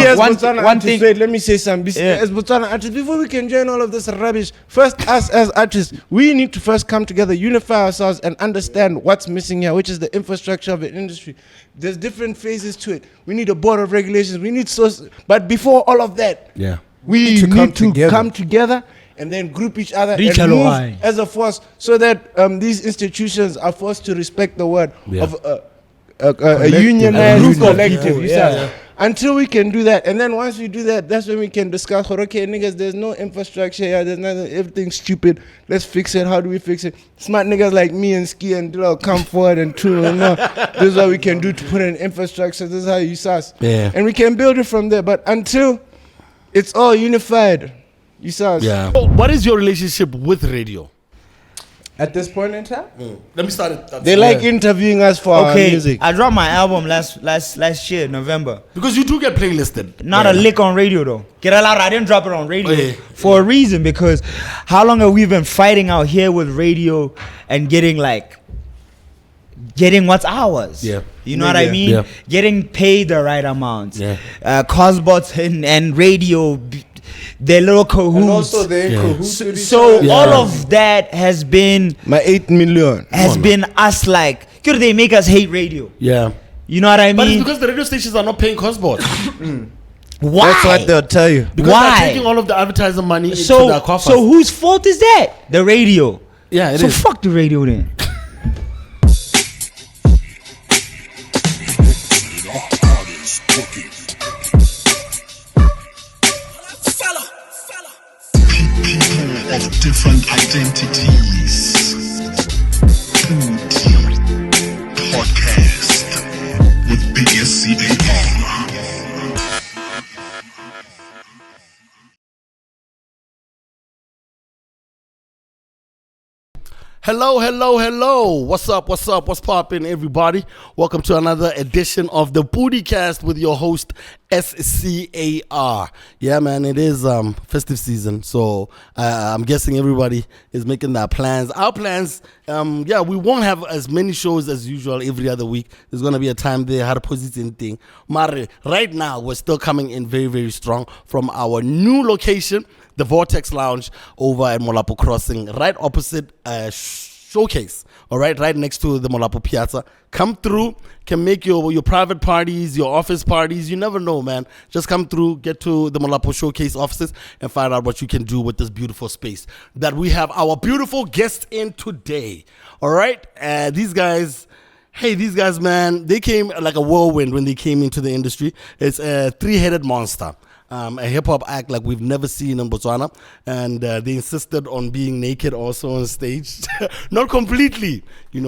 as one Botswana one artists, thing. wait, let me say something. As Botswana artists, before we can join all of this rubbish, first us as artists, we need to first come together, unify ourselves, and understand what's missing here, which is the infrastructure of the industry. There's different phases to it. We need a board of regulations. We need source. But before all of that, we need to come together and then group each other and move as a force, so that these institutions are forced to respect the word of a unionized collective. Until we can do that, and then once we do that, that's when we can discuss, okay, niggas, there's no infrastructure here, there's nothing, everything's stupid, let's fix it. How do we fix it? Smart niggas like me and Ski and Dilo come forward and tune, this is what we can do to put in infrastructure, this is how you sus. And we can build it from there, but until it's all unified, you sus. So what is your relationship with radio? At this point in time, let me start it. They like interviewing us for our music. I dropped my album last year, November. Because you do get playlisted. Not a lick on radio though. I didn't drop it on radio for a reason, because how long have we been fighting out here with radio and getting what's ours? You know what I mean? Getting paid the right amount. Cosbots and radio, they're little cahoots. And also they're in cahoots with each other. All of that has been my 8 million. Has been us could they make us hate radio? You know what I mean? But it's because the radio stations are not paying Cosbots. Why? That's what they'll tell you. Because they're taking all of the advertising money into their coffers. So whose fault is that? The radio. Yeah, it is. So fuck the radio then. Of different identities. Podcast with BSCAR. Hello. What's up? What's poppin', everybody? Welcome to another edition of the PODI-CAST with your host, SCAR. Yeah, man, it is festive season, so I'm guessing everybody is making their plans. Our plans, we won't have as many shows as usual every other week. There's going to be a time there, how to position thing. But right now, we're still coming in very, very strong from our new location, the Vortex Lounge over at Molapo Crossing, right opposite Showcase, all right next to the Molapo Piazza. Come through, can make your private parties, your office parties. You never know, man. Just come through, get to the Molapo Showcase offices and find out what you can do with this beautiful space that we have our beautiful guests in today. All right, these guys, man, they came like a whirlwind when they came into the industry. It's a three-headed monster. A hip-hop act like we've never seen in Botswana, and they insisted on being naked also on stage. Not completely,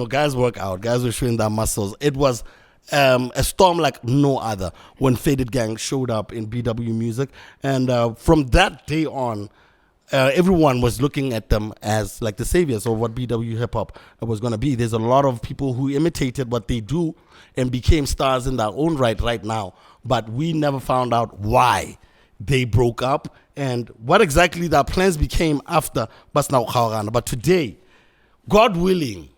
guys work out, guys were showing their muscles. It was a storm like no other when Faded Gang showed up in BW Music, and from that day on, everyone was looking at them as like the saviors of what BW hip-hop was going to be. There's a lot of people who imitated what they do and became stars in their own right now, but we never found out why they broke up and what exactly their plans became after Batswana Khaorana. But today, God willing,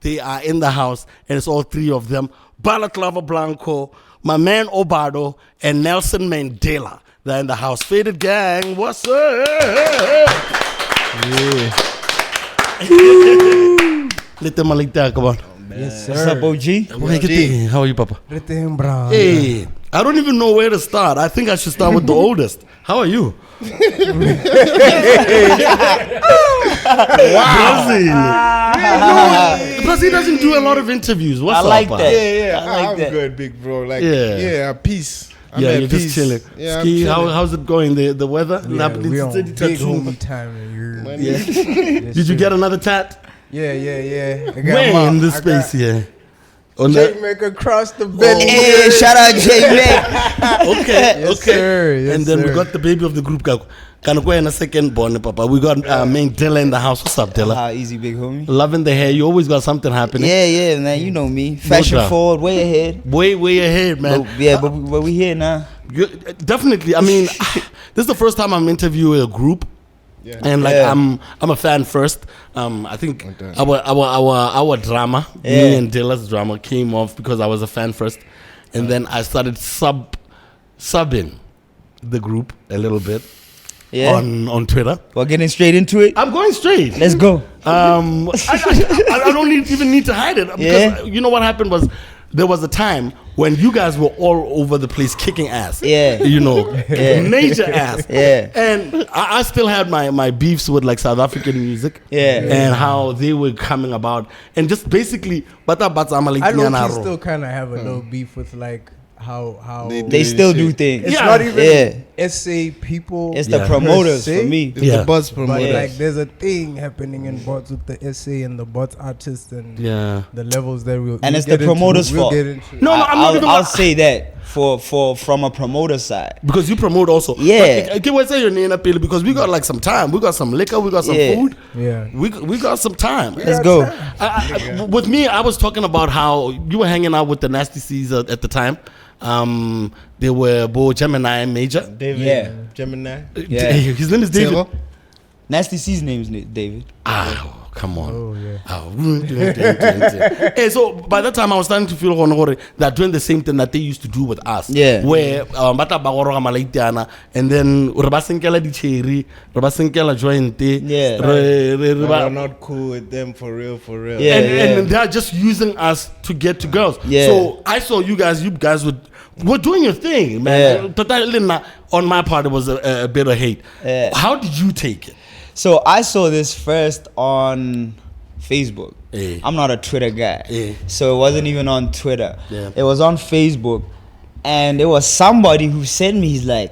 they are in the house, and it's all three of them. Balaclava Blanco, my man Obado, and Nelson Mandela. They're in the house. Faded Gang, what's up? Let them like that, come on. Yes, sir. What's up, OG? How are you, Papa? Hey, I don't even know where to start. I think I should start with the oldest. How are you? Wow. Plus, he doesn't do a lot of interviews. What's up? I like that. I'm good, big bro. Peace. You're just chilling. Yeah, Ski, how's it going? The weather? We on big home time. Did you get another tat? Yeah. Where in this space here? J-Mac across the belly. Hey, shout out J-Mac. Okay. Sir, and then we got the baby of the group. Can I go in a second, Bonnie, Papa? We got main Dilla in the house. What's up, Dilla? Easy, big homie. Loving the hair. You always got something happening. Yeah, man. You know me. Fashion forward, way ahead. Way ahead, man. But we here now. Definitely. I mean, this is the first time I'm interviewing a group. Yeah. And I'm a fan first. I think our drama, me and Dilla's drama, came off because I was a fan first, and then I started subbing the group a little bit Yeah. on Twitter. We're getting straight into it. I'm going straight. Let's go. I don't even need to hide it because you know what happened was there was a time when you guys were all over the place kicking ass. Yeah. You know, major ass. Yeah. And I still had my beefs with like South African music. Yeah. And how they were coming about and just basically I low-key still kind of have a little beef with like how They still do things. it's Yeah. not even Yeah. SA people. It's the Yeah. promoters Per for se. me. It's Yeah. the buzz But promoter. like, there's a thing happening in bots with the SA and the bots artists and Yeah. the levels that we'll And we'll it's get the into. promoters' We'll fault. get into it. No, I'm not even I'll say that for from a promoter side. because you promote also. Yeah. But, can we say your name up because we got like some time. We got some liquor. We got some Yeah. food. Yeah. We got some time. Let's go. With me, I was talking about how you were hanging out with the Nasty C's at the time. They were Bo Gemini and Major. David, Yeah. Gemini. Yeah. His name is David. Zero. Nasty C's name is David. Ah, come on. Oh yeah. Oh. Hey, so by that time I was starting to feel that doing the same thing that they used to do with us. Yeah. Where bata ba goroga malaitiana and then re ba senkela di cherry, re ba senkela joint. Yeah. We're not cool with them for real, for real. Yeah. and they're just using us to get to girls. Yeah. So I saw you guys were doing your thing, man. On my part, it was a bit of hate. Yeah. How did you take it? So I saw this first on Facebook. Yeah. I'm not a Twitter guy. Yeah. So it wasn't even on Twitter. Yeah. It was on Facebook. And there was somebody who sent me, he's like,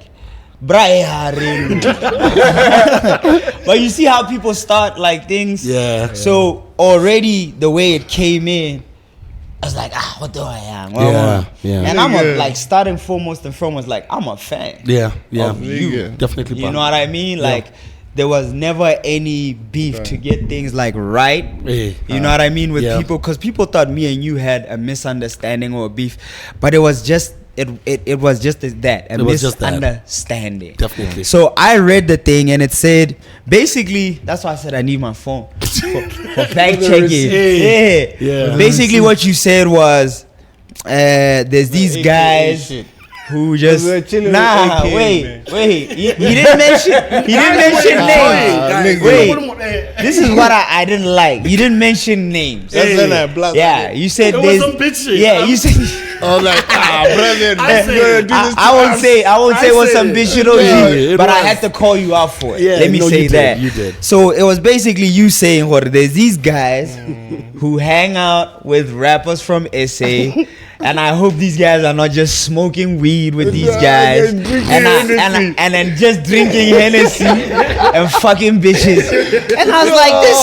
Brian. But you see how people start like things? Yeah. So already the way it came in, I was like, what do I am? Yeah. And I'm like starting foremost, like I'm a fan. Yeah. Of you. Definitely. You know what I mean? Like there was never any beef to get things like right. Yeah. You know what I mean with Yeah. people, because people thought me and you had a misunderstanding or a beef, but it was just it was just that a It was just that. misunderstanding. Definitely. So I read the thing and it said basically, that's why I said I need my phone for fact checking. Yeah. Basically, what you said was there's these AKA guys shit. who just We're chilling with nah AKA, man. wait he didn't mention names. Wait, this is what I didn't like. You didn't mention names. That's when I blocked Yeah, it. you said It was there's some bitch shit. yeah, you said I was like, brother, I said- you're gonna do this to I won't us. say it was said some it. bitch shit on Yeah, you, it but I was. had to call you out for it. Yeah, Let me no, say you did, that. you did. So it was basically you saying what there's these guys who hang out with rappers from SA, and I hope these guys are not just smoking weed with these guys and drinking and then just drinking Hennessy and fucking bitches. And I was like, this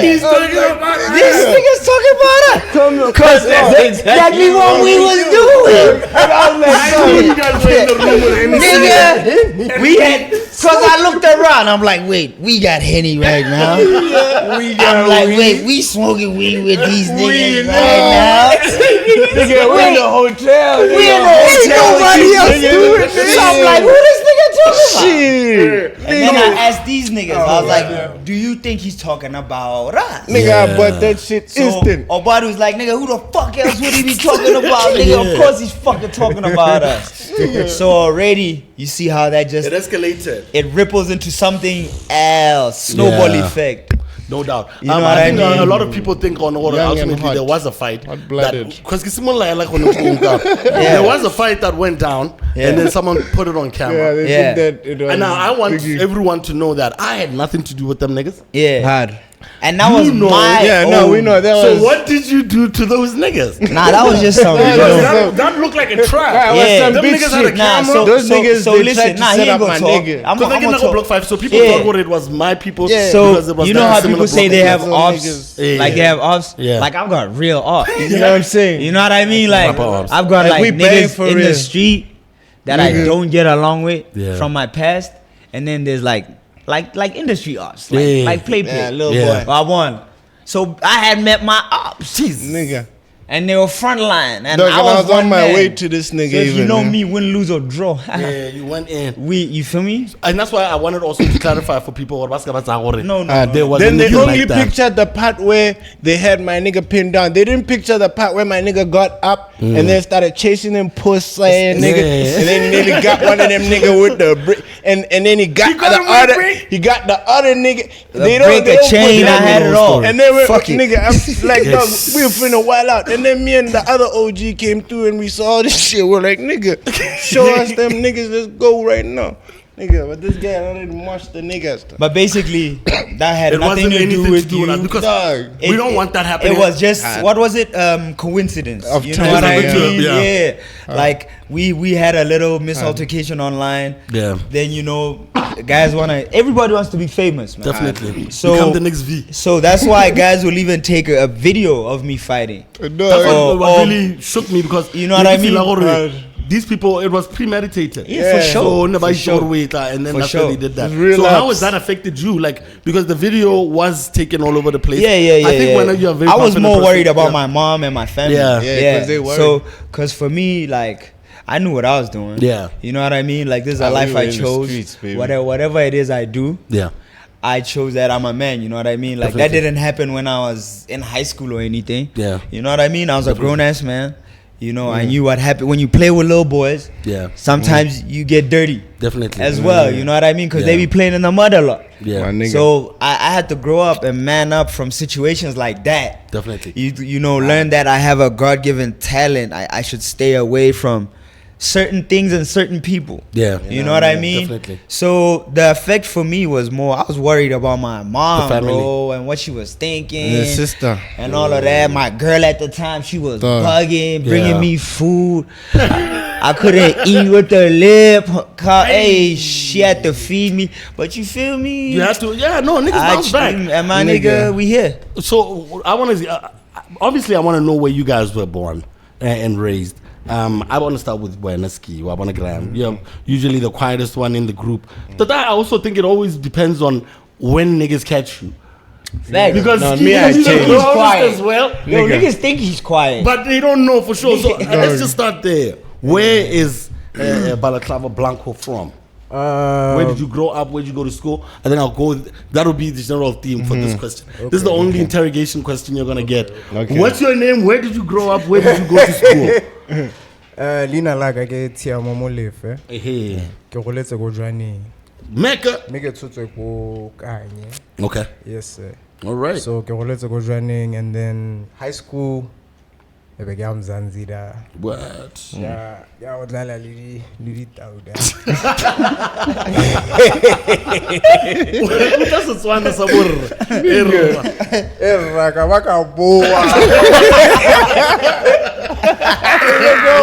nigga's talking about us. Because that's exactly what we was doing. And I was like, You guys were in the room with nigga, we had, cause I looked around, I'm like, wait, we got Henny right now. I'm like, wait, we smoking weed with these niggas right now. Nigga, we're in the hotel. We in the hotel, nobody else doing this. So I'm like, who this nigga talking about? Shit. And then I asked these niggas, I was like, do you think he's talking about us? Nigga, but that shit So instant. Obadu was like, nigga, who the fuck else would he be talking about? Nigga, of course he's fucking talking about us. So already, you see how that just, It escalated. it ripples into something else. Snowball Yeah. effect. No doubt. You know what I I think mean? a lot of people think on order Young and ultimately hot. there was a fight. Hot-blooded. Because there was a fight that went down and then someone put it on Yeah, camera. they Yeah. think that it was And now I want Biggie. everyone to know that I had nothing to do with them niggas. Yeah. Hard. And that was know, my Yeah, no, own- we know that So was. what did you do to those niggas? Nah, that was just some, you That know. was- That looked like a trap. That was Yeah. some Them big niggas had a shit. camera. Those niggas, so they listen, tried to nah, set he up ain't my gonna talk. nigga. I'm Because they gonna get talk. block 5, so people Yeah. thought what it was my people. Yeah. So because it was you know that how similar people say block they of have Those ops, niggas. like they have ops. Yeah. Like I've got real ops. You know what I'm saying? You know what I mean? Like Proper ops. I've got Like, like we paying niggas for in the real. street that I Nigga. don't get along with Yeah. from my past, and then there's like industry ops, like Yeah. play Yeah, little Yeah. boy. I won. So I had met my ops, Nigga. and they were front line, and Dog, I and was on my man. way to this nigga. So if you even, know man. me, win, lose or draw. Yeah, you went in. You feel me? And that's why I wanted also to clarify for people what No. there was Then they anything only like that. pictured the part where they had my nigga pinned down. They didn't picture the part where my nigga got up and then started chasing him pussy and nigga, Yeah. and then nearly got one of them nigga with the brick, and then he got he got the other nigga. They break they a put chain, that I had little it all. story. And then Fuck it. nigga, I'm like, dog, Yes. we were finna wild out. And then me and the other OG came through and we saw this shit. We're like, nigga, show us them niggas. Let's go right now. Nigga, but this guy already mushed the niggas. But basically, that had It nothing wasn't to anything do with to do with you. that because Dog. we don't want that happening. It was just what was it? Coincidence. Of You know what I time, mean? yeah. Yeah. Like we had a little misaltercation online. Yeah. Then guys everybody wants to be famous, man. Definitely. So Become the next V. So that's why guys will even take a video of me fighting. That's Dog. what really shook me because You know what I mean? These people, it was premeditated. Yeah, for sure. So For sure. and then For that's sure. when they did that. It's real So how ups. has that affected you? Like because the video was taken all over the place. Yeah. I think when you're a very I was confident more person, worried about yeah. my mom and my family. Yeah. Yeah, 'cause they worried. So, cause for me, like, I knew what I was doing. Yeah. You know what I mean? Like, this is a Ah, we life were I in the chose. streets, baby. Whatever it is I do, Yeah. I chose that. I'm a man. You know what I mean? Like, Definitely. that didn't happen when I was in high school or anything. Yeah. You know what I mean? I was a grown ass man. You know, I knew what happened when you play with little boys. Yeah. Sometimes you get dirty Definitely. as well. You know what I mean? Because they Yeah. be playing in the mud a lot. Yeah. My nigga. So I had to grow up and man up from situations like that. Definitely. You know, learn that I have a God-given talent. I should stay away from certain things and certain people. Yeah. You know what I mean? Definitely. So the effect for me was more, I was worried about my mom, The family. bro, and what she was thinking. And his sister. And all of that. My girl at the time, she was Dog. bugging, bringing Yeah. me food. I couldn't eat with her lip. Hey, she had to feed me. But you feel me? You have to. Yeah. No, niggas bounce back. And my Nigga. nigga, we here. So I want to. Obviously, I want to know where you guys were born and raised. I want to start with Buenaski, Wabanagram. You're usually the quietest one in the group. But I also think it always depends on when niggas catch you. Facts. Because No, you me, I guys changed. know He's this quiet. as well. Yo, Nigga. niggas think he's quiet. But they don't know for sure. So let's just start there. Where is Balaclava Blanco from? Where did you grow up? Where did you go to school? And then I'll go. That'll be the general theme for this question. This is the only interrogation question you're gonna get. Okay. What's your name? Where did you grow up? Where did you go to school? Lina laga ke tia momo lefe. Hey, Ke goletse go Johaneng. Mecca. Me ke tsotswe ko Kanye. Okay. Yes sir. All right. So ke goletse go Johaneng, and then high school ebe ke Mzanzida. What? Ya o dlala le di tauda. That's a Swana sabor. Raka baka boa.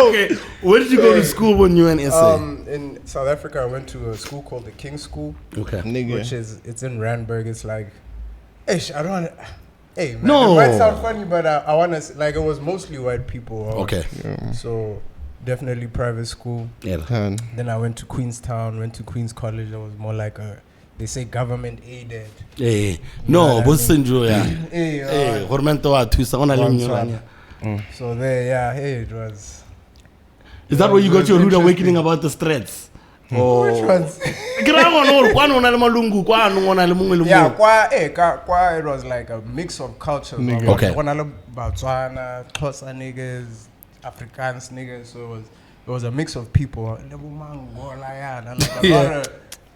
Okay. Where did you go to school when you were in SA? In South Africa, I went to a school called the King School, Okay. Nigga. which it's in Randburg. It's like, I don't want to. Hey, man, No. it might sound funny, but I want to, like, it was mostly white people. Okay. So, definitely private school. Yeah. Then I went to Queenstown, went to Queen's College. That was more like they say government aided. Hey. No, but Sinjo, yeah. Hey, Hey, Hormento wa thusa, ona le mnyolanya. So there, yeah, hey, it was. Is that where you got your rude Interesting. awakening about the threats? Oh. Which ones? Yeah, kwa it was like a mix of cultures. Nigga. Okay. Batswana, Xhosa niggas, Afrikaans niggas. So it was a mix of people. Like a lot of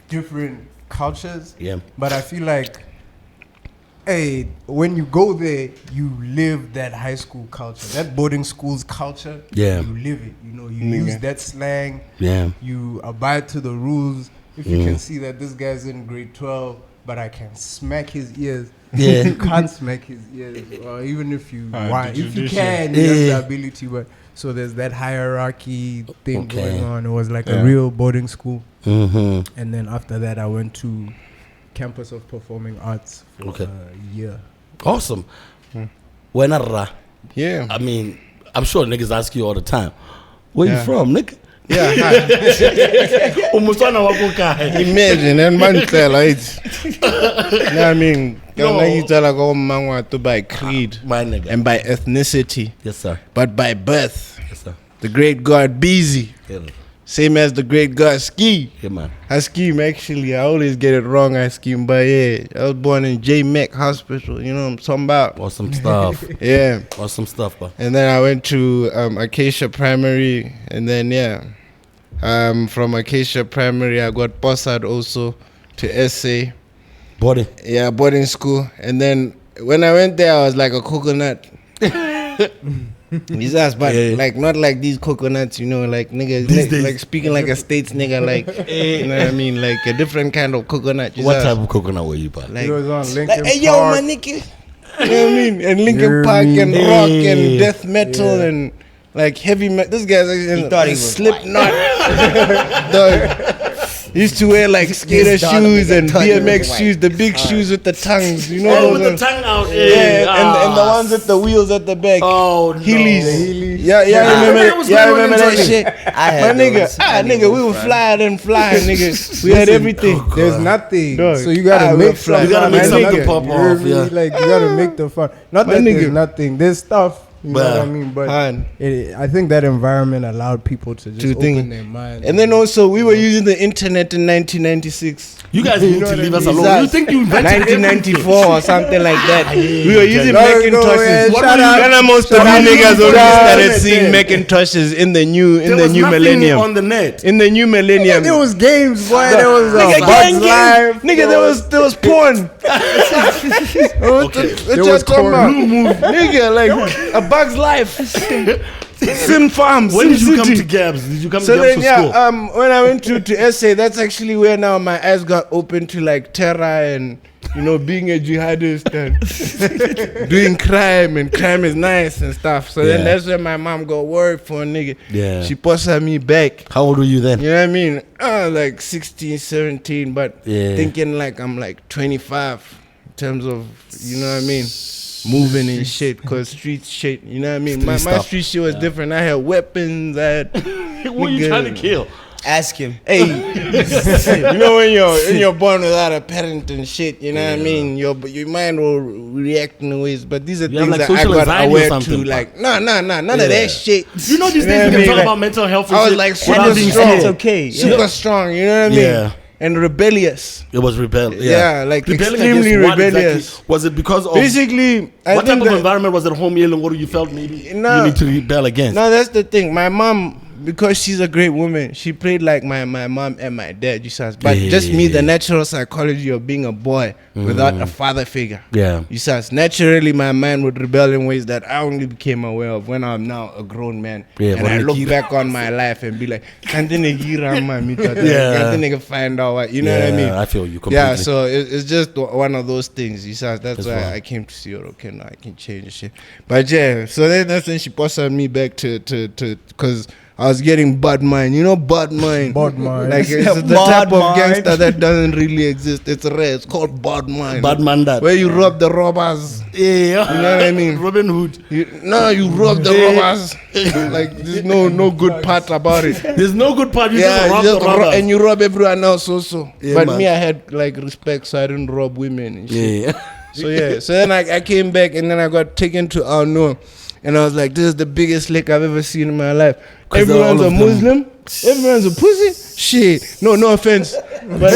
different cultures. Yeah. But I feel like, hey, when you go there, you live that high school culture, that boarding school's culture. Yeah. You live it. You know, you Nigga. use that slang. Yeah. You abide to the rules. If you can see that this guy's in grade 12, but I can smack his ears. Yeah. You can't smack his ears. Or even if you want, the if you tradition. can, you have the ability. But so there's that hierarchy thing Okay. going on. It was like Yeah. a real boarding school. Mm-hmm. And then after that, I went to Campus of Performing Arts for Okay. a year. Awesome. When Yeah. I mean, I'm sure niggas ask you all the time. Where you Yeah. from, nigga? Yeah. Hi. Umuswana wako kae. Imagine and man tell it. No, I mean, you tell like oh man to by creed My nigga. and by ethnicity, Yes, sir. but by birth. Yes, sir. The great god Busy, Yeah, same as the great god Ski. yeah man. I scheme actually. I always get it wrong. I scheme, but yeah, I was born in J Mac Hospital. You know what I'm talking about? Awesome stuff. Yeah. Awesome stuff, bro. And then I went to Acacia Primary, and then from Acacia Primary I got posted also to SA. Body. Yeah, boarding school. And then when I went there, I was like a coconut. These ass, but like not like these coconuts, you know, like niggas, like speaking like a states nigga, like you know what I mean, like a different kind of coconut. What type of coconut were you, bro? Like, He was on Linkin hey yo, my Park. nigga. You know what I mean? And Linkin Park and rock and death metal and like heavy metal. This guy's like, thought he was Slipknot. Dog. He used to wear like skater shoes and BMX shoes, the big shoes with the tongues, you know Oh, those with the ones? tongue out. Yeah, and the ones with the wheels at the back. Oh, no. Heelys. Yeah, What's remember going on that in shit? I had My nigga, those. I didn't nigga, go we were front. flying and flying, nigga. We had everything. There's nothing. Dog. So you gotta we're mix fly. something. You gotta mix My something nigga, to pop you off, really, yeah. Like you gotta make the fun. Not My that there's nigga. nothing. There's stuff. You know what I mean? But Man. I think that environment allowed people to just open their minds. And then also, we were using the internet in 1996. You guys need to leave us alone. You think you invented 1994 or something like that. We were using No, Macintoshes. shout out- Then most of shout you out niggas to only John. started seeing Macintoshes in the new millennium on millennium. the net. In the new millennium. There was games, boy. There was Nigga, Bugs gang, Life. nigga, there was porn. There was Nigga, like a Bug's Life. Sim Farms. When Sim did you come City. to Gabs? Did you come So to then, Gabs for school? when I went to SA, that's actually where now my eyes got open to like terror and, you know, being a jihadist and doing crime, and crime is nice and stuff. So then that's where my mom got word for a nigga. Yeah. She posted me back. How old were you then? You know what I mean? Like 16, 17, but thinking like I'm like 25 in terms of, you know what I mean? Moving and shit, cause street shit, you know what I mean? My street shit was different. I had weapons. I had Who are you trying to kill? Ask him. Hey, you know when you're born without a parent and shit, you know what I mean? Your mind will react in ways, but these are You have, things like, that I social got anxiety or aware to. something, Like, none of that shit. You know these You know days what I we can mean? talk Like, about mental health and I was shit like without super being strong. scared. It's okay. Super strong, you know what I mean? Yeah. And rebellious. It was rebellious. Yeah, like Rebelling extremely against what rebellious. exactly? Was it because of Basically, I what think type of that, environment was at home, and what you felt maybe No. you need to rebel against? no, that's the thing. My mom, because she's a great woman, she played like my mom and my dad, you says. But just me, the natural psychology of being a boy without a father figure. Yeah. You says naturally my mind would rebel in ways that I only became aware of when I'm now a grown man. Yeah, and but I like look you- back on my life and be like, can't the Yeah. nigga find out what, you know what I mean? I feel you completely. Yeah, so it's just one of those things. You said that's That's why right. I came to see her. Okay, now I can change shit. But yeah, so then that's when she posted me back to because I was getting bad mind. You know, bad mind. Bad mind. Like it's the Bad type of mind. gangster that doesn't really exist. It's rare. It's called bad mind. Bad man that. Where you rob the robbers. Yeah. You know what I mean? Robin Hood. You rob the robbers. Like there's no good part about it. There's no good part. You Yeah, just rob you the just ro- robbers. and you rob everyone else also. Yeah, But man. me, I had like respect, so I didn't rob women and shit. Yeah. So yeah, so then I came back and then I got taken to Al-Noor, and I was like, this is the biggest lick I've ever seen in my life. 'Cause Everyone's all a of them- Muslim, everyone's a pussy. Shit, no offense, but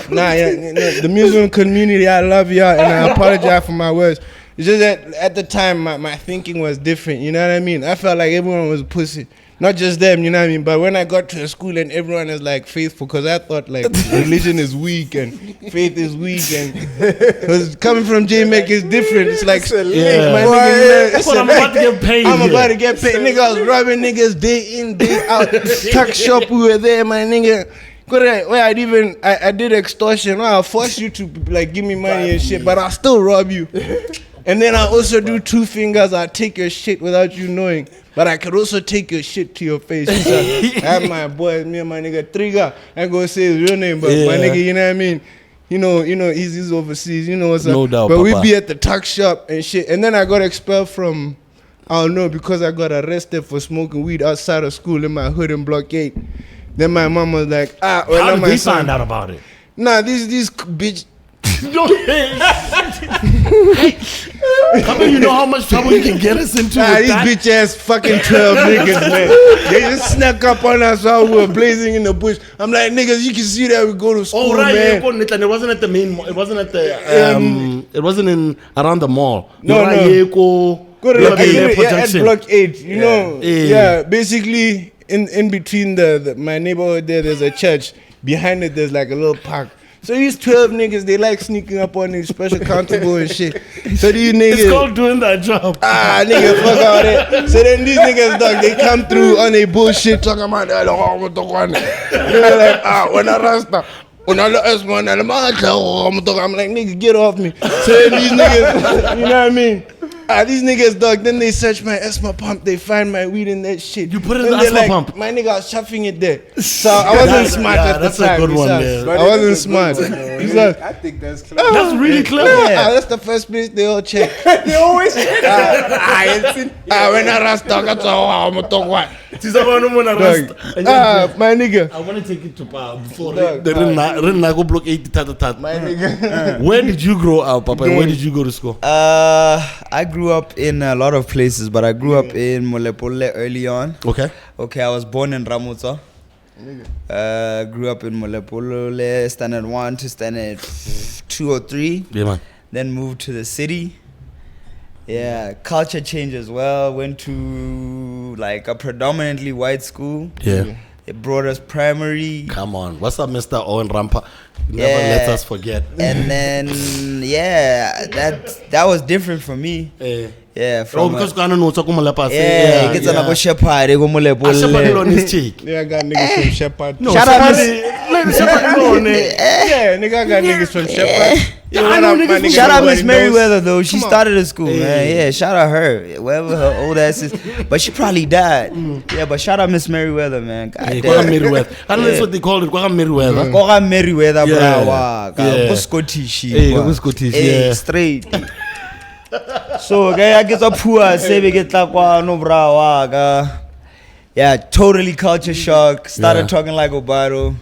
like, the Muslim community, I love y'all, and I apologize for my words. It's just that at the time my thinking was different. You know what I mean? I felt like everyone was a pussy. Not just them, you know what I mean? But when I got to a school and everyone is like faithful, because I thought like religion is weak and faith is weak, and because coming from J-Mac is different. It's like, Yeah. my Boy, nigga, That's what I'm about to get paid. I'm here. about to get paid. Nigga, I was robbing niggas day in, day out. Tuck shop, we were there, my nigga. Where I did extortion. I'll force you to like give me money and shit, but I'll still rob you. And then I also do 2 fingers. I take your shit without you knowing. But I could also take your shit to your face. So I have my boys, me and my nigga Trigger. I ain't gonna say his real name, but my nigga, you know what I mean? You know, he's overseas. You know what's up. No doubt, But we Papa. be at the tuck shop and shit. And then I got expelled from I don't know, because I got arrested for smoking weed outside of school in my hood in Block 8. Then my mom was like, How did they find out about it? Nah, these bitch. How do you know how much trouble you can get us into Nah, with these that? bitch ass fucking 12 niggas, man. They just snuck up on us while we were blazing in the bush. I'm like, niggas, you can see that we go to school, Oh right, man. yeah, and it wasn't at the main. It wasn't at the. It wasn't in around the mall. No. Go to at the Block 8, you know. Yeah, basically in between my neighborhood there's a church. Behind it there's like a little park. So these 12 niggas, they like sneaking up on these special countable and shit. So these niggas, It's called doing that job. nigga, fuck all that. So then these niggas, dog, they come through on their bullshit talking about they're like, when I rasta. I'm like, nigga, get off me. So then these niggas, you know what I mean? These niggas, dog, then they search my asthma pump, they find my weed in that shit. You put it in Then the they're asthma pump? My nigga, I was shuffling it there. So I wasn't smart at the that's a time. good one, besides. yeah. I wasn't smart. Besides, I think that's clear. That's really clever. that's the first place they all check. They always check. When I rasta, that's how I'm gonna talk what. Dog. My nigga. I want to take it to before Dog, the go block 80 My nigga. Where did you grow up, Papa? Where did you go to school? I grew up in a lot of places, but I grew up in Molepole early on. Okay. Okay, I was born in Ramotsa. Grew up in Molepole, standard 1 to standard 2 or 3. Yeah, man. Then moved to the city. Yeah, culture change as well. Went to like a predominantly white school. Yeah. It brought us primary. Come on. What's up, Mr. Owen Rampa? Never let us forget. And then that was different for me. Yeah, from because I don't know Takumalepa. yeah, it gets on a shepherd, go Shepherd on his cheek. Yeah, I got niggas from Shepherd. No, Shout out Shepherd. Yeah, nigga, I got niggas from Shepherd. I know niggas from Shout out nobody Miss Merriweather knows. though. She started a school, man. Yeah, shout out her. Wherever her old ass is. But she probably died. Yeah, but shout out Miss Merriweather, man. God Kwaka damn. Merriweather. I don't know that's what they call it. Kwaka Merriweather. Koga Merriweather, Yeah. bra. Yeah. Go Scottish. Hey, go Scottish, yeah. Straight. So, I get a poor, say we get like no bra. Yeah, totally culture shock. Started talking like Obaro.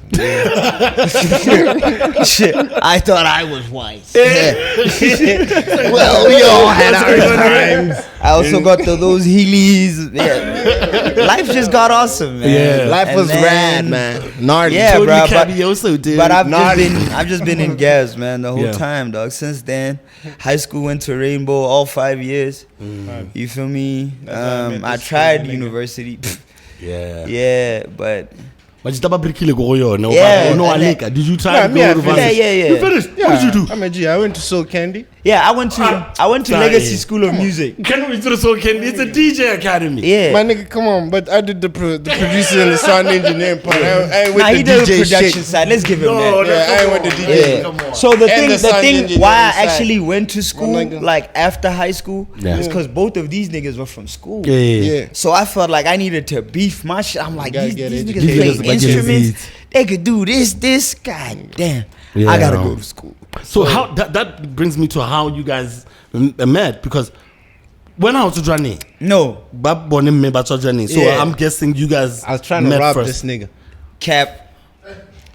Shit, I thought I was white. Well, we all had our times. I also got those Heelys. Yeah. Life just got awesome, man. Yeah. Life And was then- rad, man. Nardy. Yeah, Totally bro. Cabioso, dude. But I've just been in gas, man, the whole Yeah. time, dog. Since then, high school went to Rainbow all 5 years. You feel me? I tried university. Yeah, but But you taba brikile go yo. No, Yeah, no, and Aleka. Did you try Yeah, to me, I go to finished. Yeah. You finished? What did you do? I'm a G. I went to Soul Candy. yeah, I went to Sorry. Legacy School of Music. Can we do the Soul Candy? It's a DJ academy. Yeah, My nigga, come on. But I did the producer and the sound engineering part. I ain't with nah, the he did the DJ production shit. side. Let's give him No, that. Yeah, I ain't with the DJ. Yeah. Come on. So the And the sound thing engineering why I side. actually went to school nigga. like after high school Yeah. is because both of these niggas were from school. Yeah. So I felt like I needed to beef my shit. I'm like, Gotta these get niggas educated. play These niggas instruments. beats. They could do this. God damn. Yeah. I gotta go to school. So how that brings me to how you guys met, because when I was to journey, No. Bab born in me journey. So Yeah. I'm guessing you guys I was trying to met rob first. this nigga. Cap.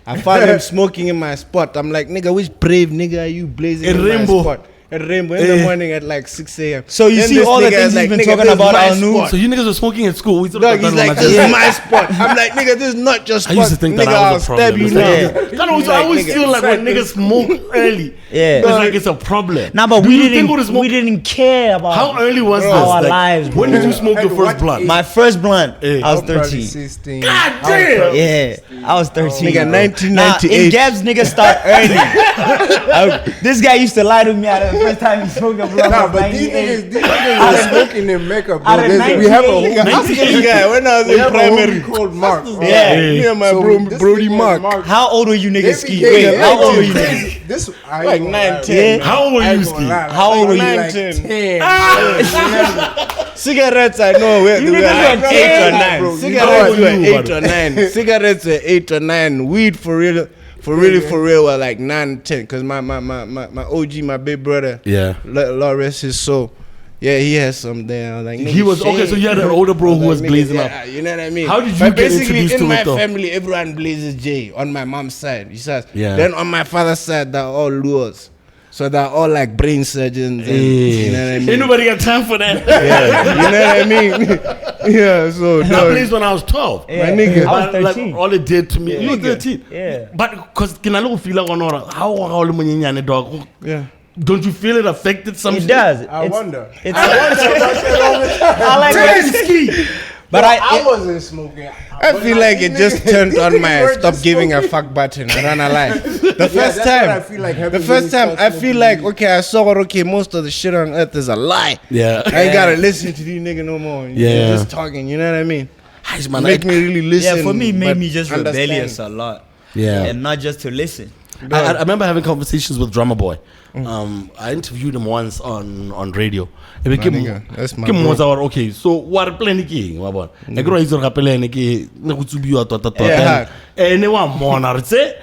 I found him smoking in my spot. I'm like, nigga, which brave nigga are you blazing In in Rainbow. my spot? At Rainbow in the morning at like 6 a.m. So you Then see this all the nigga things is he's been nigga, talking this about my our news. spot. So you niggas were smoking at school. Dog, he's like, this is my spot. I'm like, nigga, this is not your spot. I used to think that nigga, I I'll was a stab problem. you It's now. like- I always nigga, feel like when niggas smoke early, Yeah. it's like it's a problem. Nah, but Do we you think didn't. with the smoke- We didn't care about How early was this? our Like, lives. when did you smoke your At first what blunt? age? My first blunt. Eh. I was Probably 13. 16. God damn! Yeah, I was 13. Nigga, bro. 1998. Nah, in Gabs, niggas start early. This guy used to lie to me at the first time he smoked a blunt. Nah, was but these 98. niggas were smoking in makeup. Out Bro. of We have a 98. whole Ask this guy when I was we in have a primary. homie called Mark. Yeah. Me and my So bro, this Brody nigga Mark. How old were you They niggas ski? became Wait, how old were you crazy. niggas? This I Like ain't gonna 9, lie, 10. bro. How old were I you ain't gonna ski? lie. How old were you? Like Like 10. 10. Cigarettes, I know where You they were niggas like were 8 or 10, 9. bro. You Cigarettes know were you, 8 or 9. Cigarettes were 8 or 9. Weed for real were like 9, 10. Cause my OG, my big brother, Yeah. Lord rest his soul. Yeah, he has some there. I was like, He nigga, was okay. So you had an older bro who was nigga, blazing yeah, up. You know what I mean? How did you but get basically introduced in to my it though? family, everyone blazes J on my mom's side. You said. Yeah. Then on my father's side, they're all lures. So they're all like brain surgeons. And, Yeah. You know what I mean? Ain't nobody got time for that. Yeah, you know what I mean? Yeah, so I no, blazed when I was 12. Yeah. my nigga. I was Like, 13. all it did to me. You were 13. Yeah. But because can I feel like how dog? Yeah. Don't you feel it affected some It shit? does. I wonder. It's, I I like it. But I wasn't smoking. I feel like it just turned on my stop giving a fuck button. I don't know lie. The first that's time, what I feel like the happens first when you time start I feel smoking like weed. okay, I saw okay, most of the shit on earth is a lie. Yeah. I ain't gotta listen to these niggas no more. Yeah. You're just talking. You know what I mean? Man, Make me really listen. yeah, for me, it made but me just understand. rebellious a lot. Yeah. And not just to listen. I remember having conversations with Drummer Boy. I interviewed him once on radio. My nigga, that's my bro. Okay, so what plan ki wa bona. E go itse ga pele ne ke ne go tsubiwa tota Yeah. tota. Ne wa mona re tse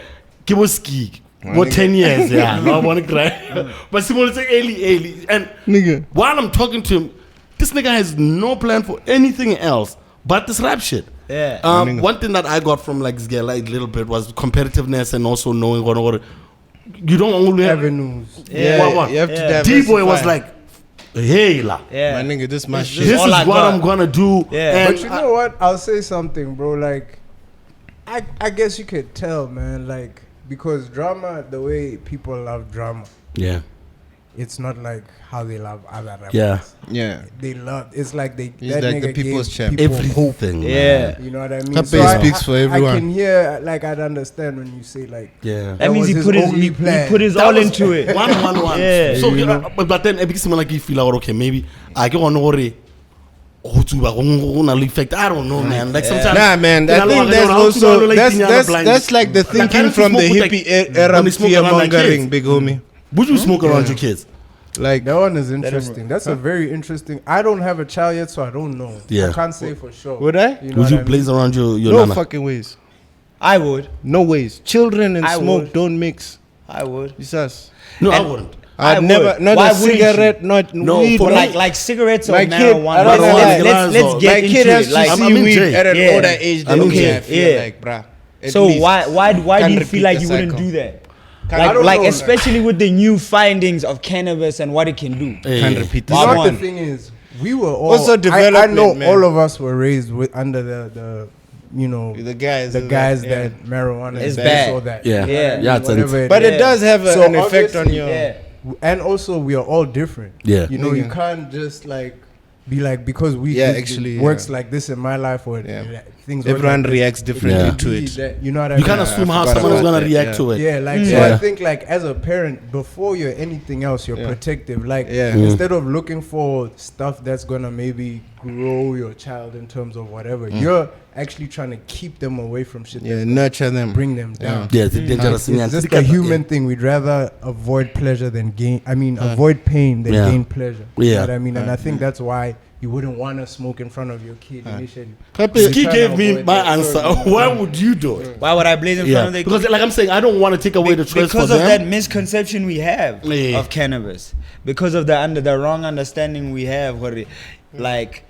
ke bo ski. Mo 10 years yeah, no one cry. But Simon say early and Nigga. while I'm talking to him, this nigga has no plan for anything else but this rap shit. Yeah. One thing that I got from like this guy like a little bit was competitiveness and also knowing what you don't only have Avenues. Yeah, what? you have to Yeah. D-Boy diversify. was like, hey la, Yeah. My nigga, this my It's shit. this is all I what got. I'm gonna do. Yeah. And But you know what? I'll say something, bro. Like, I guess you could tell, man. Like, because drama, the way people love drama, yeah, it's not like how they love other rappers. yeah, Yeah. They love. It's like they. He's that like nigga the people's gave champ. people hope. everything. Yeah. You know what I mean? Kape speaks for everyone. I can hear, like, I'd understand when you say, like, yeah. That means was he his put his only he plan. put his That all was into it. One. Yeah. So You know? but then it became like you feel like okay, maybe I get on worry. Oh, to effect. I don't know, man. Like sometimes. Nah, man. I think there's also that's like the thinking from the hippie era fear mongering, big homie. Would you smoke around your kids? Like that one is interesting. That's a very interesting. I don't have a child yet, so I don't know. Yeah. I can't say for sure. Would I? You know Would what you I mean? blaze around your no nana? fucking ways. I would. No ways. Children and I smoke would. don't mix. I would. It's us. No, I And- wouldn't. I'd I never. would. Not Why a wouldn't cigarette. Not No, weed. for not- Like cigarettes or My kid, I marijuana. don't know why. Let's get my kid into has it. to Like, see I'm in weed jail. at an Yeah. older age I'm than in me. jail. I feel Yeah. like, bruh. at so least why do can't you repeat feel like the you wouldn't cycle. do that? I don't Like know, especially with the new findings of cannabis and what it can do. Can't repeat the You know Why what the one? thing is? We were all Also I development, know man. all of us were raised with under the you know The guys. the is guys like, yeah. that marijuana It's is bad. or that. Yeah. You know what I mean? Yeah, it's Whatever it But is. it does have So an effect on obviously, your. Yeah. And also we are all different. Yeah. You know, you Yeah. can't just like be like because we Yeah, it actually, works yeah. like this in my life or Yeah. things work Everyone like this. reacts It differently Yeah. could to be it. that- you know what I You mean? can't Yeah, assume I how forgot someone is about gonna that, react yeah. to it. Yeah, like so Yeah. I think like as a parent, before you're anything else, you're Yeah. protective. Like Yeah. instead of looking for stuff that's gonna maybe grow your child in terms of whatever, you're actually trying to keep them away from shit. Yeah, that's nurture them. bring them down. Yeah, it's a dangerous thing. It's just a human thing. We'd rather avoid pleasure than gain. I mean, avoid pain than Yeah. gain pleasure. You Yeah. know what I mean? And I think that's why you wouldn't want to smoke in front of your kid initially. He trying gave to me avoid my that. answer. Why would you do it? Why would I blaze in front Yeah, of the because like I'm saying, I don't want to take away the choice for because of that them. misconception we have Yeah. of cannabis, because of the wrong understanding we have, like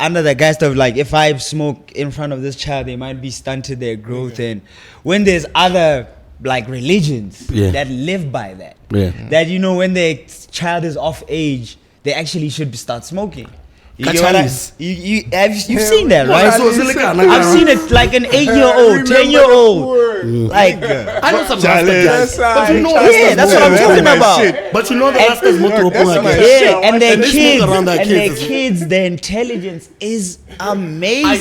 under the guise of like if I smoke in front of this child, they might be stunted their growth, and when there's other like religions Yeah. that live by that, Yeah. that you know when their child is off age, they actually should start smoking. You get what Kachalis. you've seen that, right? So it's like I've seen it like an 8-year-old, 10-year-old, like I know some Charlie. Rasta guys, but you know yeah, that's what I'm That's talking my about. shit. But you know the Rastas smoke to That's my Yeah, and their And they kids, smoke around their and their kids. kids, their intelligence is amazing. I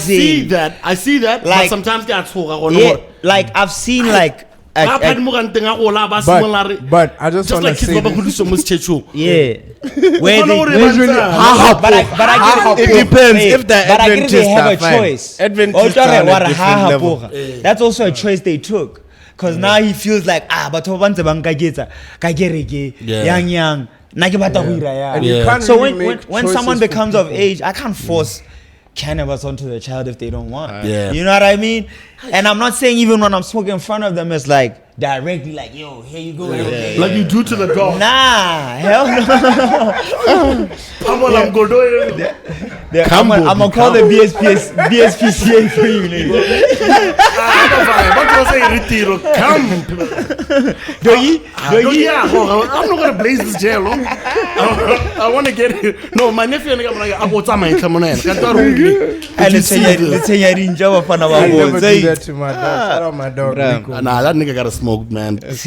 see that. But Like- sometimes they are talk. Yeah, like I've seen like, But But I just just want like to kids say baba this. kudu so much chechu. yeah, where Usually, but I get It depends. If the but I get they Adventists have are a fine. choice. Adventists are on a different level. That's also a choice they took. Cause now he feels like but bantu bangageta kagerege Yeah. young nake bata go ira ya. And you Yeah. can't So really when make when someone choices for becomes of people. age, I can't force cannabis onto the child if they don't want. Yeah. You know what I mean? And I'm not saying even when I'm smoking in front of them, it's like directly like, yo, here you go. Like you do to the dog. Nah, hell no. I'm gonna call the BSPCA for you, nigga. I'm not gonna blaze this jail. I want to get it. No, my nephew and I'm going to And let's say you're in Java for I never do that to my dog. Shout out my dog. Rico. Nah, that nigga gotta smoke, man. This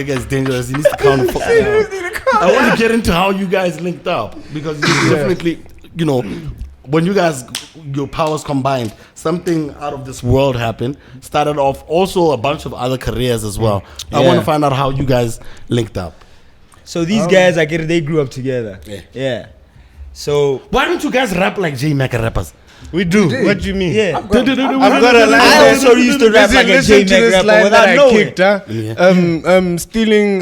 nigga is dangerous. He needs to count the fuck out. I want to get into how you guys linked up because you definitely, you know, when you guys, your powers combined, something out of this world happened. Started off also a bunch of other careers as well. I want to find out how you guys linked up. So these guys, they grew up together. Yeah. So why don't you guys rap like J Mac rappers? We do. What do you mean? Yeah. I've got a line. I also used to rap like a J Mac rapper without knowing. Stealing,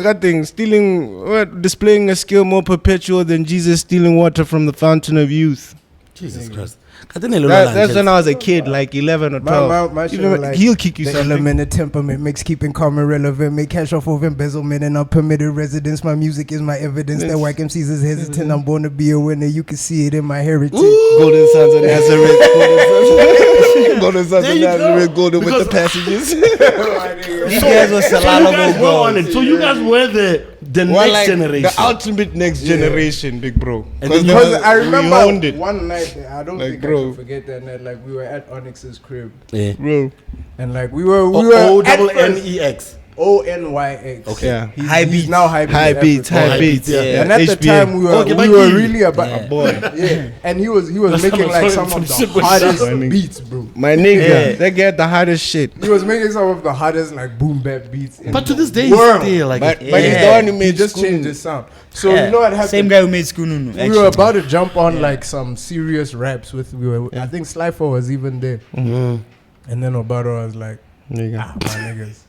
displaying a skill more perpetual than Jesus stealing water from the fountain of youth. Jesus Christ. That's when I was a kid, like 11 or 12. My shit Even, like he'll kick you the something. element of temperament makes keeping calm irrelevant. Make cash off of embezzlement and unpermitted residence. My music is my evidence that whack MCs is hesitant. I'm born to be a winner. You can see it in my heritage. Golden Sons of Nazareth. Golden Sons of Nazareth. Golden with the passages. These guys were Salalo. So you guys were the next generation. The ultimate next generation, big bro. Because I remember it. one night, I don't Like, think bro. I can forget that night. Like we were at Onyx's crib, Bro. and like we were ONNEX. ONYX. Okay. Yeah. High He's beats. now high beats. High beats. Yeah. And at the HBA. time we were really about A boy. yeah. And he was making like some of the shit with hardest shit. beats, bro. My nigga. Yeah. They get the hardest shit. He was making some of the hardest like boom bap beats. in But to the this day, he's world. still like. But he's Yeah. the one who He made just school. changed his sound. So you know what happened? Same guy who made Skununu. We were about to jump on like some serious raps with I think Slifer was even there. Mm-hmm. And then Obado was like, Nigga. my niggas,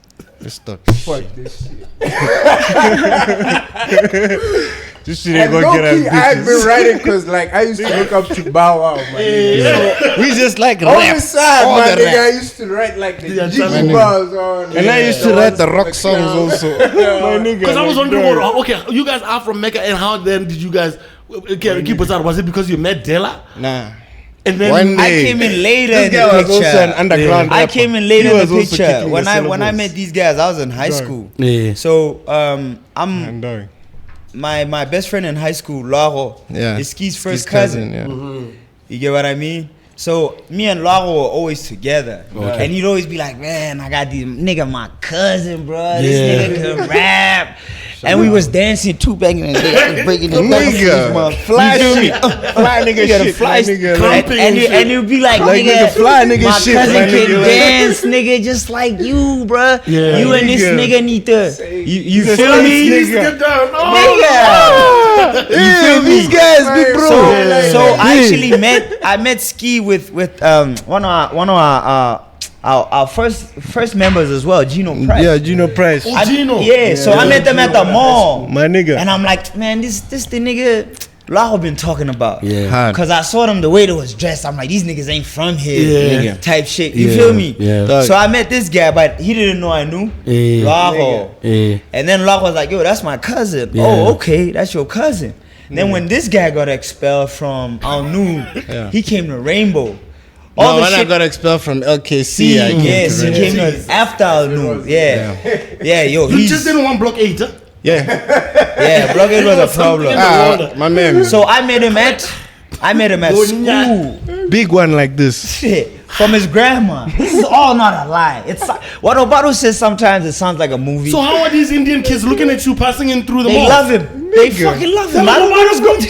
Let's stop. fuck this shit. This shit And ain't gonna get low-key, us I had bitches. been writing because like I used to look up to Bow Wow, my nigga. We just like On rap. the side, all my the nigga, rap. I used to write like the Yeah, jiggy tell me. bars on. And I used to write the rock songs also. My nigga. Because I was like, wondering, bro. okay, you guys are from Mecca, and how then did you guys keep us out? Was it because you met Della? Nah. And then One I day. came in later This in guy the was also an picture. underground I rapper. came in He later in was the also picture. kicking When the I syllables. met these guys, I was in high school. Yeah. So I'm And dying. my best friend in high school, Laro, Yeah. is Ski's first His cousin. Yeah. You get what I mean? So me and Laro were always together. Okay. And he'd always be like, man, I got this nigga, my cousin, bro. This Yeah. nigga can rap. And we was dancing too back in the day. I was breaking the Nigga. fly shit. Fly nigga You gotta shit. fly my nigga. Clumping and and you'd be like, Like nigga, nigga, fly nigga my shit, cousin my can nigga, like- dance, nigga, just like you, bruh. Yeah. You and this Nigga. nigga need to, you feel me? nigga. Nigga. You feel these guys, big bro. So I actually met Ski with one of our first members as well, Gino Price. Yeah, Gino Price. Gino. So I met them at the mall. My nigga. And I'm like, man, this the nigga Lahu been talking about. Yeah. Hard. Cause I saw them the way they was dressed. I'm like, these niggas ain't from here. Yeah. Type shit. You Yeah. feel me? Yeah. So I met this guy, but he didn't know I knew. Yeah. Lahu. Yeah. And then Lahu was like, yo, that's my cousin. Yeah. Oh, okay, that's your cousin. Then when this guy got expelled from Al Noon, he came to Rainbow. No, when I got expelled from LKC, I came Yes, to he Rainbow. came to after Al Noon. Yeah, yo, You he's just didn't want Block 8, huh? Yeah. yeah, blockade was a problem. My man. So I met him at school. Big one like this. Shit, from his grandma. This is all not a lie. It's what Obado says. Sometimes it sounds like a movie. So how are these Indian kids looking at you passing in through the They mall? love him. They fucking love him. I don't know what's going.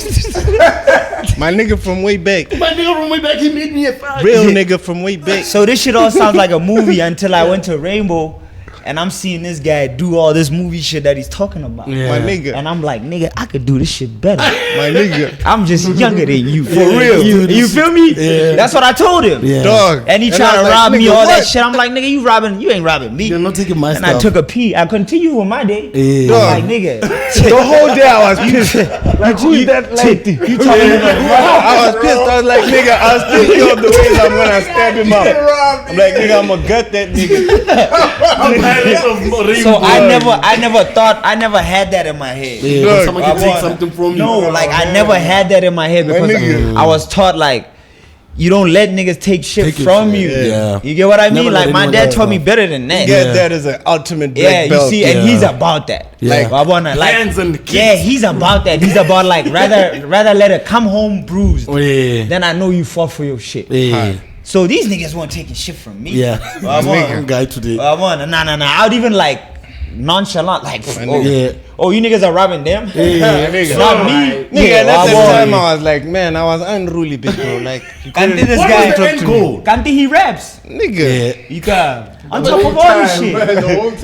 My nigga from way back. My nigga from way back, he made me a fag. Real nigga from way back. So this shit all sounds like a movie until I went to Rainbow, and I'm seeing this guy do all this movie shit that he's talking about. Yeah. My nigga. And I'm like, nigga, I could do this shit better. My nigga. I'm just younger than you. For real. You feel me? Yeah. That's what I told him. Yeah. Dog. And he I tried to was rob like, me, nigga, all that what? shit. I'm like, nigga, you ain't robbing me. You're not taking my And stuff. I took a pee. I continue with my day. Yeah. Dog. Like, nigga. The whole day I was pissed. Like, who is that lady? You talking about I was pissed. I was like, nigga, I was thinking of the ways I'm gonna stab him up. I'm like, nigga, I'm gonna gut that nigga. So I never had that in my head. Yeah, Dog. but someone can take something from you. No, like I never had that in my head because nigga. I was taught like you don't let niggas take shit Take it, from yeah. you. Yeah. You get what I Never mean? let Like my anyone dad do taught that. me better than that. Yeah, that is an ultimate black Yeah, you belt. see, and Yeah. he's about that. Yeah. Like, I wanna like, Hands and kicks. yeah, he's about that. He's about like rather let it come home bruised. Oh, yeah. Then I know you fought for your shit. Yeah. So these niggas weren't taking shit from me. Yeah. I Guy today. nah. I would even like nonchalant like, oh, Yeah. oh, you niggas are robbing them. Yeah, nigga. Not me. Nigga, and at I that won. time I was like, man, I was unruly, big bro. Like, you Kante couldn't this What guy. was the end goal? Kante he raps. nigga. You can. On top of all this shit.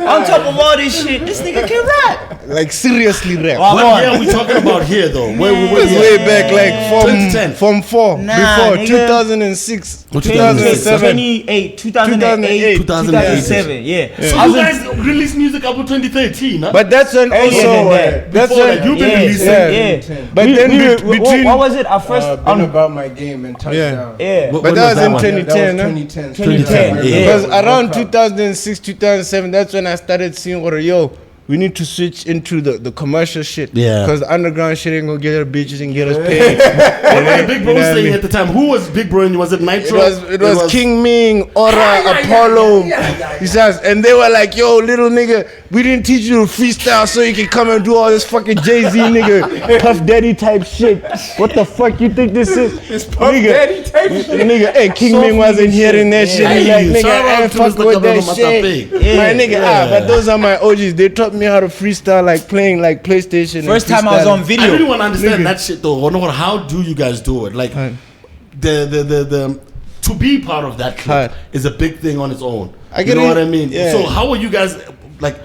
On top of all this shit, this nigga can rap. Like, seriously rap. Wow. What year are we talking about here, though? Where we It's way back, like, 2010. from 4, Nah, before, nigga. 2006, 2007. 2008, 2008, 2007, yeah. So I you was in- guys released music up to 2013, huh? But that's when Earlier than also, that. that's Before when, that, you've been yeah, releasing. yeah. but then between, what was it? Our first Been about my game and touchdown. yeah. What- but when that was in one? 2010, huh? 2010. 2010, yeah. Because around 2006, 2007, that's when I started seeing what, yo, we need to switch into the commercial shit. Yeah. Because the underground shit ain't gonna get us bitches and get us paid. What were the Big Bro You know what I saying mean? at the time? Who was Big Bro? And was it Nitro? It was King Ming, Aura, Apollo. He says, and they were like, yo, little nigga, we didn't teach you to freestyle so you can come and do all this fucking Jay-Z nigga, Puff Daddy type shit. What the fuck you think this is? This Puff Daddy type shit. Nigga, hey, King Ming wasn't hearing that shit. He like, nigga, shout I out ain't to fuck Mr. with that Kabelo shit. Matape. My nigga, but those are my OGs. They taught me how to freestyle, like playing like PlayStation. and First time I was freestyling. on I video. really want to understand that shit though. How do you guys do it? Like the to be part of that clip Hard. is a big thing on its own. I get you know it. what I mean? Yeah. So how are you guys like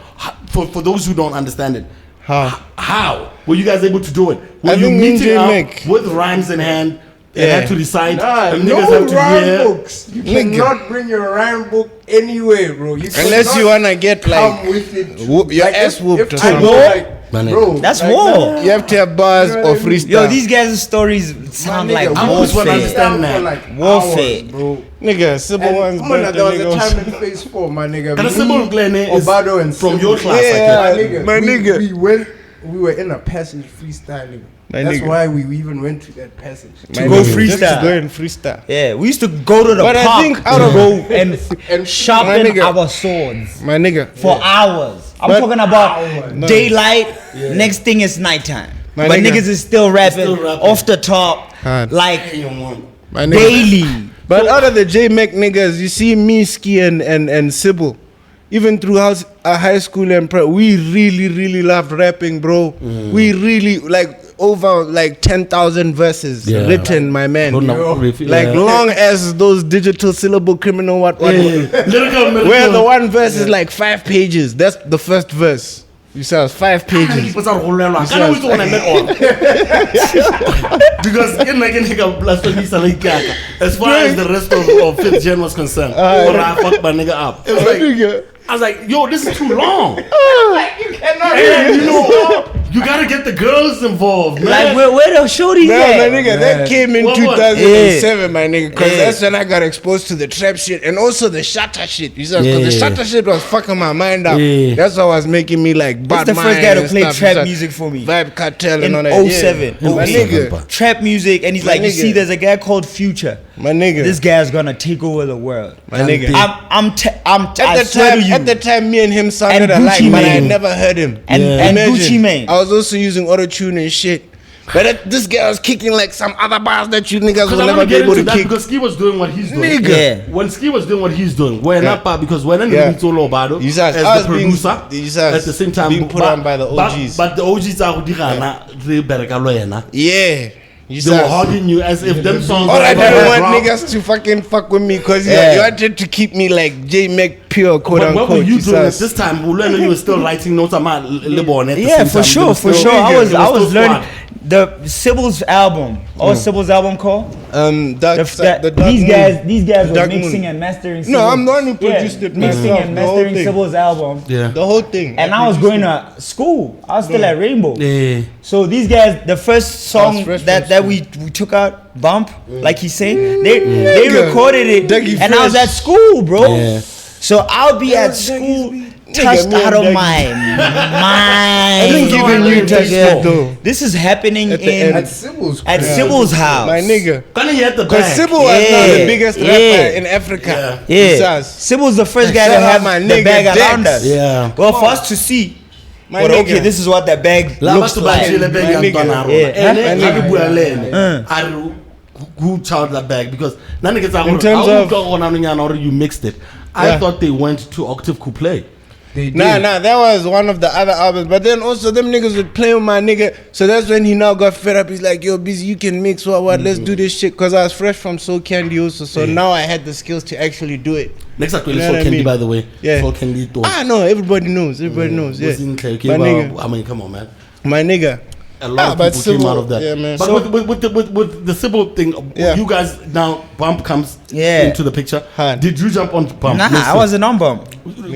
for those who don't understand it? How were you guys able to do it? Were I you think meeting Ninja up Nick. with rhymes in hand and Yeah. had to recite Nah, and no niggas have to rhyme hear? books. You Nigga. cannot bring your rhyme book anywhere, bro. You Unless you cannot wanna get come like, with it. whoop your ass whooped or I something. go like, My nigga. bro, That's like, war. you have to have bars You know or what I mean? freestyle. Yo, these guys' stories sound nigga, like we I always wanna warfare. understand that. for like Warfare. hours, bro. Nigga, Sybil And one's man, birthday, there was a nigga. time in phase 4, my nigga. And Sybil Glenn is Obado and from Sybil. your class, Yeah. I My think. nigga, My nigga. we were in a passage freestyling. My That's nigga. why we even went to that passage. My go nigga, just freestyle. to go and freestyle. Yeah, we used to go to the But I park think to out of- go and My sharpen nigga. our swords My nigga. for hours. I'm But- talking about No. daylight. Next thing is nighttime. My But nigga. niggas is still rapping, Still rapping. off the top, Hard. like My nigga. daily. But out of the J-Mac niggas, you see me, Ski, and Sybil. Even throughout our high school and prep, we really loved rapping, bro. We really, like, over, like, 10,000 verses Yeah. written, my man. Like, Yeah. long as those digital syllable criminal what. Lyrical. Where the one verse is like 5 pages. That's the first verse. You saw it's 5 pages. Because in like nigga blasphemisa like kaka. As far as the rest of fifth gen was concerned, or I fucked my nigga up. It was like I was like, yo, this is too long. You cannot And you know, you gotta get the girls involved, man. Like where the shorties No, at? my nigga, that came in What? 2007, my nigga, because Yeah. that's when I got exposed to the trap shit and also the shatter shit. You see, because the Yeah. shatter shit was fucking my mind up. Yeah. That's what was making me like That's bad the first guy to mind play and stuff. trap You see, music for me. Vibe Cartel In and all that. 07. Yeah. My 07, nigga, bro. Trap music, and he's My like, you nigga. see, there's a guy called Future. my nigga, This guy's gonna take over the world. my nigga. I At swear to you. the time, me and him sounded And alike, Gucci but I Mane. had never heard him. And- and Gucci Mane. I was also using auto-tune and shit. But this guy was kicking like some other bars that you niggas Because will I never want be to get able into to that kick. because Ski was doing what he's doing. Nigga. Yeah. When Ski was doing what he's doing, when Yeah. up because when I Yeah. meet Solo Obado You said- as I was the being- producer you said at the same time being put on by the OGs. But the OGs are Dirana, they Bergaloena. Yeah. They were hogging you as if them songs. All I were didn't want wrong. niggas to fucking fuck with me because Yeah. you wanted to keep me like J Mac pure, quote But what unquote. were you doing at Jesus. this time? Ulwena, you were still writing notes about Libon at the Yeah, same for time. sure, They were for still- sure. I they was were still learning squad. the Sybil's album. What was Sybil's album called? The Dark These Moon. guys were Dark mixing Moon. and mastering. No, Sybil's- I'm the one who produced it Mixing myself, and the whole mastering thing. Sybil's album. Yeah. The whole thing. And I was going to school. I was still at Rainbow. Yeah. So these guys, the first song fresh that from we took out, Bump, like he's saying, they recorded it, Dougie and I was Fresh. at school, bro. Yeah. So I'll be at school, touched me and out of Dougie. my mind. I didn't give you touch that though. This is happening At the in end. at Sybil's house. My nigga. Can you hit the Because back? Sybil was now Yeah. the biggest Yeah. rapper in Africa. Yeah, Jesus. Sybil's the first guy to Shout out have my the nigga bag Dex. around us. Yeah. Well, for us to see, My but okay, nigga. this is what that bag La looks batho ba like. jele bag ya My nigga. ntwana rona. Yeah. And then My ha ke nigga. bua le ene, a re, who charged that bag? Because none gets out. In terms of- you mixed it. I Yeah. thought they went to Octave Couplé. Nah, that was one of the other albums. But then also them niggas would play with my nigga. So that's when he now got fed up. He's like, yo, busy, you can mix what, let's do this shit. Cause I was fresh from Soul Candy also. So now I had the skills to actually do it. Next up, You know Soul what I Candy, mean? by the way. Yeah. Soul Candy. No, everybody knows. Everybody knows. Yeah. Wasn't clear, okay, My well, nigga. I mean, come on, man. My nigga. A lot of but people came Sybil- out of that. yeah, man. But So- with the Sybil thing, Yeah. you guys now Bump comes Yeah. into the picture. Hard. Did you jump on Bump? Nah, I wasn't on Bump.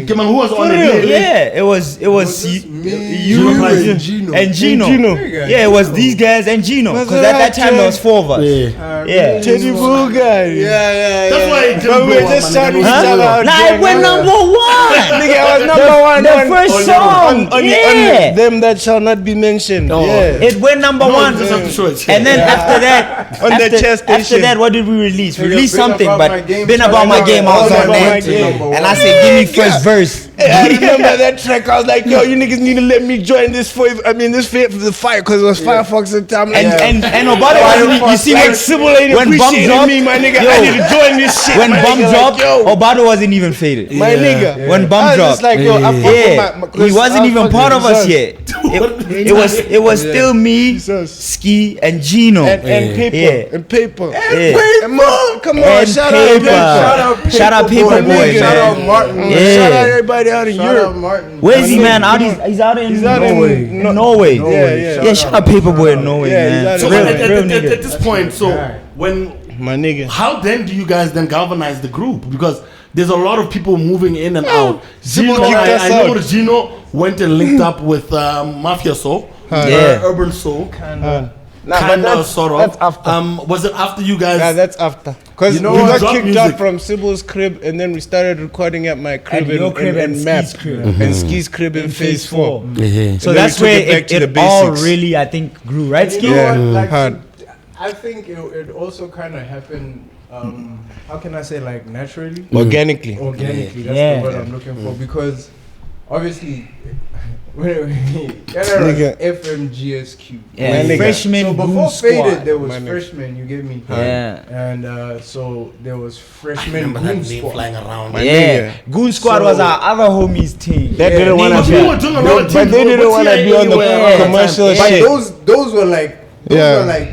Come on, who was on real? it? Yeah, it was you and Gino. And Gino. Yeah, it was these guys and Gino. Was Because it at that right, time there was Jay? 4 of us. Yeah. Yeah. Teddy Boo guy. Yeah. That's why it didn't But we blow were up, just man. shouting each Huh? other out. Nah, it went number 1. Nigga, I was number one. The on- first on- song. on Yeah. them that shall not be mentioned. Oh. Yeah. It went number No, 1. you just have to show it. And then after that, On the after, chest after station. that, what did we release? We released Been something, About but My Game, been about my game. I was All on About My that, Game. and I said, "Give me first verse." I remember that track. I was like, yo, you niggas need to let me join this for the fire because it was Firefox at the time. Like, And Obado wasn't. You see like when Sybil ain't when Bump appreciating dropped, me, my nigga. yo, I need to join this shit. when my Bump nigga, dropped, like, yo, Obado wasn't even faded. my nigga. When Bump I was just dropped, like, yo, I fuck with yeah, my, he wasn't even part of us yet. yet. It was still me, Jesus. Ski, and Gino. And paper. Yeah. And paper. Yeah. And Mo, come on, And shout out Paper. Paper. Shout out Paper Boy, Shout out man. Martin. Yeah. Shout out everybody out in Shout out Europe. Martin. Where's he, man? He's out in He's out in Norway. Norway. Yeah. Yeah, shout out Paperboy in Norway, Yeah, he's man. out So in Real- at, real at nigga. this point, so when My nigga. how then do you guys then galvanize the group? Because there's a lot of people moving in and out. Gino, kicked us I know out. Gino went and linked up with Mafia Soul, Yeah. Urban Soul, Nah, but kind of, that's, sort of. that's after. Was it after you guys? Yeah, that's after. Because You know we what? got Drop kicked music. out from Sybil's crib and then we started recording at my crib At your crib and Map. Ski's crib. And Ski's crib in phase 4. Yeah. So And then that's we took where it back to it the all basics. really, I think, grew, right, Ski? You know Yeah. what? Like, Hard. I think it also kind of happened. How can I say, like, naturally? Organically. Organically. That's Yeah. the word I'm looking for. Because obviously, Nigga. FMGSQ. Yeah, My nigga. freshman So goon before Faded, squad. there was My nigga. freshmen. You get me? Yeah. And so there was freshman Remember that goon name squad. flying around. My Yeah, Goon Squad So- was our other homies team. That didn't want But to you be. were doing a lot of But teams. they didn't What's want to the be on the idea? commercial Yeah. But shit. those were like, Yeah.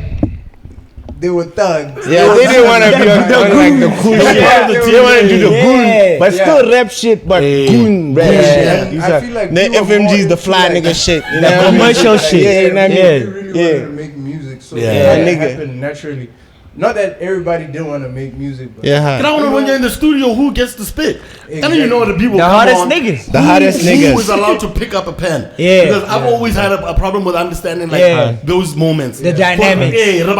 they were thugs. Yeah, they didn't want to be on like the cool shit. They want to do the Yeah. goon, but Yeah. still rap shit, but Yeah. goon rap Yeah. shit. And These I are- feel like the we were FMG is more the fly into, like, nigga shit. You the know what I mean? commercial shit. Yeah, you know what I mean? Yeah. We really Yeah. wanted to make music, so Yeah. that Yeah, nigga. happened naturally. Not that everybody didn't want to make music, but Yeah, And I want to when you're in the studio, who gets to spit? I mean, you know the people. The come hardest on, niggas. The hardest Who niggas. is allowed to pick up a pen? Yeah. Because I've always had a problem with understanding like Yeah. those moments. The dynamics.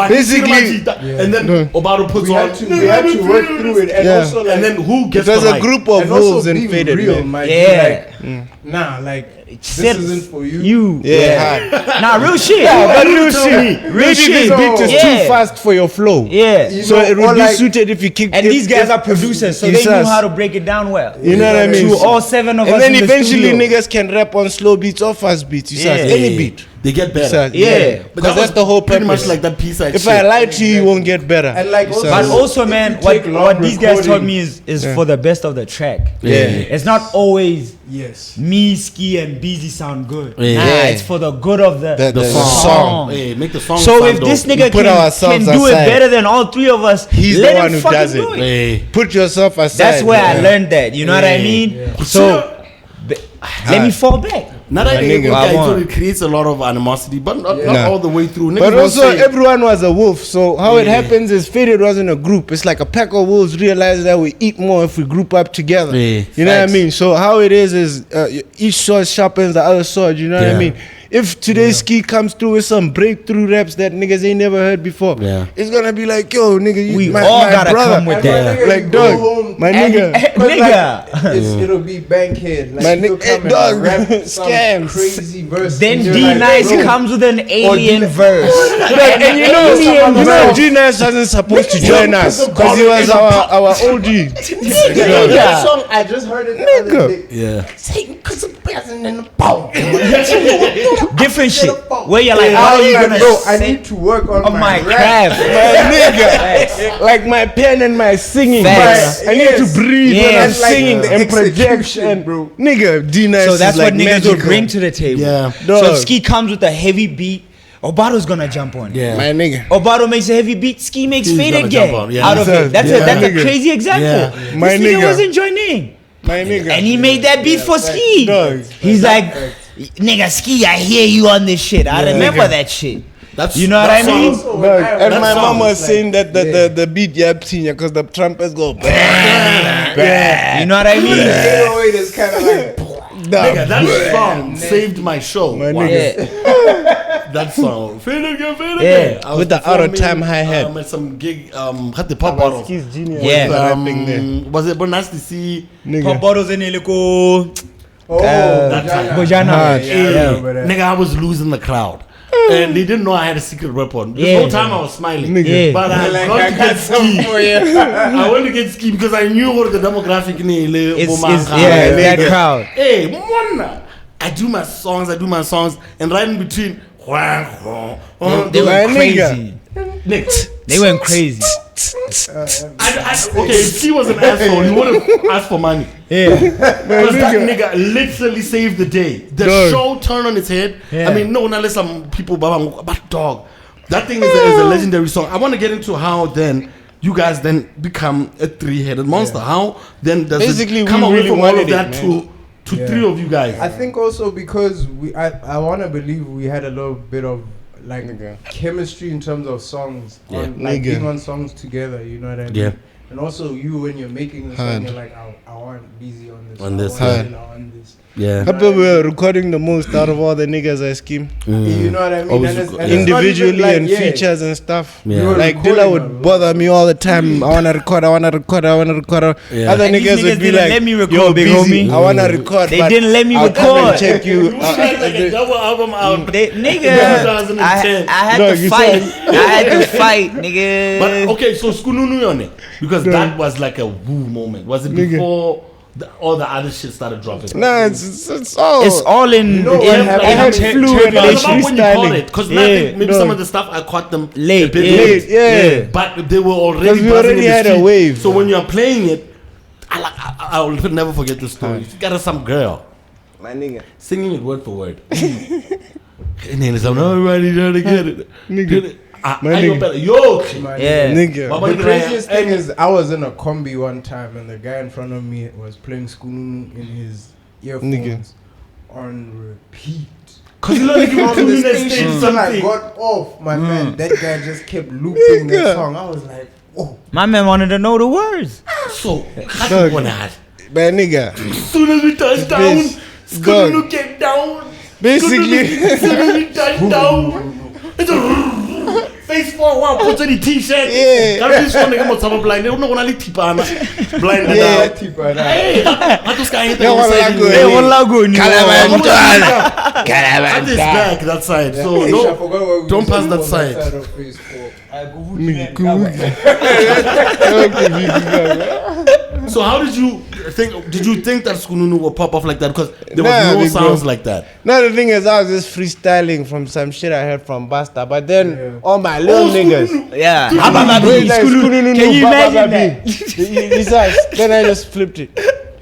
Basically- and then Obado puts we on. had to work through it, and Yeah. also like, And then who gets There's the a mic? group of and also wolves and being faded, real, man. might Yeah. be like, nah, like this isn't for you. Yeah, hard. Nah, real shit. Yeah, but real tell shit. me. Real shit. This So- beat is Yeah. too fast for your flow. Yeah. You So know, it or would be like- suited if you kick. And these guys are producers, so they Yes, knew yes. how to break it down well. You know what I mean? To all 7 of us And then in the eventually studio. niggas can rap on slow beats or fast beats. You see, Yeah. any beat. they get better. Yeah. But Because that that's was the whole pretty purpose. much like that piece. If I lie to you, you won't get better. And like also, But also, if man, you take long what these guys taught recording- me is for the best of the track. Yeah. It's not always Yes. me, Ski, and Busy sound good. Yeah. Nah, Yeah. it's for the good of the The song. Hey, make the song. So sound if this dope. nigga put can ourselves do it aside. better than all three of us, He's let the him one who fucking does do it. Hey. Put yourself aside. That's where I Yeah. learned that. You know what I mean? So let me fall back. Not that nigga. guy, Come on. it creates a lot of animosity, but not Nah. all the way through. But Niggas will also, say- everyone was a wolf. So how it Yeah. happens is Faded was in a group. It's like a pack of wolves realize that we eat more if we group up together. Yeah. You know what I Facts. mean? So how it is each sword sharpens the other sword. You know what Yeah. I mean? If today's Ski comes through with some breakthrough raps that niggas ain't never heard before, Yeah. it's gonna be like, yo, nigga, you, We my, all my gotta brother. come with And my that. nigga, Like, you go dog, home, my And- nigga. but nigga. like, it'll be Bankhead. Like My you nigga, come and dog, rap some scams. crazy verse. Then and you're D like, Nice bro, comes with an alien D- verse. And you know, G-Nice wasn't supposed to join us because he was our OG. Nigga. That song, I just heard it the other day. Yeah. Satan, cause I'm passing in the ball. Different shit. Where you're like, how are you gonna Bro, I sing need to work on on my rap. craft? My nigga, like my pen and my singing. Facts. I need to breathe when I'm Yes. singing Like and the project. execution, And bro. nigga, D-Nice So that's is like what niggas will magical. bring to the table. Yeah. So Dog. if Ski comes with a heavy beat, Obato's gonna jump on it. Yeah. My nigga. Obato makes a heavy beat, Ski makes He's Fade gonna again jump on, yeah. out of it. That's Yeah. that's Nigga. a crazy example. Yeah. My This nigga nigga. wasn't joining, My nigga. and he made that beat for Ski. Dog. He's like, nigga, Ski, I hear you on this shit. I remember Nigga. that shit. That's You know what I mean? Also, Dog. when I- And that my mom sounds was like- saying that the beat yaps because the trumpets go. You know what I mean? 808 is kind of like. Nigga, that song saved my show. My Wow. nigga. Yeah. That song. Fade again, fade Yeah. again. I was With the performing, out-of-time hi-hat. At some gig, had the pop bottles. Ski's genius. Yeah. was rapping there. Was it Bonasty C? Pop Nigga. bottles in Iliko. Oh, that time. Bojana. Hard. Yeah, but, Nigga, I was losing the crowd. And they didn't know I had a secret weapon. The Yeah. whole time I was smiling. Nigga. Yeah. But I like, got I to got get something ski. for you. I went to get ski because I knew what the demographic It's that nigga. crowd. Hey, Mona. I do my songs, and right in between, They My went nigga. crazy. Nick. They went crazy. Okay, if he was an asshole, he would have asked for money. Yeah. Because that nigga literally saved the day. The Dog. show turned on its head. Yeah. I mean, no, unless some people, but dog. That thing is a legendary song. I want to get into how then you guys then become a three-headed monster. How then does Basically, it come we away really from all of wanted it, that man. to Yeah. three of you guys? I think also because I want to believe we had a little bit of like Nigga. chemistry in terms of songs, Yeah. on, like Nigga. being on songs together. You know what I mean? Yeah. And also you when you're making the song, Hard. you're like, I want busy on this. On I this, want yeah. Lil on this. Yeah. I bet we were recording the most out of all the niggas I scheme. You know what I mean? Always And it's not Individually even like, and yeah, features and stuff. Yeah. you were Like recording Dilla a would lot. bother me all the time. I wanna record. Yeah. Other And these niggas would niggas be didn't like, let me record, "Yo, big busy. homie." I wanna record." They but didn't let me I'll come and record. check you. You had like a double album out. Nigga, 2010. I had Dog, to you fight. said- I had to fight, nigga. But okay, so Skununu Yone, because that was like a woo moment. Was it Nigga. before all the other shit started dropping? Nah, it's all. It's all in. You know what in- happened? I had in fluid, It's like, about when you freestyling. caught it, because Yeah, maybe no. some of the stuff I caught them Late, a bit yeah. late. Yeah. But they were already 'Cause we buzzing already in the had a street. wave. So when you're playing it, I will never forget the story. You got us some girl My nigga. singing it word for word. And then it's like, everybody trying to get it. Nigga. My I know nigga. better. Yo, Yeah. Nigga. Baba The Nigga, craziest thing and- is, I was in a combi one time, and the guy in front of me was playing Skunu in his earphones on repeat. Cause you know like you were From the doing that station stage till I something. got off, my man, that guy just kept looping that Nigga. song. I was like, oh, My man wanted to know the words. So, how do Dog. you want that? My nigga. As soon as we touch down, This Skunu dog. get down. Basically. As soon as we touch down, it's a face forward, put on the t-shirt. Yeah. That is one nigga must have a blind. They don't know when I leave tipana. Blind Yeah. now. Tipa, nah. Hey, I just can't hit Yeah, one side. lago, Hey, eh. one lago in you. That is back that side. So Hey, I no, forgot what we don't said pass that on side. of phase 4. Nigga, cool. So how did you Did you think that Skununu would pop off like that? Because there was Nah, no big sounds bro. like that. Now the thing is, I was just freestyling from some shit I heard from Basta, but then all my little niggas. Yeah. Dude, Abababi, like, Skulu. Skulu, Can you imagine Bababi. that? Then I just flipped it.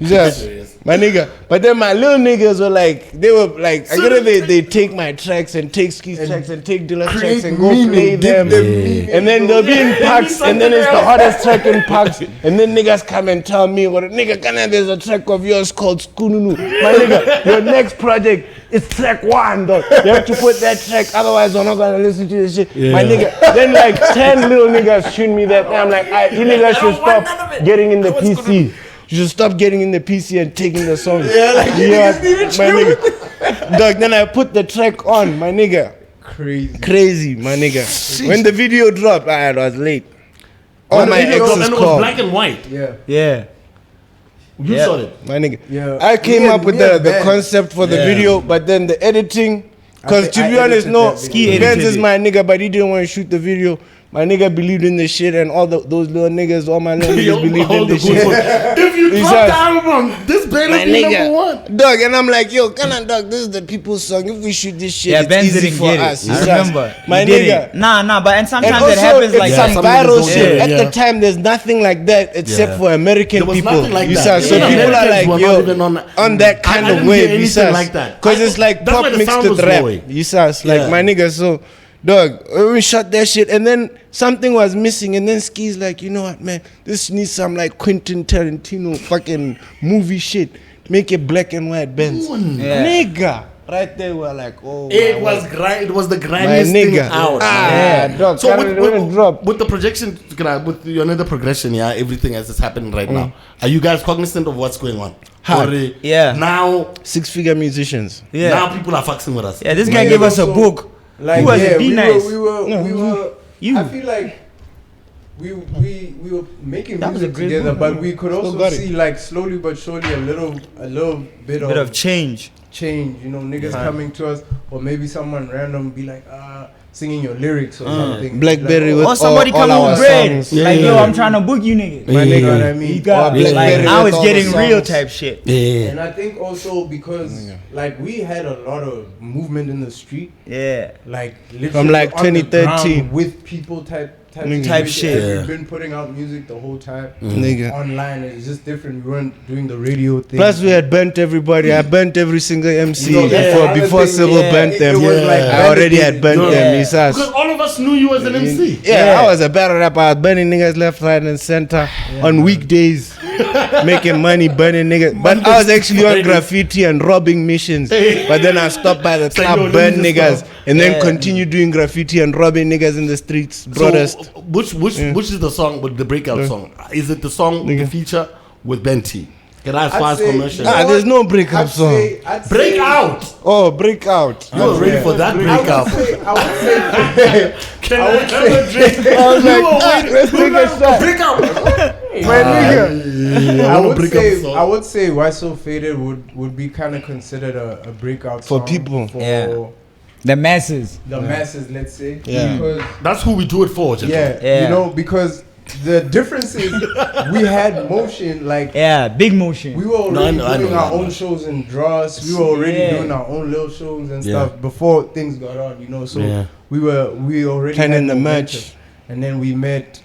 Just, my nigga. But then my little niggas were like, they were like, I get it, they take my tracks and take Ski's tracks and take Dilla's tracks and go play them. And then they'll be in packs, and then it's the hottest track in packs. And then niggas come and tell me, well, nigga, there's a track of yours called Skununu. My nigga, your next project is track 1, dog. You have to put that track, otherwise we're not gonna listen to this shit. My nigga, then like 10 little niggas shoot me that. I'm like, you niggas should stop getting in the PC. You should stop getting in the PC and taking the song. My nigga. Dog, then I put the track on, my nigga. Crazy, my nigga. When the video dropped, I was late. All my exes And it was called. black and white. Yeah. You saw it. My nigga. Yeah. I came Me up and- with me and the Ben. concept for the video, but then the editing. Because to I be honest, edited no, that video. Benz is my nigga, but he didn't want to shoot the video. My nigga believed in the shit, and all those little niggas, all my little Yo, niggas believed in hold the the shit. If you He drop says, the album, this better My be nigga, number 1. dog, and I'm like, yo, come on, dog, this is the people's song. If we shoot this shit, Yeah, it's Ben easy didn't for get us. it. He I says, remember. my He did nigga. it. Nah, but and And sometimes also, it happens it's like some some that. viral niggas shit. don't- At yeah. the time, there's nothing like that except Yeah. for American There was people. nothing like You that. saw, so Even people are Americans like, were yo, not even on that kind I of didn't wave. hear You anything saw, like that. because it's like That's why pop the mixed sound with was rap. low. You saw, like Yeah. my nigga. So, dog, we shot that shit, and then something was missing, and then Ski's like, you know what, man, this needs some like Quentin Tarantino fucking movie shit. Make it black and white Benz, Yeah. nigga. Right there, we're like, oh, It my was word. it was the My grimiest thing nigga. out. Dog, So with drop. with the projection, with your another progression, yeah, everything as it's happening right now. Are you guys cognizant of what's going on? Hard. Or, Yeah. Now, 6-figure musicians. Yeah. now people are fucking with us. Yeah, this My guy nigga, gave us a so, book. Like, Who was yeah, it? Be nice. We were. You. I feel like we were making That was a music great together, book, but man. we could Still also got it. see like slowly but surely a little bit Bit of change. change. You know, niggas coming to us, or maybe someone random be like, singing your lyrics or something. Blackberry like, with Or somebody all coming our with bread. songs. Like, yo, I'm trying to book you niggas. My you know nigga. what I mean? You got Or like Blackberry now with it's all the getting real songs. type shit. Yeah. And I think also because like we had a lot of movement in the street, Yeah. like literally From, like, on the 2013. ground with people type Type shit. And Yeah. We've been putting out music the whole time. Nigga. Online, it's just different. We weren't doing the radio thing. Plus, we had burnt everybody. I burnt every single MC No, that's the other before thing, Civil yeah. burnt them. It was like I already had burnt Yeah. them. It's us. Because all of us knew you as an MC. Yeah, I was a battle rapper. I was burning niggas left, right, and center on weekdays, making money, burning niggas. But I was actually on graffiti and robbing missions. But then I stopped by the like, club, yo, let burn me just niggas, stop. and then continue doing graffiti and robbing niggas in the streets. Broadest. So, which is the song with the breakout song? Is it the song the feature with BanT? Can I as far as commercial? There's no breakup song. Break out! Oh, breakout. You were ready for that breakout. I would say Can I have a drink? I was like, let's Break take a shot. Break out! My nigga. I would say Why So Faded would be kind of considered a breakout For song people. for Yeah. The masses. the masses, let's say. Yeah. Because That's who we do it for, gentlemen. Yeah. you know, because the difference is we had motion, like Yeah, big motion. we were already I doing know, our I know. own shows in Dross. We were already Yeah. doing our own little shows and Yeah. stuff before things got on, you know. So Yeah. we already Planning had the momentum. match. And then we met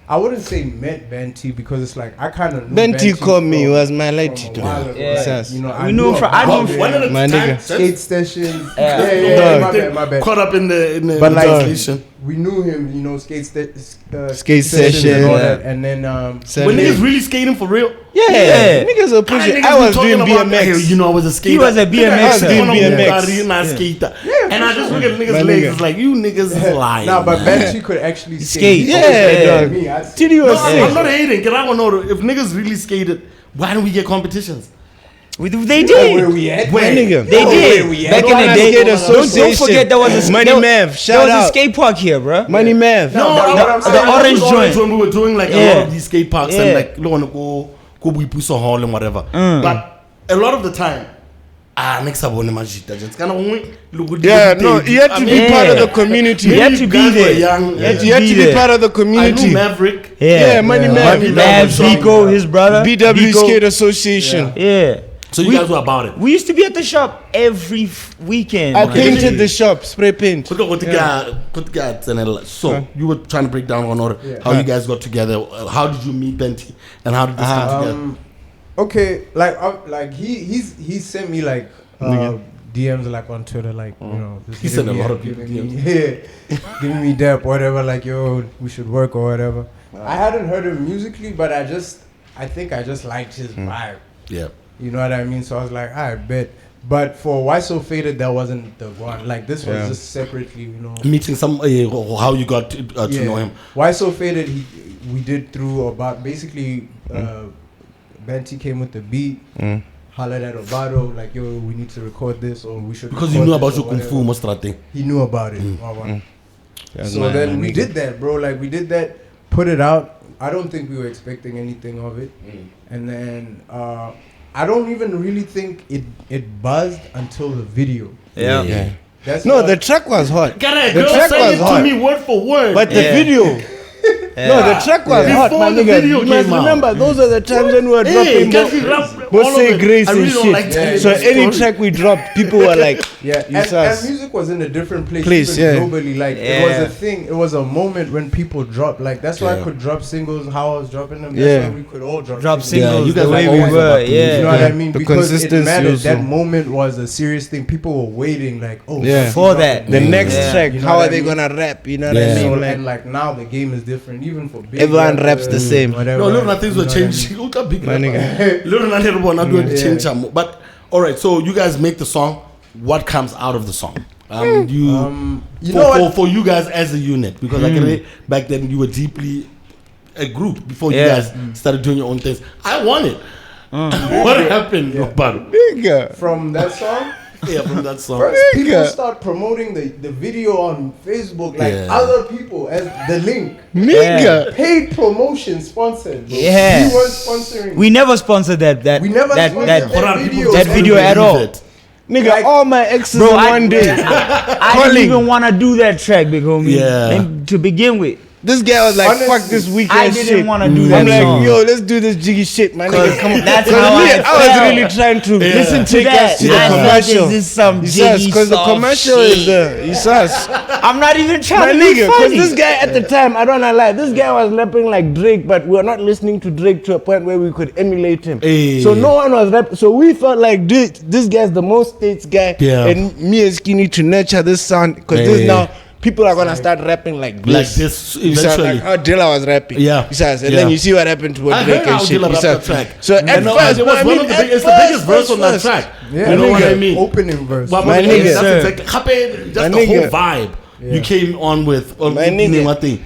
I wouldn't say met BanT because it's like I kind of knew BanT called me, he from- was my from lady. a while ago. Yeah. Like, you know, We knew him from- I knew him from- One at a My time, nigga. skate sessions. Yeah. My bad. Caught up in the But like- translation. We knew him, you know, skate Skate sessions session, and all yeah. that. And then When niggas really skating for real? Yeah, niggas will push it. Niggas I be was talking doing about, BMX. hey, you know, I was a skater. He was a BMX. I was doing BMX. And I just look at My niggas' legs. nigga. It's like, you niggas is lying. Nah, but man. BanT could actually Skate. skate. Yeah, dog. Me, I Titty was No, sick. I'm not hating. Cause I want to know if niggas really skated, why don't we get competitions? They where did. we at? My nigga. They did. Back in the day. Don't forget there was a Money there- Mav, There shout was a out. skate park here, bro. Money Mav. No, but what I'm the saying- orange the joint orange when we were doing like a Yeah. lot of these skate parks and Yeah. like, you want to go Buipuso Hall and whatever. But a lot of the time, next abone majita. It's kind of Yeah, no, you had to be part of the community. You had to be there. Young, You had to be part of the I community. knew Maverick. Yeah, Money Mav, Man. Vico, his brother. BW Vico. Skate Association. Yeah. So you guys were about it. We used to be at the shop every weekend. I man. painted the shop, spray paint. So you were trying to break down on order how you guys got together. How did you meet BanT and how did this come together? Okay, like he sent me like DMs like on Twitter, like you know. Just He sent a hitting me lot up, of people giving me- giving me dep whatever, like yo, we should work or whatever. I hadn't heard him musically, but I think I just liked his vibe. Yeah. You know what I mean? So I was like, I bet. But for Why So Faded, that wasn't the one. Like this was just separately, you know. Meeting some how you got to know him. Why So Faded? We did through about basically. BanT came with the beat. Hollered at Obado like, yo, we need to record this or we should. Because he record knew this about or your kung fu whatever. mostrate. He knew about it. So then we did that, bro. Like we did that, put it out. I don't think we were expecting anything of it. And then I don't even really think it buzzed until the video. Yeah. That's No, what- the track was hot. Gotta The girl track say was it to hot. me word for word. But the video. No, the track was hot, Before my the nigga. video You must came out. remember, those are the times when we were dropping both say grace I and really don't shit. like telling So this any story. track we dropped, people were like, Yeah, you and sus. music was in a different place, Place, even yeah. globally. Like it was a thing. It was a moment when people dropped. Like that's why I could drop singles. How I was dropping them. That's Yeah. why we could all drop Drop singles. singles you guys the way were we always were. about to You know Yeah. what I mean? The Because it consistency mattered. also. That moment was a serious thing. People were waiting. Like, oh, Yeah. For that. The next Yeah. track, You know how what are I they mean? gonna rap? You know what Yeah. I So, mean? and like now the game is different. Even for big Everyone rappers, raps the same. Whatever. No, little things will You know what I change. mean? Look at big My nigga. Little nothing will not do it Yeah. change. But all right, so you guys make the song. What comes out of the song? You know what? For you guys as a unit, because like back then you were deeply a group before you Yeah. guys started doing your own things. I won it. What happened, Robert? Nigga. From that song. Yeah, from that song. First, people Nigga. start promoting the video on Facebook, like Yeah. other people as the link. Nigga. Paid promotion sponsored. Bro. Yeah. We weren't sponsoring. We never sponsored that We never sponsored that that video. that video at all. Nigga, Like- all my exes Bro, in I one day. didn't Calling. even want to do that track, big homie. Yeah. And to begin with, This guy was like, Honestly, fuck this weak I ass didn't shit. want to do that I'm like, song. yo, let's do this jiggy shit, man. Nigga, come on. That's 'Cause how me, I I was felt. really trying to Listen to take that. us to the I thought commercial. this is some jiggy Because the soft commercial shit. is the sus. I'm not even My trying to be nigga, because funny. this guy at the time, I don't know lie, this guy was rapping like Drake, but we were not listening to Drake to a point where we could emulate him. Hey. So no one was rapping. So we felt like this guy's the most states guy, Yeah. and me and Skinny to nurture this sound because Hey. this now. People are gonna start rapping like this. Like this You sound eventually. like how Dilla was rapping. Yeah. You said, and Yeah. then you see what happened to what I Drake heard and how shit. Dilla You rapped said- the track. So at And first, it was I one mean, of the at biggest, it's the biggest verse first, on that track. Yeah, You know what I nigga. mean? Opening verse. But My that's nigga. exactly- just My the whole nigga. vibe you came on with on My nigga. my thing.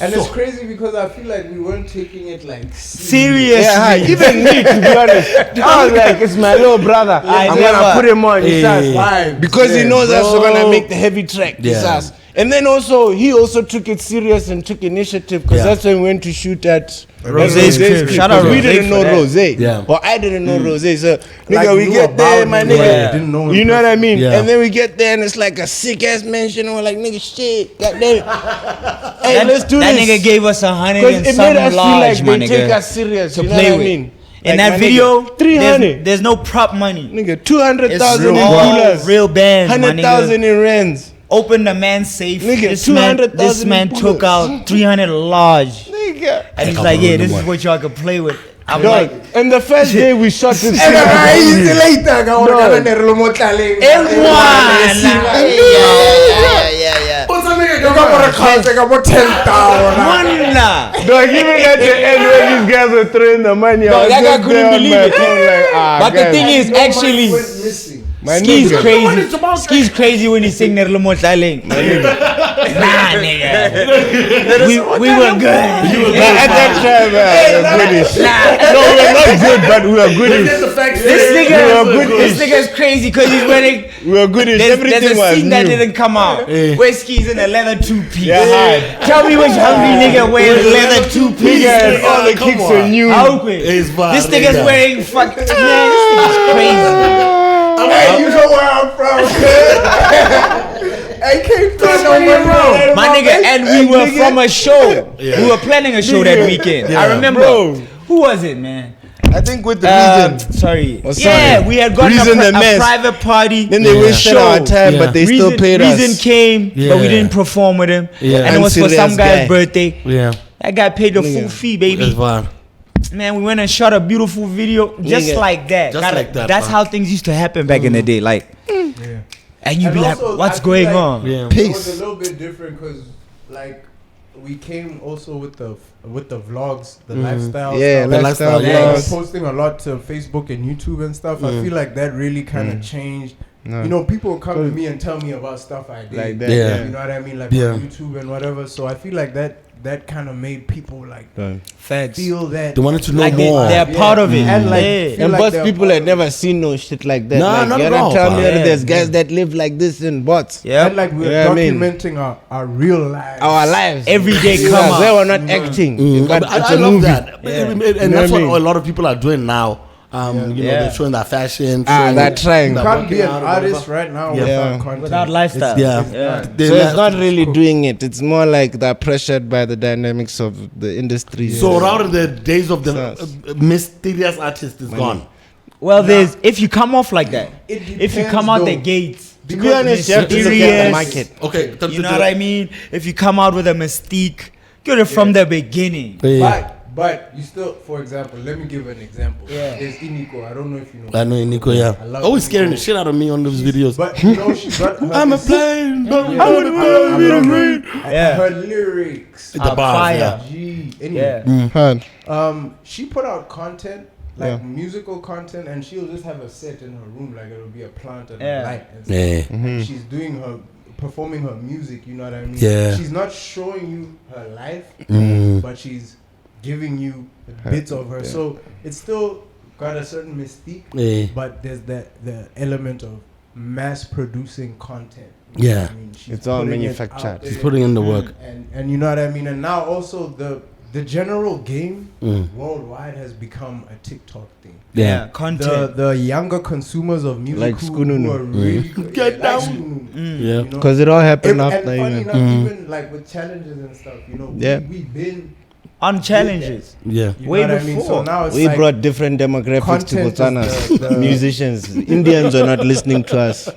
And So- it's crazy because I feel like we weren't taking it like Seriously. Yeah, even me, to be honest. I was like, it's my little brother. I'm never- gonna put him on. Hey. He says, Vibes, because he yeah, knows us, we're bro. gonna make the heavy track. He Yeah. says. And then also, he also took it serious and took initiative because Yeah. that's when we went to shoot at Rosé's crib. Shout out We Rosé didn't for know that. Rose. Yeah. Or I didn't know Rose. So, Like, nigga, we knew get there, about my him, nigga. yeah, didn't know him You know what I mean? Yeah. And then we get there and it's like a sick ass mansion. And we're like, nigga, shit. Goddamn it. Hey, let's do that this. nigga gave us 100 Because and it some made us feel large, like my they take nigga, us serious. to You know play what I with. mean? In Like, that my video, nigga, 300. there's no prop money. Nigga, It's 200,000 in all dollars. real bands, my 100,000 nigga. in rands. Open the man's safe. Nigga, This man 200,000 took bullets. out 300 large. Nigga. And he's Come like, on, yeah, this number is what y'all can play with. I'm Dog, like, and the first day we shot this And shit. easy later, No. everyone. Yeah. What's up, nigga? Wanda. Dog, even at the end when these guys were throwing the money, Dog, I was that guy just couldn't there on believe my it. phone like, But the guys, thing is, actually, my Ski's nigga. crazy. Ski's crazy when he sing Nerlomo Tlaleng. Nah, nigga. We were good. But at that time, we were goodish. No, we were not good, but we were goodish. This nigga's crazy because he's wearing. We were goodish. There's Everything a was scene that new. didn't come out where Ski's in a leather two-piece. Yeah, Tell me which hungry nigga wears leather two-piece. Nigga, and all the come kicks on. are new. How quick? It's fine, This nigga's nigga. wearing fuck. Man, this nigga's crazy. you know where I'm from, I came from My nigga, and we were from a show. We were planning a show that weekend. I remember. Bro. Who was it, man? I think with the reason. Sorry. Oh, sorry. Yeah, we had gotten Reason a the mess. private party. Then they wasted our time, but they still paid us. Reason came, but we didn't perform with him. And it was for some guy's birthday. Yeah. That guy paid the full fee, baby. That's fine. Man, we went and shot a beautiful video just like that. Just like that, That's man. how things used to happen back in the day. Like, and you'd be like, also, what's I feel going like on? Yeah. It was Peace. a little bit different because, like, we came also with the vlogs, the lifestyle. Yeah, stuff. the lifestyle lifestyle, We yeah. were vlogs. posting a lot to Facebook and YouTube and stuff. I feel like that really kind of changed. No. You know, people come to me and tell me about stuff I did. Like that. Yeah. You know what I mean? Like Yeah. on YouTube and whatever. So I feel like that kind of made people like Facts. feel that. They wanted to know Like more. they're part of it. And like, Yeah. feel And like bots they're people part had of never seen no shit like that. Nah, like, not you're at not all, telling me man. that there's Yeah. guys that live like this in bots. Yeah. And like we're Yeah, I mean- documenting our real lives. Our lives. Every day Yeah, come they out. were not acting. But I it's a love movie. that. Yeah. And You know that's what I what mean? a lot of people are doing now. You know, Yeah. they're showing that fashion. Ah, showing they're trying. You that can't working be an out or artist whatever. right now Yeah. without content. Without lifestyle. Yeah. Yeah. They So it's left- not really doing it. It's more like they're pressured by the dynamics of the industry. So rather the days of the Yes. mysterious artist is gone. Well, there's if you come off like that, It if you depends, come out the though. gates, to be honest, you have to look at the mysterious, market. Okay. You know what I mean? If you come out with a mystique, get it from the beginning. Yeah. But you still, for example, let me give an example. Yeah. There's Iniko. I don't know if you know. I know Nico, yeah. I love Always Nico. scaring the shit out of me on those videos. But you know, she got her I'm a this- plane. Yeah, I love her. Yeah. Her lyrics. The bars, fire. yeah. Gee. Anyway, Yeah. Hard. she put out content, like Yeah. musical content, and she'll just have a set in her room, like it'll be a plant and Yeah. a light. And stuff. Yeah. And she's doing performing her music. You know what I mean? Yeah. She's not showing you her life, but she's giving you bits of her. So it's still got a certain mystique, Yeah. but there's the element of mass producing content. Yeah. I mean, she's It's all putting it manufactured. out She's there. putting in the work. And you know what I mean. And now also the general game Mm. worldwide has become a TikTok thing. Yeah. Content. The younger consumers of music Like who Skununu. are really good, Get like down. Skununu, Yeah. you know? Because it all happened And after funny even. enough, even like with challenges and stuff, you know, Yeah. we've been On challenges. Yeah. you Way know what I mean. So before. now it's We like brought different demographics to content is Botswana. the- Musicians. Indians were not listening to us.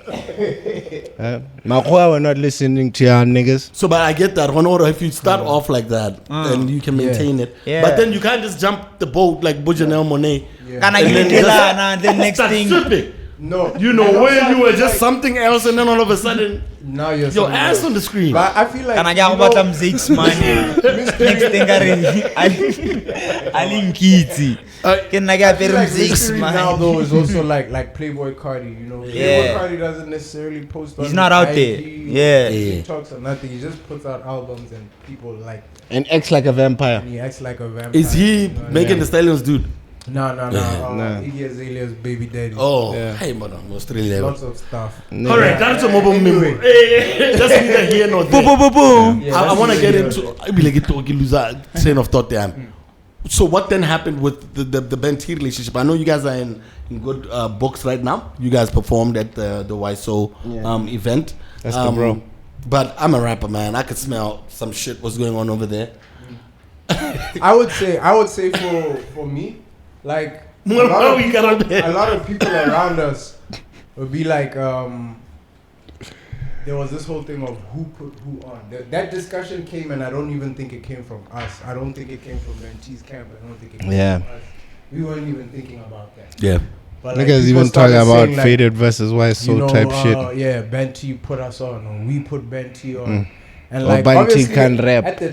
Makhoa were not listening to our niggas. So, but I get that. One order, if you start off like that, then you can maintain it. Yeah. But then you can't just jump the boat like Bujanel Monet. Kana And then yilitela, the next start thing. stripping. no, You know, and when also you I were feel just like something else, and then all of a sudden, now you're your something ass else. on the screen. But I feel like Kana you ya know, bata mzix man. Next thing alinkiti. Can I I get feel better like mzix mystery now man? though is also like Playboy Cardi, you know. Yeah. Playboy Cardi doesn't necessarily post. He's on not out IG, there. Yeah. TikToks or nothing. He just puts out albums and people like, And acts like a vampire. and he acts like a vampire. Is he you know what I making mean? the Stallions dude? No. Nah. Iggy Azalea's baby daddy. Oh, Yeah. hey, man, Australia. Lots of stuff. All right, that's a mobile Anyway. memo. Hey, that's neither here nor there. Boom, boom, boom. Yeah, I that's want to really get good. into. I be like it talking loser train of thought there. So what then happened with the BanT relationship? I know you guys are in good books right now. You guys performed at the YSO event. That's the bro. But I'm a rapper, man. I could smell some shit what's going on over there. I would say for me, like a Well, lot we got of people around us would be like, there was this whole thing of who put who on. That discussion came, and I don't even think it came from us. I don't think it came from BanT's camp. I don't think it came Yeah. from us. We weren't even thinking about that. Yeah. But like, Niggas people even started talking about saying, like, faded versus YSO type shit. Yeah, BanT put us on, or we put BanT on. And Or like BanT obviously can rap. at the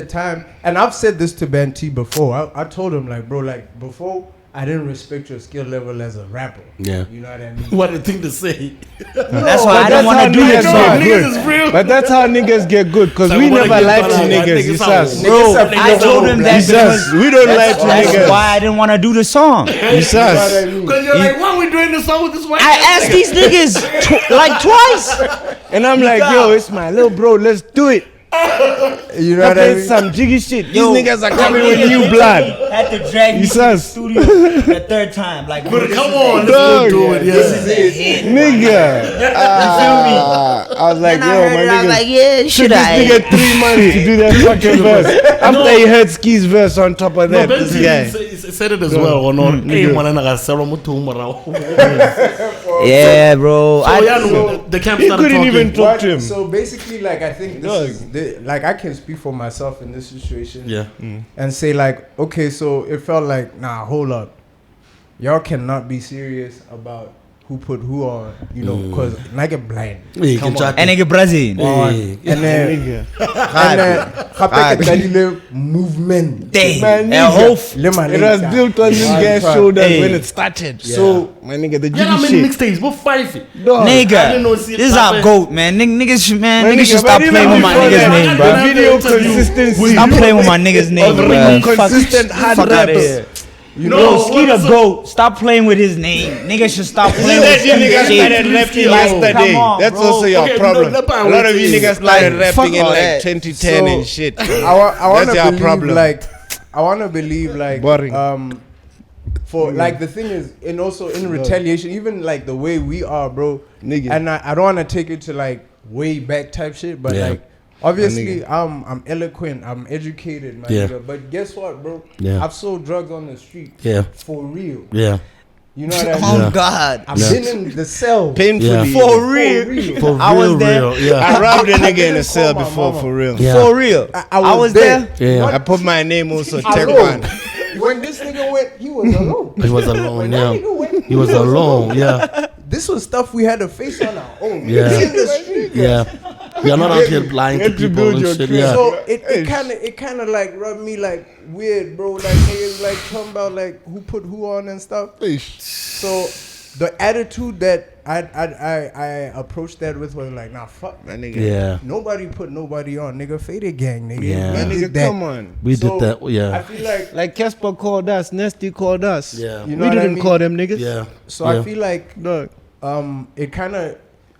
time, and I've said this to BanT before. I told him like, bro, like before I didn't respect your skill level as a rapper. Yeah. You know what I mean? What a thing to say. That's why I don't want to do niggas this get song. good. Niggas is real. But that's how niggas get good. Because So we we wanna never get lie to better. niggas. Niggas It's are- us. Bro, I told him that It's us. because We don't lie to that's niggas. why I didn't want to do the song. It's You know what us. I mean? Because you're like, why are we doing this song with this white I asked these niggas like twice. And I'm like, yo, it's my little bro. Let's do it. You know what I That's mean? some jiggy shit. These Yo, niggas are coming with new blood. Had to drag me You to the sus. studio the third time. Like, But this come is on, the- let's do it. This is Yeah. the hit. Nigga. I was like, And I yo, heard my it, I was nigga. like, yeah, Took should this I? nigga 3 months to do that fucking verse. After he heard Ski's verse on top of No, that, BanT this guy. said it as well. Or not? Hey, man, I got several more tomorrow. Yeah, bro. So I, yeah, no, the camp He started couldn't talking. even talk to him. So basically, like, I think Dog. like I can speak for myself in this situation. Yeah. And say like, okay, so it felt like, nah, hold up, y'all cannot be serious about who put who on, you know, because nigga blind. Hey, Come can on. chat. and nigga Brazil. Hey. And then Nigga. Kapeka Dalile movement. Dang. Man, A nigga. whole It was built on this guy's shoulders when it started. Yeah. So, my nigga, the Yeah, how jiggy many shit. mixtapes? What 5? Dog. I didn't Nigga, know see it this is our happen. goat, man. Niggas should, man, My niggas should nigga, stop but playing even with my before nigga's that, name, the bro. video Interview. consistency. Stop playing with my nigga's name, Of bro. bringing Fuck consistent hard fuck outta raps. here. You Yo, know, Ski the GOAT. Stop playing with his name. Niggas should stop playing That with you niggas Ski. started rapping Yo, yesterday. come on, That's bro. also your Okay, problem. no, A lot of you niggas started Like, rapping fuck in all like that. 2010 So, and shit. I want That's to your believe problem. like I want to believe like Boring. for like the thing is, and also in retaliation, even like the way we are, bro. Nigga. And I don't want to take it to like way back type shit, but Yeah. like obviously I'm eloquent, I'm educated, my Yeah. nigga. But guess what, bro? Yeah. I've sold drugs on the street. Yeah. For real. Yeah. You know what I Oh mean? God. I've been in the cell. Painfully. Yeah. For real. For I was real, there. real. Yeah. I robbed a nigga in a didn't cell call my before, mama. for real. Yeah. For real. I was there. Yeah. I put my name also, Alone. Tekwan. When this nigga went, he was alone. He was alone, When yeah. that nigga went, He was alone, yeah. This was stuff we had to face on our own. Yeah. In the street. Yeah. You're not out here lying You to have to people build and your shit. career. Yeah. So it kind of like rubbed me like weird, bro. Like niggas like talking about like who put who on and stuff. So the attitude that I approached that with was like, nah, fuck. My nigga. Yeah. Nobody put nobody on, nigga. Faded gang, nigga. Yeah. My We nigga, did that. come on. We So, did that. I Yeah. feel like Like Casper called us, Nasty called us. Yeah. You know We what I didn't mean? call them niggas. Yeah. so. Yeah. I feel like Dog. it kind of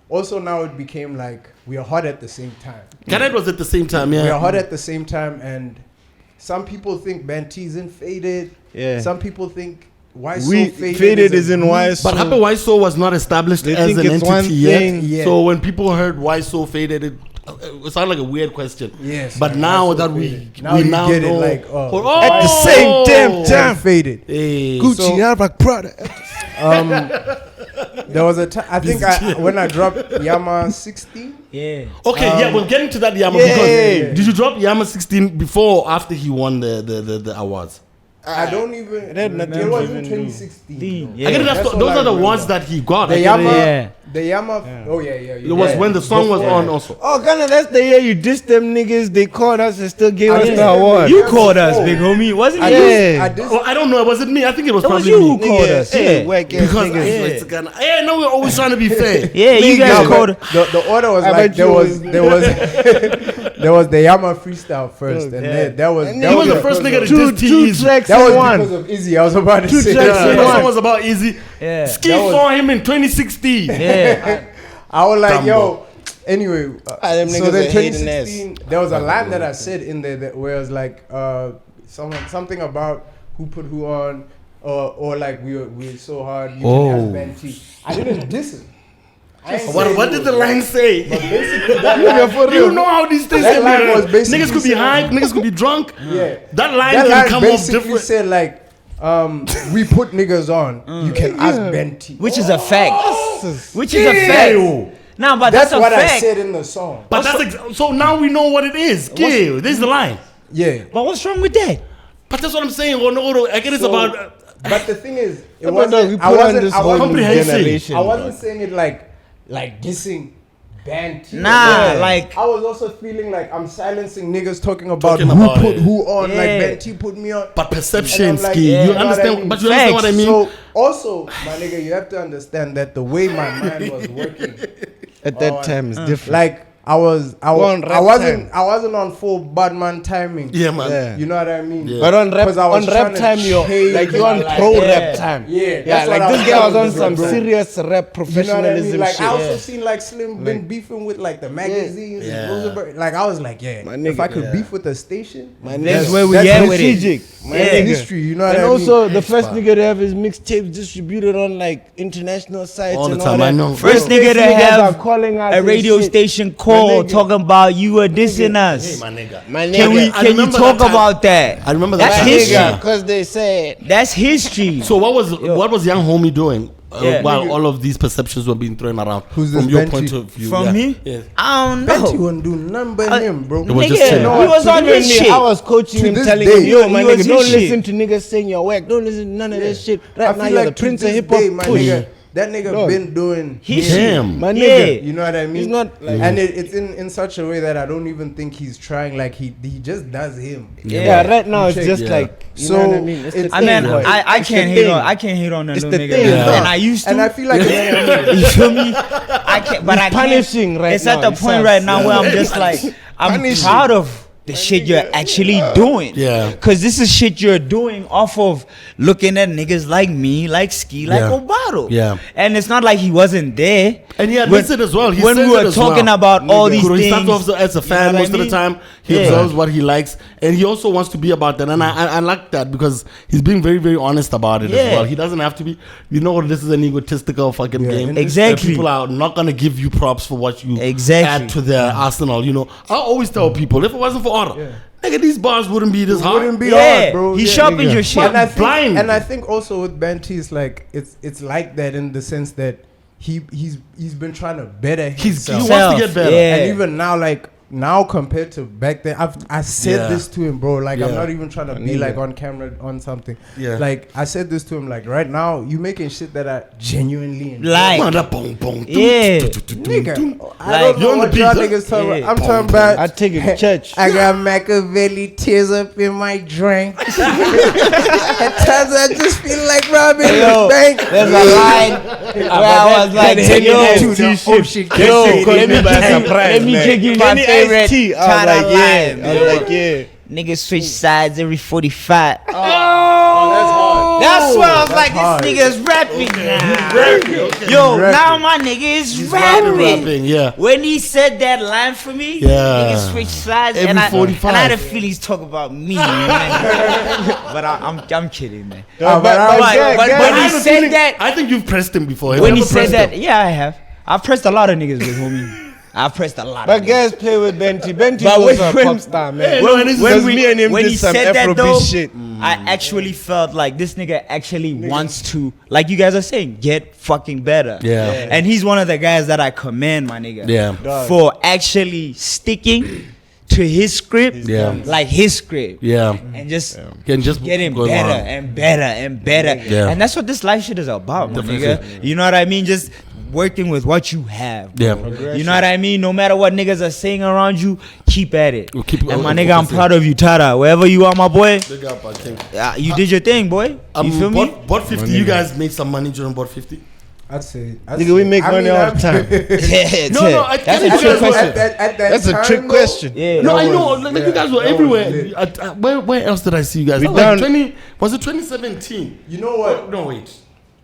also now it became like we are hot at the same time. Cadet was at the same time, We are yeah. hot at the same time, and some people think BanT isn't faded. Yeah. Some people think why We so faded, faded a is in group. why But so. Happy Why So was not established They as think an it's one entity yet. thing. Yeah. So when people heard Why So Faded, it sounded like a weird question. Yes, But man, now why so that faded? Now we you now get it, know. like, At the same damn Damn time. faded. Hey. Gucci, So- I rock Prada. There was a time I think when I dropped Yama 16. Yeah. Okay, yeah, we're getting to that Yama yeah, because yeah. did you drop Yama 16 before or after he won the awards? I don't even. It had nothing It to was in even do. 2016. Yeah. I get it, That's all those I are the remember. ones that he got. The I get Yama. it. Yeah. The Yama. Oh yeah. It was when the song was on also. Oh, Ghana, that's the year you dissed them niggas. They called us and still gave us dissed the them. award. You called us, big homie. Wasn't I it? did. Yeah. I did. Oh, I don't know. Was it me? I think it was It was probably you me. who called us. Hey, Yeah. whack ass Because I niggas. swear to God, I know we're always trying to be fair. Yeah, you guys No, called. but the order was I like bet you there was there was the Yama freestyle first, and then that was And that He was the because first nigga to of- Two diss T. tracks that in was one. because of Easy. I was about to Two say tracks that. in The one. song was about Easy. Yeah. Ski That was- for him in 2016. Yeah. I was like, Dumbo. yo. Anyway, them so niggas then are hating 2016, there was a line that I said in there that where it was like something about who put who on, or like we're so hard. You Oh. can have BanT. I didn't diss him. I ain't What, saying what it did was the right. line say? But basically, that line, You know how these things That can line be. was basically Niggas could be saying- high, niggas could be drunk. yeah. That line That can line come off basically different. said like, we put niggas on. You can ask BanT. Which is a fact. Which is a Ew. fact. Nah, but That's that's, a what I fact. said in the song. But so now we know what it is. Yeah, this is the line. Yeah. But what's wrong with that? But that's what I'm saying. I get it's So- about. But the thing is, it But no, we wasn't. put I on wasn't. this I whole new wasn't, Comprehensive. generation. I wasn't saying it like dissing BanT. Nah, like- I was also feeling like I'm silencing niggas talking about Talking who about put it. who on. Like Yeah. BanT put me on. But perception, And I'm like, Ski. yeah, You you know what understand? I mean? But you understand what I mean? So also, my nigga, you have to understand that the way my mind was working At that time, it's different. like I wasn't on full badman timing. Yeah, man. Yeah. You know what I mean? Yeah. But on rap, 'Cause I was on rap trying to time, you're change like you're on my life. pro Yeah. rap time. Yeah, Yeah, that's what like I this was guy was trying on to some do, bro. serious rap You know what I professionalism mean? Like shit. I also Yeah. seen like Slim been beefing with like the magazines Yeah. and Rosenberg. Like I was like, yeah, My if nigga, I could yeah. beef with a station, That's where we that's at with it. strategic. My Yeah. nigga. history. You know what And I mean? also the first nigga to have his mixtapes distributed on like international sites All the and time, all I that. know. First These nigga to niggas have are calling out a this radio shit. station call nigga. talking about you were dissing Hey, us. my nigga. My nigga. Can we? I Can you remember talk that time. about that? I remember That's that time. history. Yeah. Because they said That's history. So what was young homie doing Yeah. while all of these perceptions were being thrown around? Who's from this your BanT? point of view? From Yeah. me? Yeah. I don't BanT know. wouldn't do nothing but him, bro. It was Nigga, just chill. he was on his me, shit. I was coaching To him, this telling day, him, yo, my he was nigga, his don't shit. listen to niggas saying your whack. Don't listen to none of this shit. Right I now, feel you're like the prince to of this hip hop day, my push. nigga, that nigga Dog. been doing He Damn. My Yeah. nigga. You know what I mean? He's not like and it's in such a way that I don't even think he's trying. Like he just does him. yeah. Right now it's Check. just Yeah. like you So, know what I mean. It's the it's- I thing, mean, boy. I It's the can't hate thing. on that It's little the nigga. thing, Yeah. dog. And I used to. And I feel like you feel me? I can't, but He's I can't. punishing right It's now. at the He point sounds- right now where I'm just like, I'm Punishing. proud of the shit you're actually doing. Yeah. Cause this is shit you're doing off of looking at niggas like me, like Ski, like Yeah. Obado. Yeah. And it's not like he wasn't there. And he admits it as well. He when says we it were as talking well. about all these He things. starts off as a fan know what most I of the mean? time. He Yeah. observes what he likes, and he also wants to be about that. And I like that because he's being very, very honest about it as Yeah. well. He doesn't have to be. You know, this is an egotistical fucking game. Exactly. And people are not gonna give you props for what you Exactly. add to their arsenal. You know, I always tell people if it wasn't for order, nigga, these bars wouldn't be this it hard. wouldn't be Yeah. hard, bro. He Yeah, sharpened nigga. your shit. And I think, Blind. and I think also with BanT, it's like it's like that in the sense that he's been trying to better He himself. wants to get better. Yeah. And even now, like now compared to back then, I said Yeah. this to him, bro. Like I'm Yeah. not even trying to be like on camera on something. Yeah. Like I said this to him, like right now you making shit that I genuinely enjoy. Like, Mother bong, bong, Yeah. Nigga, I Like, don't you know on what the y'all beat, huh? niggas talking Yeah. about. I'm talking about. I take it to church. I got Machiavelli tears up in my drink. At times I just feel like robbing Yo, the bank. there's a line where I was like, yo, Yo, let me let me give you my favorite tea. I China was like, yeah. line. I was like, yeah. Niggas switch sides every 45. that's hard. That's why I was That's like, hard. this nigga's rapping now. Yo, rapping. now my nigga is rapping. rapping, yeah. When he said that line for me, Yeah. niggas switch sides, Every and I 45. had a feeling he's talking about me, man. But I'm kidding, man. But when he said feeling- that, I think you've pressed him before. when he Never said pressed that, him. yeah, I have. I've pressed a lot of niggas with homie. I've pressed a lot. But of niggas. guys play with BanT. BanT But was when- a pop star, man. When- when Because we- me and him when did he some said that, Afrobeat though, shit. I actually felt like this nigga actually wants to, like you guys are saying, get fucking better. Yeah. And he's one of the guys that I commend, my nigga. Yeah. Dog. For actually sticking to his script, Yeah. like his script. Yeah. And just Can just getting going better on. and better and better. Yeah. And that's what this life shit is about, my nigga. You know what I mean? Just working with what you have. Bro. Yeah. You know what I mean? No matter what niggas are saying around you, keep at it. We'll keep- and my we'll nigga, I'm focus proud of you, Tara. Wherever you are, my boy. Big up, I think. You did your thing, boy. You feel me? Bot 50, you guys made some money during Bot 50? I'd say. Nigga, we make money all the time. No, I That's can't a you trick guys were- question. At that That's a time, trick though, question. Yeah. No, I That know. was- Like yeah, you guys were that was everywhere. lit. Where else did I see you guys? We Oh, done- 20, was it 2017? You know what? No, wait.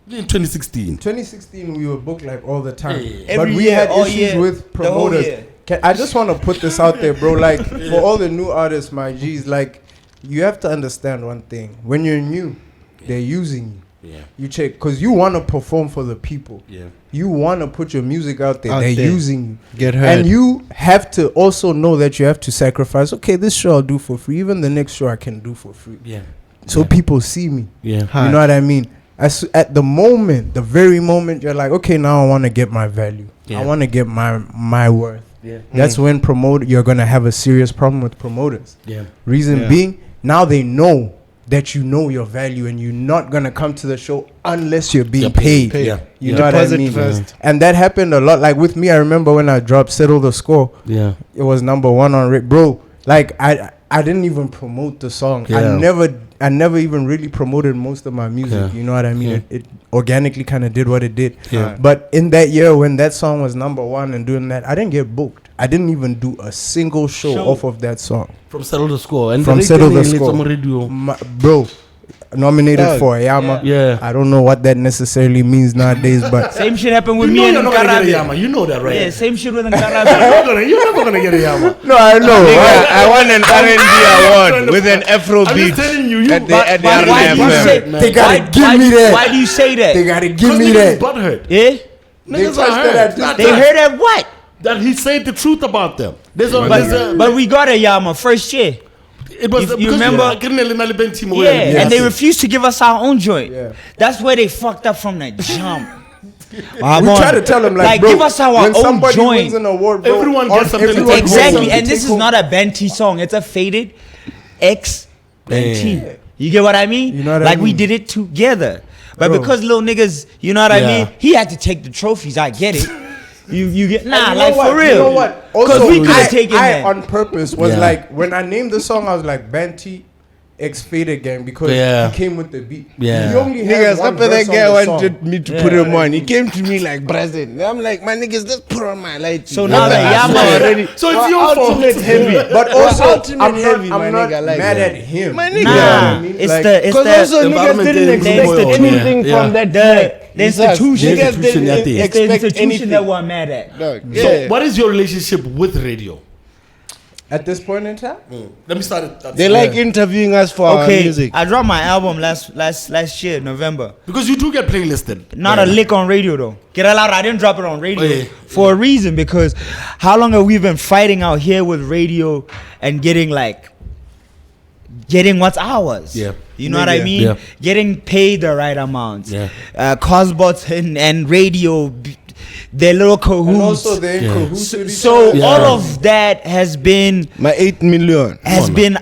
In 2016. 2016 we were booked like all the time, Yeah. but Every we year, had all issues year, with the whole promoters. year. I just want to put this out there, bro. Like for all the new artists, my G's, like you have to understand one thing: when you're new, they're using you. Yeah. You check because you want to perform for the people. Yeah. You want to put your music out there. Out They're there. using you. Get heard. And you have to also know that you have to sacrifice. Okay, this show I'll do for free. Even the next show I can do for free. Yeah. So people see me. Yeah. You know what I mean? At the moment, the very moment you're like, okay, now I want to get my value. Yeah. I want to get my worth. Yeah. That's when you're gonna have a serious problem with promoters. Yeah. Reason Yeah. being, now they know that you know your value and you're not gonna come to the show unless you're being paid. Paid. Yeah. You Yeah. know what I Deposit mean? first. And that happened a lot. Like with me, I remember when I dropped Settle the Score, Yeah. it was #1 on Rick. Bro, like I didn't even promote the song. Yeah. I never even really promoted most of my music. Yeah. You know what I mean? Yeah. It organically kind of did what it did. Yeah. But in that year when that song was #1 and doing that, I didn't get booked. I didn't even do a single show off of that song. From Settle the Score. And From Settle the Score. Radio. Bro, nominated for a Yama. Yeah. I don't know what that necessarily means nowadays, but Same shit happened with You me know and you're not gonna get a Nkarabi. Yama. You know that, right? Yeah, same shit with Nkarabi. You're never gonna get a Yama. no, I know. Nigga, I won an R&B award with an Afro I'm beat just telling you, at the Why do you RFM. say man. They gotta give me that. Why do you say They that? gotta give Because me niggas that. butthurt. Yeah? Niggas touched are that hurt. They heard at what? that he said the truth about them. But we got a Yama first year. it was you because remember- yeah, And they refused to give us our own joint. Yeah. That's where they fucked up from the jump. We try to tell them like bro, give us our when own somebody joint. wins an award, bro, Everyone gets something to everyone take gets home. Exactly, something and to this take is not a BanT song. It's a faded X BanT. You get what I mean? You know what I like we mean? did it together. But Bro. because little niggas, you know what I Yeah. mean? He had to take the trophies. I get it. You get And nah, you know like what? for real. You know what? Because Also, we could have taken I that. on purpose was Yeah. like when I named the song, I was like BanT X Faded Gang because Yeah. he came with the beat. Yeah. He only had Niggas, one after that verse on guy the wanted song. me to put him on. He came to me like present. I'm like, my niggas, let's put on my light. So now that Yama already. So it's your fault. Ultimate heavy. But also, ultimate I'm not, heavy, I'm my not nigga, like mad that. at him. My nigga. You know what I Nah, mean? it's Like, the Because also environment niggas didn't didn't expect go on, anything yeah. from that The night. institution. Niggas Institution, yeah, didn't they- it's the expect institution anything. that we're mad at. Dog, So yeah. what is your relationship with radio? at this point in time, Let me start it. They like interviewing us for our Okay, music. I dropped my album last year, November. Because you do get playlisted. Not a lick on radio though. Get a lot. I didn't drop it on radio Oh, yeah. for a reason, because how long have we been fighting out here with radio and getting what's ours? Yeah. You know what I Yeah. mean? Yeah. Getting paid the right amounts. Yeah. Cosbots and radio, they're little cahoots. and also they're in Yeah. cahoots with each So other. Yeah. all of that has been My 8 million.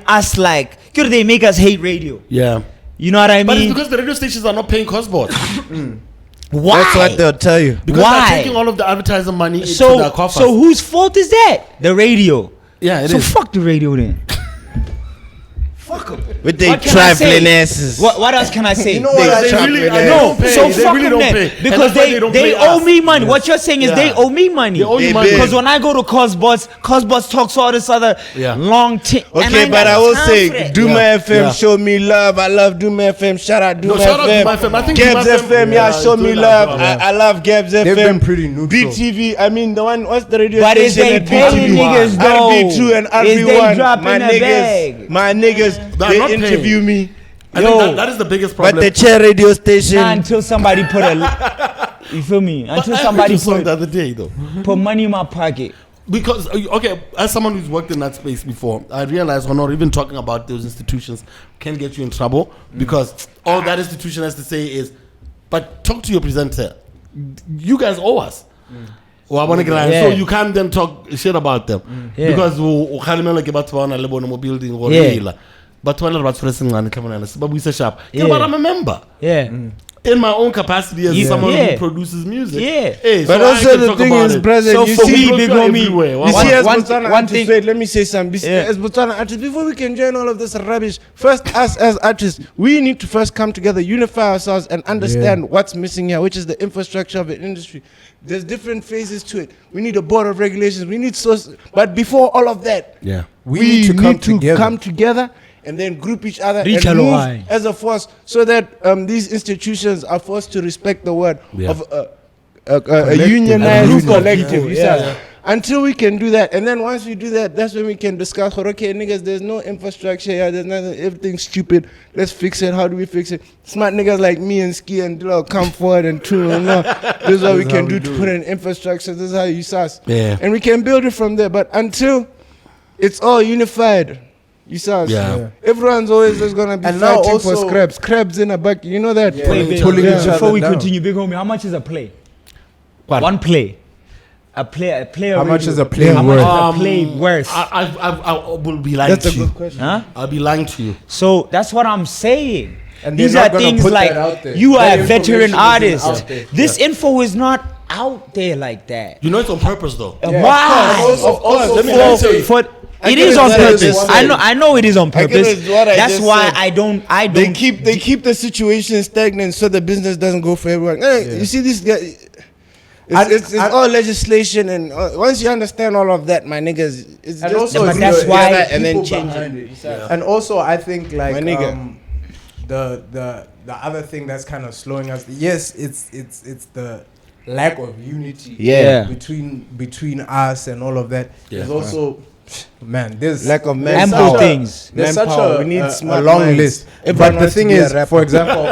us like, could they make us hate radio? Yeah. You know what I But it's mean? because the radio stations are not paying Cosbots. Why? That's what they'll tell you. Because Why? they're taking all of the advertising money into So their coffers. so whose fault is that? The radio. yeah, it So is. fuck the radio then. With their What can I say? trifling asses. What else can I say? You know what? They I really, Chocolate they No, don't pay. so They fuck really them don't then. pay. And Because that's why they don't they pay owe us. me money. What you're saying is Yeah. they owe me money. They owe you They money. big. Because when I go to Cosbots talks all this other Yeah. long thing. Okay, but I will say, Duma Yeah. FM, Yeah. show me love. I love Duma FM. Shout out Duma No, shout out FM. Duma FM. I think Gabs Duma FM, yeah, yeah, show it's me doing love. that, yeah. I love Gabs FM. They've been pretty neutral. BTV, I mean the one. What's the radio But is station they at paying BTV? niggas though? RB2 and Is they RB1. dropping My a niggas, bag? my niggas, They're they not paying. interview me. I think that is the biggest problem. But the chair radio station. Nah, until somebody put a, you feel me? But Until I somebody heard you song the put other day though. money in my pocket. Because okay, as someone who's worked in that space before, I realize not even talking about those institutions can get you in trouble because all that institution has to say is, but talk to your presenter. You guys owe us. Or I want to get Yeah. so you can't then talk shit about them Yeah. because we can't remember about Batswana lebo no building or Yeah. real. Batswana about pressing on camera, but we say sharp. Yeah, Yeah. but I'm a member. Yeah. In my own capacity as someone Yeah. who produces music. Yeah. Hey, But so I also can the talk thing about is, it. brother, So you for see, me, big homie, everywhere. you One- see, as one Botswana thing- artists, wait, let me say something. Yeah. As Botswana artists, before we can join all of this rubbish, first us as artists, we need to first come together, unify ourselves, and understand what's missing here, which is the infrastructure of the industry. There's different phases to it. We need a board of regulations. We need source. But before all of that, Yeah. We need to come together. and then group each other Reach and a move line. as a force, so that these institutions are forced to respect the word Yeah. of a unionized group of collective. people, you yeah. see? Until we can do that, and then once we do that, that's when we can discuss. Okay, niggas, there's no infrastructure here. There's nothing. Everything's stupid. Let's fix it. How do we fix it? Smart niggas like me and Ski and Dilo come forward and tune. This is what we can do to put in infrastructure. This is how you sus. Yeah. And we can build it from there. But until it's all unified, you sus. Yeah. Everyone's always just gonna be And now fighting for also- scraps. Crabs in a bucket. You know that. Yeah. Wait, Pulling each other before we down. continue, big homie, how much is a play? What? One play. A play. How much is a play How much worth? is a play worth? I will be lying That's to a you. good question. Huh? I'll be lying to you. So that's what I'm saying. And These they're are not gonna things put like that out there. you are That a veteran information isn't artist. out there. This info is not out there like that. You know it's on purpose though. Yeah, Why? Also, Let me For- tell you. for- I it get is it on what I purpose. just I said. know it is on I get purpose. it what I That's just why said. I don't They keep the situation stagnant so the business doesn't go for everyone. Hey, you see this guy. It's all legislation, and once you understand all of that, my niggas, it's and just also but that's why and then people change behind it. it. And also, I think like My nigga. the other thing that's kind of slowing us. Yes, it's the lack of unity. Yeah. Between us and all of that. Yeah. There's also, man, there's Lack of there's ample such a- things. There's Manpower. such We need a smart long minds. list. Everyone But the wants to thing be a is, rapper. for example,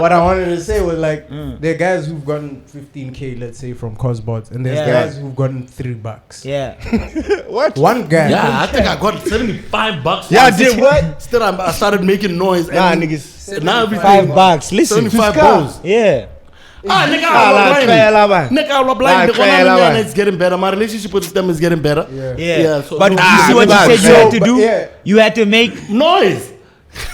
what I wanted to say was like, there are guys who've gotten 15K, let's say, from Cosbots, and there's Yeah. guys who've gotten $3. Yeah. What? One guy. Yeah, I think I got $75. Yeah, once. did what? Still, I started making noise. Nah, and niggas. now everything. $5. Listen. 75 balls. Yeah. Nigga, Ah, I'm try blind. lava. Nigga, I'm Nah, blind. try lava. It's getting better. My relationship with them is getting better. Yeah. so But no, you see what you said you had to But do? yeah. You had to make, noise.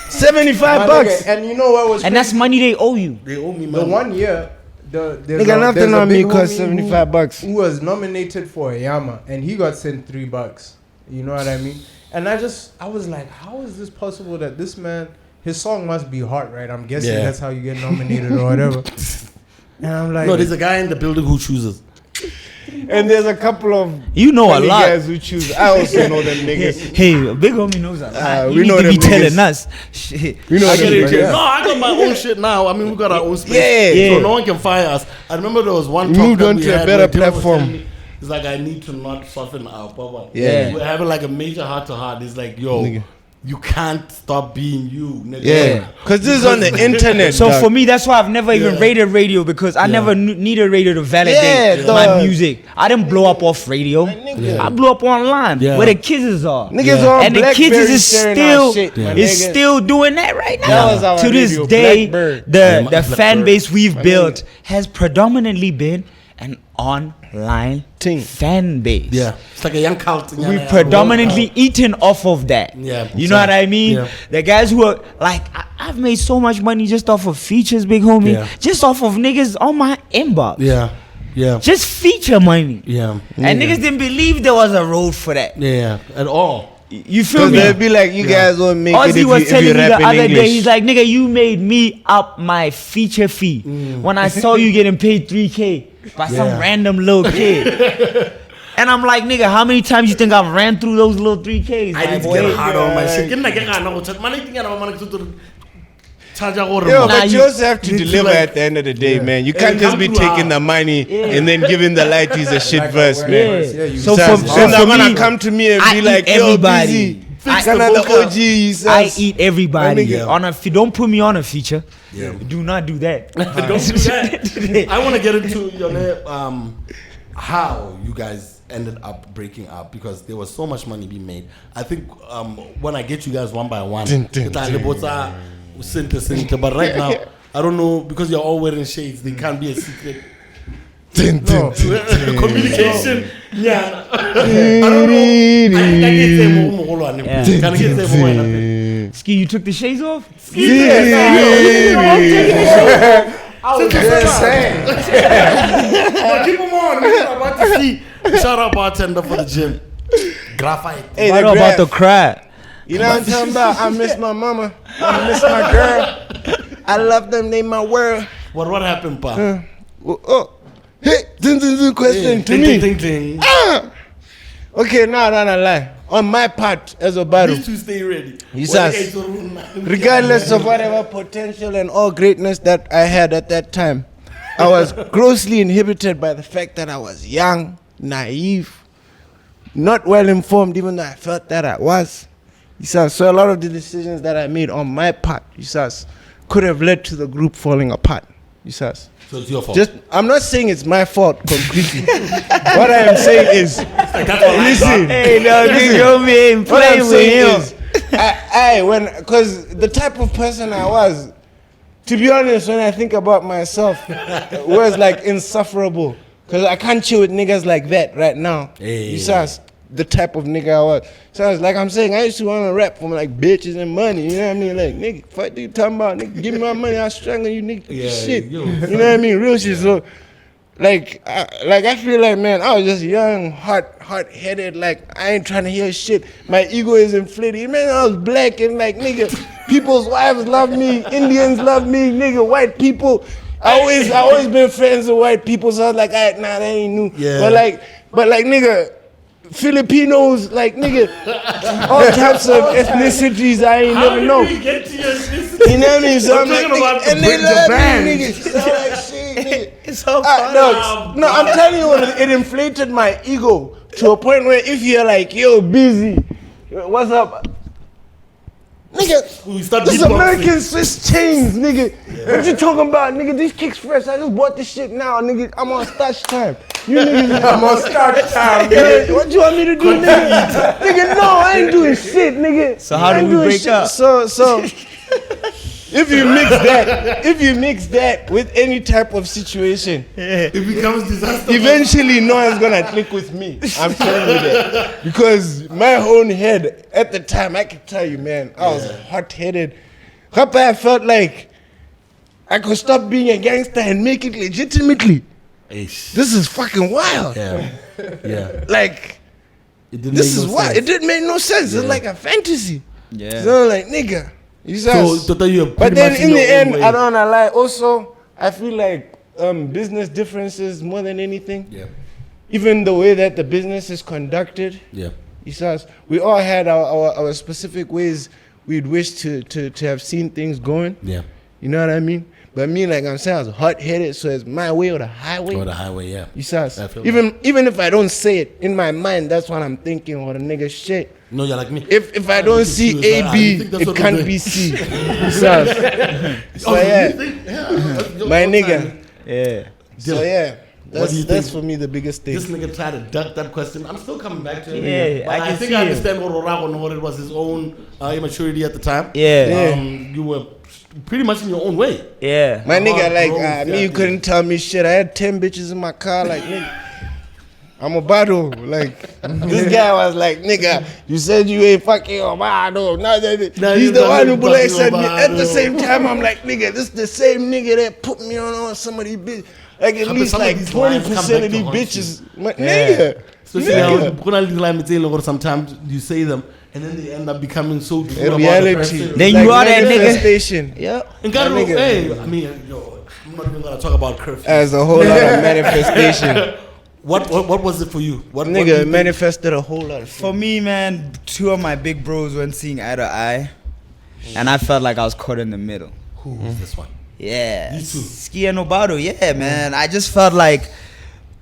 $75 My bucks. nigga, and you know what was and that's money they owe you. They owe me the money. 1 year, there's Nigga, nothing there's a on me big costs homie who- $75. Who was nominated for a Yama, and he got sent $3. You know what I mean? And I was like, how is this possible that this man, his song must be hot, right? I'm guessing Yeah. that's how you get nominated or whatever. And I'm like, No, there's a guy in the building who chooses. And there's a couple of You know a funny lot. guys who choose. I also know them niggas. Hey, big homie knows a lot. we You need know to be them telling niggas. us. Shit. We know I them get it. niggas. No, I got my own shit now. I mean, we got our own space. Yeah. So no one can fire us. I remember there was one We talk moved that on we to a had better where Dylan was platform. telling me, it's like, I need to not soften our power. Yeah. We're having like a major heart to heart. It's like, yo, Nigga. you can't stop being you. Nigga. Yeah. Because this is on the internet. So dog. for me, that's why I've never even Yeah. rated radio, because I never needed radio to validate Yeah, my dog. music. I didn't blow up off radio. nigga. I blew up online Yeah. where the kids are. Niggas Yeah. on And the Blackberry kids is sharing our still shit, my is nigga. still doing that right now. That was our to this radio, day, Blackbird. the fan Blackbird. base we've My built has predominantly been an online Ting. fan base. Yeah. It's like a young cult. We predominantly eaten off of that. Yeah. You know what I mean? Yeah. The guys who are like, I've made so much money just off of features, big homie. Yeah. Just off of niggas on my inbox. Yeah. Yeah. Just feature money. Yeah. And niggas didn't believe there was a road for that. Yeah. At all. You feel Because me? they'd be like, you guys won't make it Ozzy if was you telling me rap the in other English. day, he's like, nigga, you made me up my feature fee when I saw you getting paid 3K by some Yeah. random little kid. And I'm like, nigga, how many times you think I've ran through those little 3Ks? I my need to boy? get hard on my shit. Get money thing about money to charge Yo, Nah, but you you also have to need to, deliver like- at the end of the day, Yeah. man. You Yeah, can't you just come be through taking hard. the money Yeah. and then giving the lighties a shit Like a verse, word man. verse. Yeah, you So So for they're not gonna me, come to me and I be eat like, yo, everybody. busy. Fix Kind the of the vocal. OGs. I eat everybody. My nigga. On a, if you don't put me on a feature, Yeah. do not do that. Don't do that. I want to get into how you guys ended up breaking up, because there was so much money being made. I think when I get you guys one by one, but right now I don't know, because you're all wearing shades. They can't be a secret. No. Communication. Yeah. I don't know. I can't say more. Hold on. Yeah. Can I get say more? Ski, you took the shades off? I was just saying. But keep them on. We're about to see. Shout out bartender for the gym. Graphite. Hey, What the about graph. the cry? You know what I'm talking about? I miss my mama. I miss my girl. I love them. They my world. What happened, pa? Oh. Hey, question to Ting, me. ting, ting. Okay, no, lie. On my part, as a battle, These two stay ready. Jesus. regardless of whatever potential and all greatness that I had at that time, I was grossly inhibited by the fact that I was young, naive, not well informed, even though I felt that I was. So a lot of the decisions that I made on my part, could have led to the group falling apart. So it's your fault. Just, I'm not saying it's my fault completely. What I am saying is, listen. Hey, no, you ain't What I'm playing with saying him. is, because the type of person I was, to be honest, when I think about myself, was like insufferable. Because I can't chill with niggas like that right now. Hey. You saw the type of nigga I was. So I was like, I'm saying, I used to want to rap for like bitches and money. You know what I mean? Like, nigga, fuck you talking about? Nigga, give me my money, I'll strangle you, nigga. Yeah, shit. yo. You know what I mean? Real shit. So, I feel like, man, I was just young, hot-headed, like, I ain't trying to hear shit. My ego is inflated. Man, I was black and like, nigga, people's wives love me, Indians love me, nigga, white people. I always been friends with white people, so I was like, nah, that ain't new. Yeah. But like, nigga, Filipinos, like, nigga, all types of ethnicities I ain't never know. How did we get to your ethnicity? You know what I mean? So I'm I'm talking like, about nigga, and the they love band. me, nigga. So I'm like, shit, nigga. It's so funny. No, I'm telling you, it inflated my ego to a point where if you're like, yo, busy, what's up? Nigga, We start this is beatboxing. American Swiss chains, nigga. What you talking about, nigga? These kicks fresh. I just bought this shit now, nigga. I'm on starch time. You niggas, I'm on start time. yeah, what you want me to do, nigga? Nigga, no, I ain't doing shit, nigga. So how I ain't do we doing break shit. up? So if you mix that with any type of situation, It becomes disaster. eventually no one's gonna click with me. I'm telling you that. Because my own head at the time, I can tell you, man, I was hot-headed. I felt like I could stop being a gangster and make it legitimately. Eish. This is fucking wild. Yeah. Yeah. Like, It didn't this make is no wild. sense. It didn't make no sense. It's like a fantasy. Yeah. So like, nigga. You So, said, Toto, you're but pretty then much in the your own end, way. I don't wanna lie. Also, I feel like business differences more than anything. Yeah. Even the way that the business is conducted. Yeah. You saw, we all had our specific ways we'd wish to have seen things going. Yeah. You know what I mean? But me, like I'm saying, I was hot-headed, so it's my way or the highway. Or the highway, yeah. You saw, I feel even if I don't say it in my mind, that's what I'm thinking. Or the nigga shit. No, you're like me. If I don't see confused. A I B, think that's it what we're can't doing. be C. You saw, so Oh, yeah, you think? Yeah. my nigga. Yeah. So yeah, What do you that's think? for me the biggest thing. This nigga tried to duck that question. I'm still coming back to it. Yeah, But I I can think see I him. understand what Orago know what it was, his own immaturity at the time. Yeah. You were pretty much in your own way. Yeah. My nigga, Hard like growth, me, you yeah. couldn't tell me shit. I had 10 bitches in my car, like nigga. I'm a battle. Like this guy was like, nigga, you said you ain't fucking Obado. He's the one who molested me. At the same time, I'm like, nigga, this the same nigga that put me on some of these bitches. Like at But least some of like these lines come 20% back of these to haunt you. bitches. My, nigga. Especially Nigga. now, sometimes you say them and then they end up becoming so true In about the reality, person. Then you are that nigga. manifestation. Yeah. And God, My nigga. hey, I mean, yo, I'm not even gonna talk about curfew. As a whole lot of manifestation. What was it for you? What do you Nigga think? manifested a whole lot of shit. For me, man, two of my big bros weren't seeing eye to eye, and I felt like I was caught in the middle. Who is this one? Yeah. You too. Ski and Obado, yeah, man. I just felt like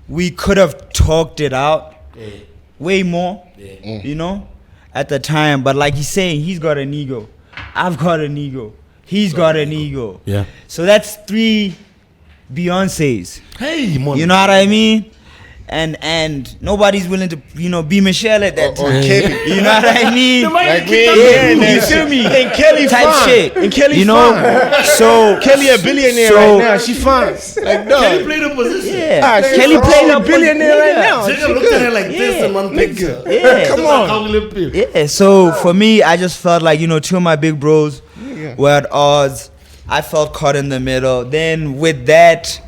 we could have talked it out Yeah. way more, Yeah. you know, at the time. But like he's saying, he's got an ego. I've got an ego. He's got an ego. Yeah. So that's 3 Beyoncés. Hey, man. You know what I mean? And nobody's willing to, you know, be Michelle at that Or time. Kelly. You know what I mean? Like me, Yeah, yeah, you feel me? And Kelly Type fine. shit. And Kelly you know? fine. So Kelly a billionaire So- right now. She fine. Like dog. Kelly played a position. yeah, she Kelly fine. played She a a billionaire right now. Jigga looked at her like this in one picture. Yeah. Come on. Yeah, so for me, I just felt like, you know, two of my big bros were at odds. I felt caught in the middle. Then with that,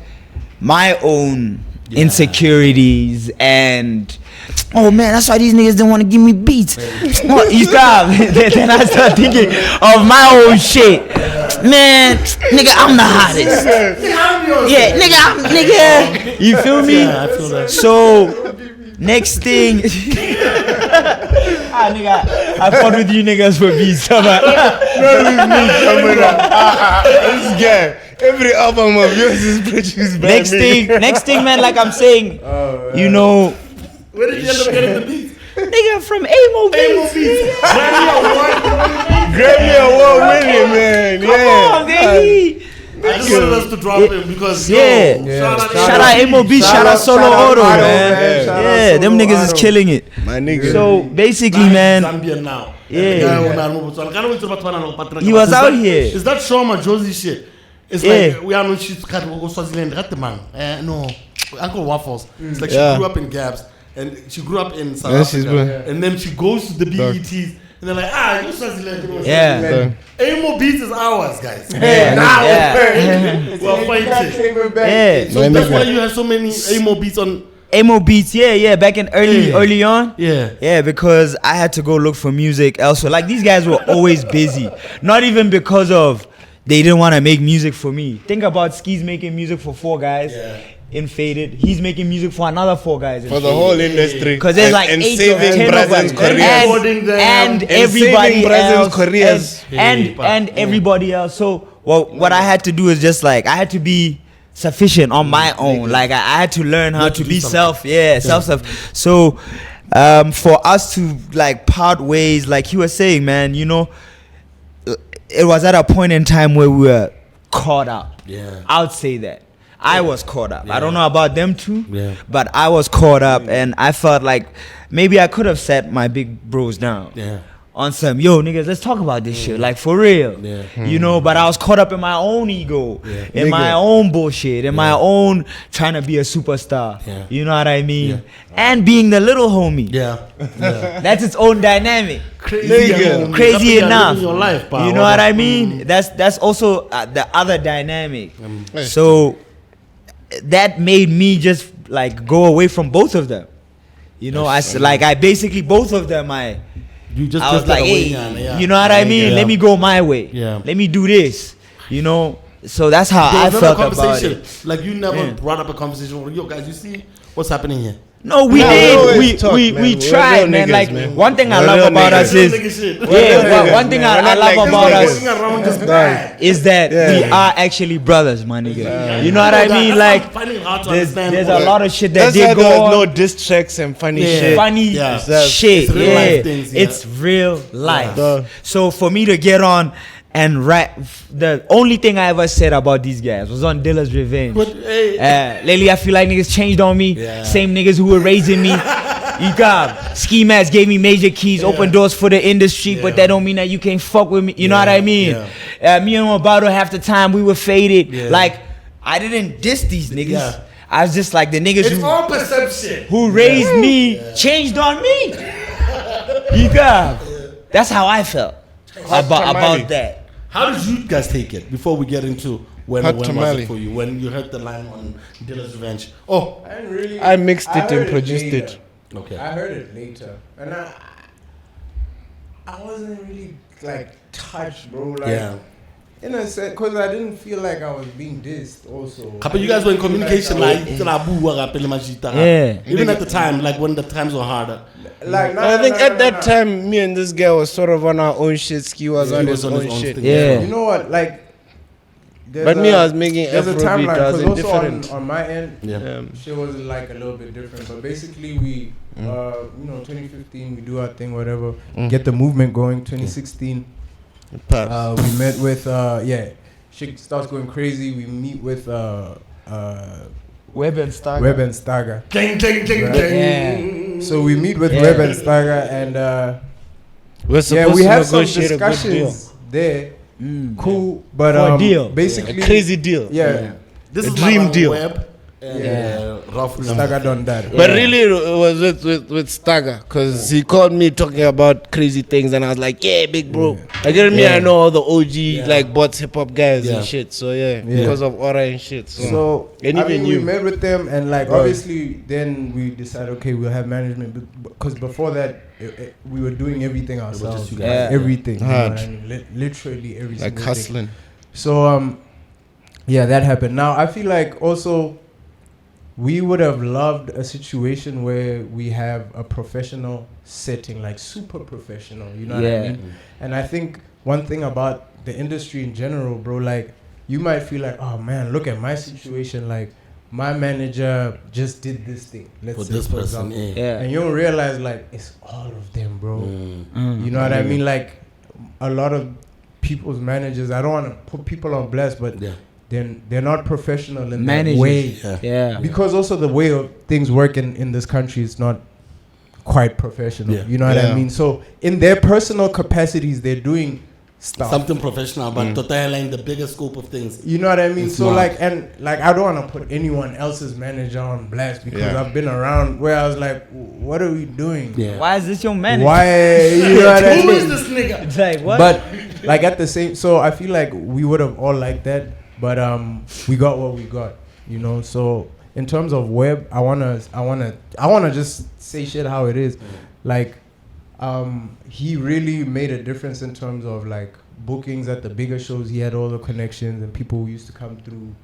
my own insecurities and oh man, that's why these niggas didn't want to give me beats. Oh, you stop. Then I start thinking of my own shit. Man, nigga, I'm the hottest. Yeah, nigga. You feel me? Yeah, I feel that. So next thing, nigga, I fought with you niggas for beats. This guy. Every album of yours is produced by me. Next thing, man. Like I'm saying, you know, Where did you end up getting the beats? nigga from Amo Beats. Grammy Award winning, man. Come on, baby. I just wanted us to drop him because Yeah. Shout out Amo Beats. Shout out Solo Auto, man. Shout out Yeah, Solo them niggas is Auto. killing it. My nigga. So basically, man, Zambian now. Yeah. He was out here. Is that Shoma Josie shit? It's Yeah. like we are not she's cut Swaziland. Got the man. No, Uncle Waffles. It's like Yeah. she grew up in Gabs and she grew up in South Yeah, she's Africa. been- And then she goes to the BETs and they're like, you Swaziland. You know, Yeah. Swaziland. Amo Beats is ours, guys. Yeah. Now Yeah. we're fighting. Yeah. So that's why you have so many Amo Beats on. Amo Beats, yeah, back in early on. Yeah. Yeah, because I had to go look for music elsewhere. Like these guys were always busy. Not even because of they didn't want to make music for me. Think about Ski's making music for 4 guys in Faded. He's making music for another 4 guys in For the Faded. whole industry. Because there's like and 8 or saving 10 of Brazil's us. careers. And And everybody saving Brazil's else. careers. And everybody else. So what I had to do is just like, I had to be sufficient on my own. Like I had to learn how to be self. So for us to like part ways, like he was saying, man, you know, it was at a point in time where we were caught up. Yeah. I would say that. I was caught up. I don't know about them too, but I was caught up, and I felt like maybe I could have sat my big bros down on some, yo, niggas, let's talk about this shit, like for real. You know, but I was caught up in my own ego, in my own bullshit, in my own trying to be a superstar. You know what I mean? And being the little homie. That's its own dynamic. Crazy enough. Your life, you know what I mean? That's also the other dynamic. So that made me just like go away from both of them. You know, I basically both of them I was like, hey, you know what I mean? Let me go my way. Let me do this. You know, so that's how I felt about it. Like you never brought up a conversation with yo guys. You see what's happening here? No, we did. We tried, man. Like one thing I love about us is one thing I love about us is that we are actually brothers, my nigga. You know what I mean? Like there's a lot of shit that they go on. No diss tracks and funny shit. Funny shit. It's real life. So for me to get on and the only thing I ever said about these guys was on Dilla's Revenge. Lately I feel like niggas changed on me. Same niggas who were raising me. You got Ski Mask gave me major keys, open doors for the industry, but that don't mean that you can't fuck with me. You know what I mean? Me and Roberto half the time we were faded. Like I didn't diss these niggas. I was just like the niggas who raised me changed on me. You got that's how I felt about that. How did you guys take it before we get into when was it for you? When you heard the line on Dilla's Revenge? Oh, I mixed it and produced it. Okay. I heard it later, and I wasn't really like touched, bro. Like, in a sense, because I didn't feel like I was being dissed. Also, but you guys were in communication, like even at the time, like when the times were harder. Like, I think at that time, me and this guy was sort of on our own shit. Ski was on his own shit. You know what? Like, but me, I was making there's a timeline because also different. on my end, shit was like a little bit different. But basically, we, 2015, we do our thing, whatever, get the movement going. 2016, we met with shit starts going crazy. We meet with Web and Staga. Web and Staga. So we meet with Web and Staga, and we have some discussions there. Cool, but for a deal. Basically a crazy deal. This is dream deal. Web. Staga done that. But really, it was with Staga, because he called me talking about crazy things, and I was like, yeah, big bro. Like, you know me, I know all the OG like bots, hip hop guys and shit. So because of Aura and shit. So and even we met with them, and like obviously, then we decided, okay, we'll have management, because before that, we were doing everything ourselves. Everything, hard. Literally everything. Like hustling. So that happened. Now I feel like also, we would have loved a situation where we have a professional setting, like super professional, you know what I mean? And I think one thing about the industry in general, bro, like you might feel like, oh man, look at my situation, like my manager just did this thing. Let's say, for example. And you don't realize like it's all of them, bro. You know what I mean? Like a lot of people's managers, I don't want to put people on blast, but they're not professional in that way. Because also the way of things work in this country is not quite professional. You know what I mean? So in their personal capacities, they're doing stuff. Something professional, but in the bigger scope of things. You know what I mean? It's so I don't want to put anyone else's manager on blast, because I've been around where I was like, what are we doing? Why is this your manager? Why? You know what I mean? Who is this nigga? It's like, what? But like at the same, so I feel like we would have all liked that. But we got what we got, you know. So in terms of Web, I wanna just say shit how it is. Like, he really made a difference in terms of like bookings at the bigger shows. He had all the connections and people who used to come through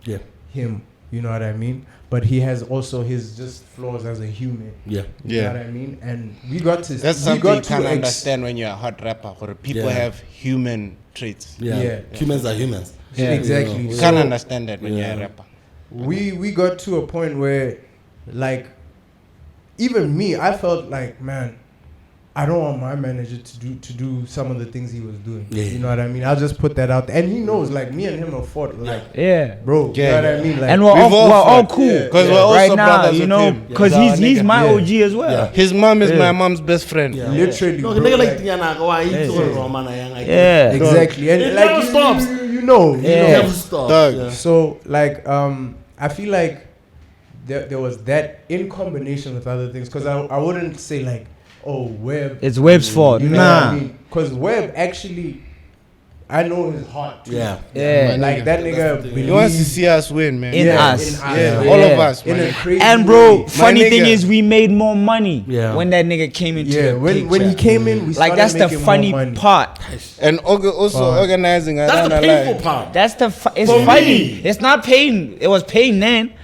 him. You know what I mean? But he has also his just flaws as a human. Yeah. You know what I mean? And we got to... That's something you can't understand when you're a hot rapper. Or people have human traits. Yeah. Humans are humans. Yeah. Exactly. You can't understand that when you're a rapper. We got to a point where, like, even me, I felt like, man, I don't want my manager to do some of the things he was doing. Yeah. You know what I mean? I'll just put that out there. And he knows, like, me and him have fought, like, bro, you know what I mean? Like, and we're all cool. Because we're also right now, brothers, you know, because he's my OG as well. Yeah. His mom is my mom's best friend. Yeah. Literally, no, bro, exactly. And it like, never stops. You know. Never stops. So, like, I feel like there was that in combination with other things. Because I wouldn't say, like, oh, Webb. It's Webb's fault. You know what I mean? Because Webb actually, I know his heart. Too. Yeah. Like that nigga. He wants to see us win, man. In us. All of us, man. In a crazy and bro, way. funny thing is, we made more money when that nigga came into the picture. When he came in, we started that's the making funny more money. part. And also organizing. That's the painful part. That's it's funny. It's not pain. It was pain then.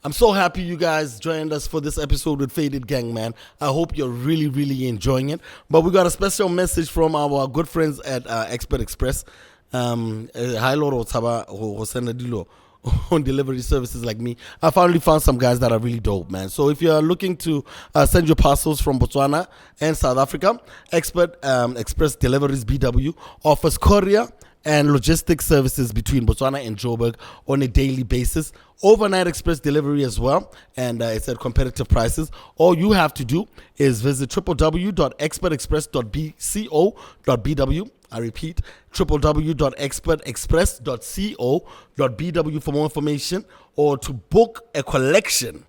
I'm so happy you guys joined us for this episode with Faded Gang, man. I hope you're really, really enjoying it. But we got a special message from our good friends at Expert Express. Hi, Loro Taba Hosena Dilo on delivery services like me. I finally found some guys that are really dope, man. So if you're looking to send your parcels from Botswana and South Africa, Expert Express Deliveries BW offers courier and logistics services between Botswana and Joburg on a daily basis. Overnight express delivery as well, and it's at competitive prices. All you have to do is visit www.expertexpress.co.bw. I repeat, www.expertexpress.co.bw for more information or to book a collection.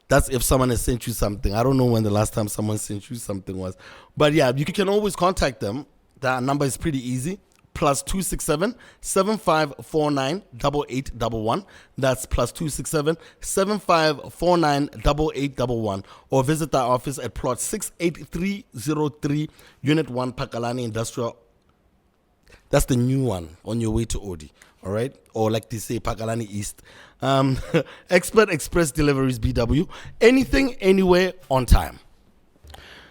That's if someone has sent you something. I don't know when the last time someone sent you something was. But yeah, you can always contact them. That number is pretty easy. +267 7549 8811. That's +267 7549 8811. Or visit our office at plot 68303 Unit 1 Pakalani Industrial. That's the new one on your way to PODI. All right, or like they say, Pakalani East. Expert Express Deliveries BW. Anything, anywhere, on time.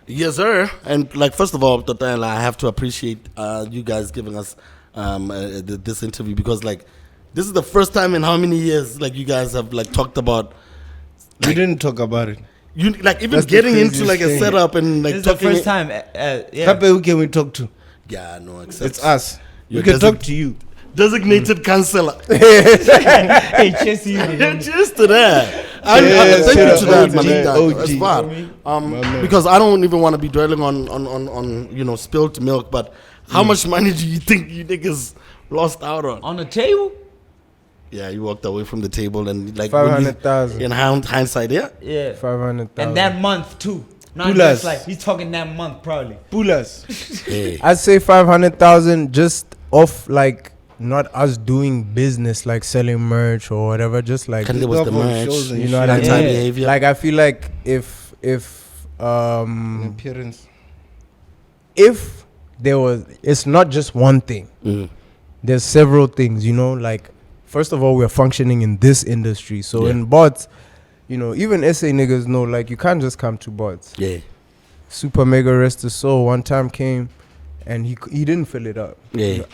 Yes, sir. And like, first of all, I have to appreciate you guys giving us this interview, because like this is the first time in how many years like you guys have like talked about. We didn't talk about it. You like even getting into like a setup and like this talking. Is the first time. Who can we talk to? Yeah, no, it's us. We can talk to you. Designated counselor. Hey, cheers to you. Cheers to that. Thank you to that, man. That's fine. Because I don't even want to be dwelling on spilled milk. But how much money do you think you niggas lost out on? On the table? Yeah, you walked away from the table and like 500,000 in hindsight. Yeah. 500,000 and that month too. Not Pulas. just like he's talking that month probably. Pulas. Hey. I'd say 500,000 just off like. Not us doing business like selling merch or whatever, just like there was the merch, you know what I mean? Behavior. Like I feel like if appearance, if there was, it's not just one thing. There's several things, you know. Like first of all, we're functioning in this industry, so in bots, you know, even SA niggas know like you can't just come to bots. Yeah. Super Mega Rest of Soul one time came. And he didn't fill it up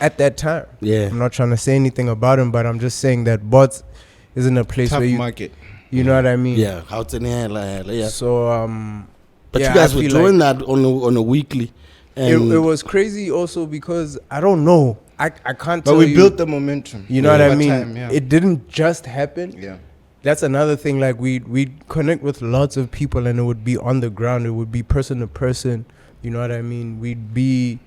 at that time. Yeah, I'm not trying to say anything about him, but I'm just saying that bots isn't a place tough where market. You know what I mean? Yeah, how to yeah. So but you guys were doing that on a weekly. And it was crazy also because I don't know. I can't. But we built the momentum. You know what I mean? Time, It didn't just happen. Yeah. That's another thing. Like we'd connect with lots of people, and it would be on the ground. It would be person to person. You know what I mean? We'd be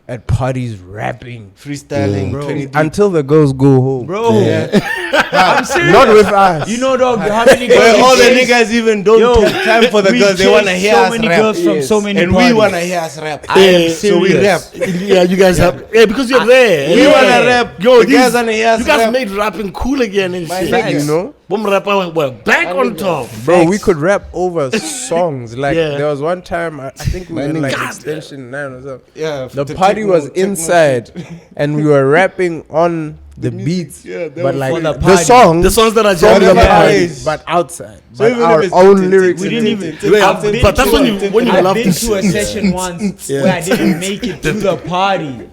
at parties rapping, freestyling, bro, until the girls go home, bro. Yeah. I'm serious. Not with us. You know, dog, how many girls? Where we all the chase? niggas even don't have time for the we girls. They chase want to hear so us many rap. girls from so many And parties. we want to hear us rap. I am So we rap. serious. Yeah, you guys have. Yeah, because you're there. We Yeah. want to rap. Yo, the guys want to hear us you guys rap. made rapping cool again and My shit. nigga. You know? Boom rapper, we're back on top. Bro, we could rap over songs. Like Yeah. there was one time I think we were in like God. extension 9 or something. Yeah. The party was inside and we were rapping on the beats. Yeah, they but were like for the the party. songs The songs that are from the jamming. party, Yes. but outside. So But even if our it's own lyrics. We didn't even. Wait, I've been but that's to when a- you I've love been to to a session once where I didn't make it to the party.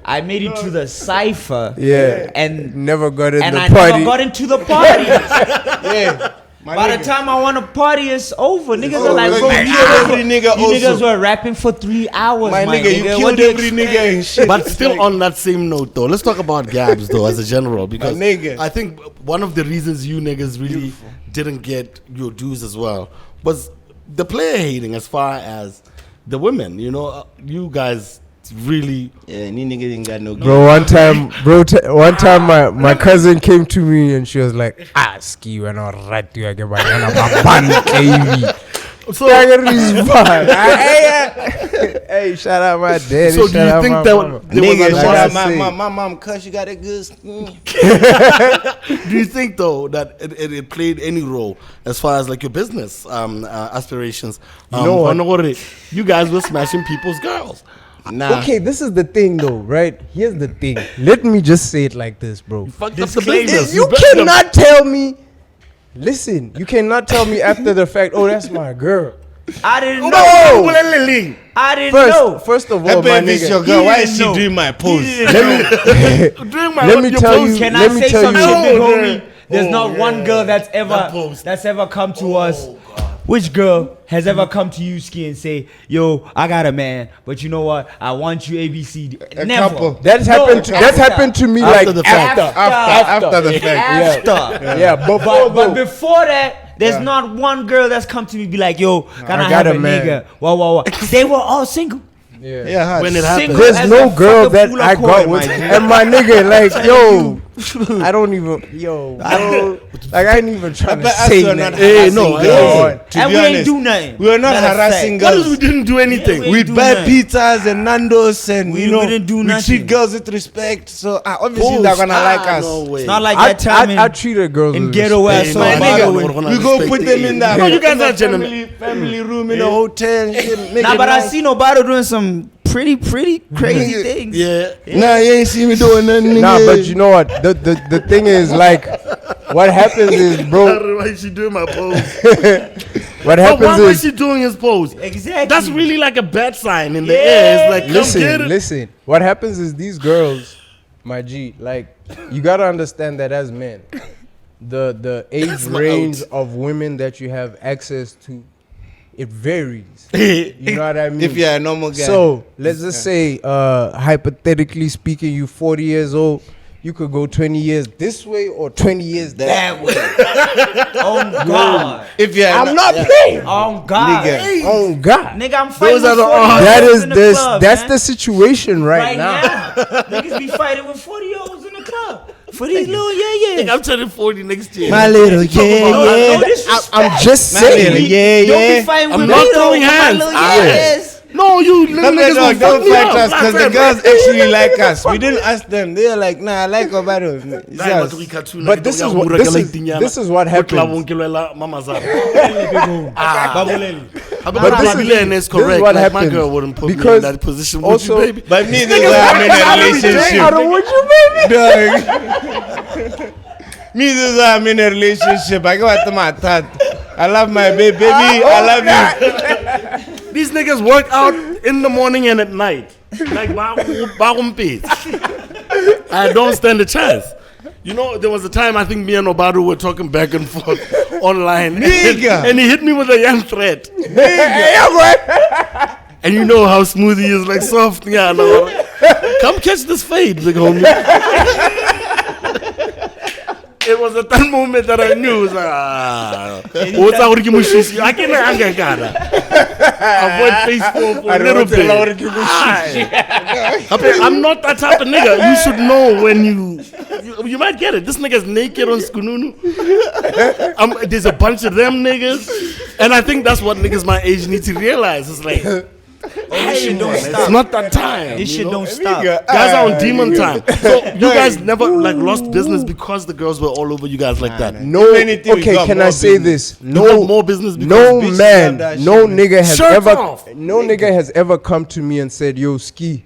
I made it to the cipher. Yeah. And Never got in the I party. never got into the party. Yeah. By the time I want to party, it's over. Niggas are like, like, bro, you you killed every nigga niggas also. were rapping for 3 hours. My nigga, you What killed do you every expect? nigga and shit. But still on that same note though, let's talk about Gabs though as a general because nigga. I think one of the reasons you niggas really didn't get your dues as well was the player hating as far as the women. You know, you guys really Yeah, any nigga ain't got no Bro, one time my cousin came to me and she was like, ski when I rat you again, but I'm a band KV. so. Hey, shout out my daddy. So do you think that there was Nigga, a shout out say. my mom, cuz you got a good skin. Do you think though that it played any role as far as like your business aspirations? You know what? You guys were smashing people's girls. Nah. Okay, this is the thing though, right? Here's the thing. Let me just say it like this, bro. Fucked up the Disclaimer. business. You built them. cannot tell me. Listen, you cannot tell me after the fact, oh, that's my girl. I didn't know. No! I didn't know. First of all, my Happy if it's your nigga. girl. Why didn't is she know. doing my pose? Doing my Let me your tell pose. you- Can let I me say tell some you- shit, big Oh, homie? There's yeah. not one girl that's That post. ever come to us. Which girl has ever come to you, Ski, and say, "Yo, I got a man, but you know what? I want you ABC." Never. couple. That's happened to me After like the fact. After the fact. After. Yeah, before But before that, there's not one girl that's come to me be like, "Yo, can I got have a a man. nigga?" Wow. They were all single. Yeah, hard. When it happened. Single There's as no a girl fucking that fool I of got coin, with, my G. and my nigga like, yo, I don't even, like I ain't even trying to But us say were that. not Hey, harassing no, girls. To And be we ain't honest, do nothing. we were not Matter of harassing fact. What is girls. we didn't do anything? Yeah, We do buy nothing. pizzas and Nando's and We you know didn't do we nothing. treat girls with respect. So obviously Pose. they're gonna like us. No way. It's not like that time I treated girls in with ghetto where I Hey, saw my a nigga, bottle we're with. gonna We go respect put them in the No, you guys are gentlemen. family room in a hotel. And shit, make Nah, it but I nice. see nobody doing some pretty crazy things. Yeah. Nah, you ain't see me doing nothing. Nah, nigga. but you know what? The thing is like, what happens is, bro. Why is she doing my pose? What But why happens was is, she doing his pose? Exactly. That's really like a bad sign in the air. It's like, come get it. listen. What happens is these girls, my G, like you gotta understand that as men, the age That's my range out. of women that you have access to, it varies. You know what I mean? if you're a normal guy, So let's just say, hypothetically speaking, you 40 years old. You could go 20 years this way or 20 years that way. Oh God. if you're I'm not playing. Oh God. Nigga. Oh God. Nigga, I'm fighting Those are with the 40 odds. That year olds is in the this. club, That's man. the situation Right right now. Niggas be fighting with 40-year-olds in the club for these little yeah. I'm turning 40 next year. my little No disrespect. I'm just My little saying. yeah, Don't yeah. be fighting I'm with not me throwing though, for my hands. little Ah. yes. No, you little No, niggas no, don't don't fuck me fight up. us because the girls actually like us. We didn't ask them. They are like, nah, I like Obado. It's us. But this is what happens. But this is correct. this is what Like, my happens. girl wouldn't put me Because in that position. Would also- you, baby? But me, this is why I'm in a relationship. I don't want you, baby. Dog. Me, this is why I'm in a relationship. I go to my thought. I love my baby. I love you. These niggas work out in the morning and at night. Like, I don't stand a chance. You know, there was a time I think me and Obadu were talking back and forth online. Nigga. And he hit me with a young threat. And you know how smooth he is, like soft. Yeah, no. Come catch this fade, big homie. It was at that moment that I knew. It was like, what's up with Mushishi? I can't avoid Facebook for a little bit. I'm not that type of nigga. You should know when you You might get it. This nigga's naked on Skununu. There's a bunch of them niggas. And I think that's what niggas my age need to realize. It's like, This shit don't it's stop. not that time. This you shit know? don't stop. Guys are on demon time. So you guys never like lost business because the girls were all over you guys like that. No, anything, we okay, got can more I say business. this? You got more business because No bitches man, love that no shit, man. nigga has Shirt ever, off. no nigga has ever come to me and said, "Yo, Ski,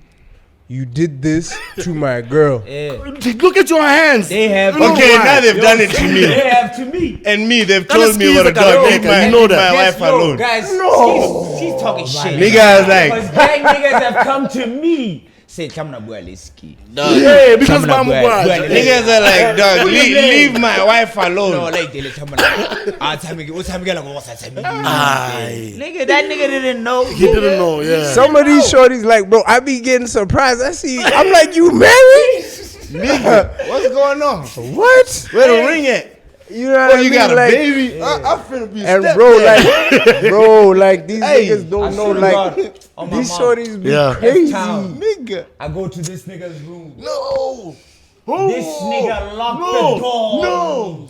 you did this to my girl." Yeah. Look at your hands. They have. You know Okay, why? now they've done it to me. They have to me. And me, they've That is told me skis what a like a dog. rope, Leave man. my, You know leave that. my wife alone. Guys, she's talking shit. Niggas like, Because gang niggas have come to me. Say, come na buale ski. Yeah, because Come on, my boy. boy. Boy, niggas are like, dog, leave my wife No, alone. like they come on. Tell me, what's time again? What's time? Aye. Nigga, that nigga didn't know. He didn't know, yeah. Some of these shorties like, bro, I be getting surprised. I see, I'm like, you married? Nigga, what's going on? What? Where the ring at? You know what Oh, I you mean? got a Like, baby? I'm finna be and step bro, dad. like these Hey, niggas don't know, swear to like, God, on my these mom. shorties be Yeah. crazy. Town. Nigga. I go to this nigga's room. No. This nigga locked the door.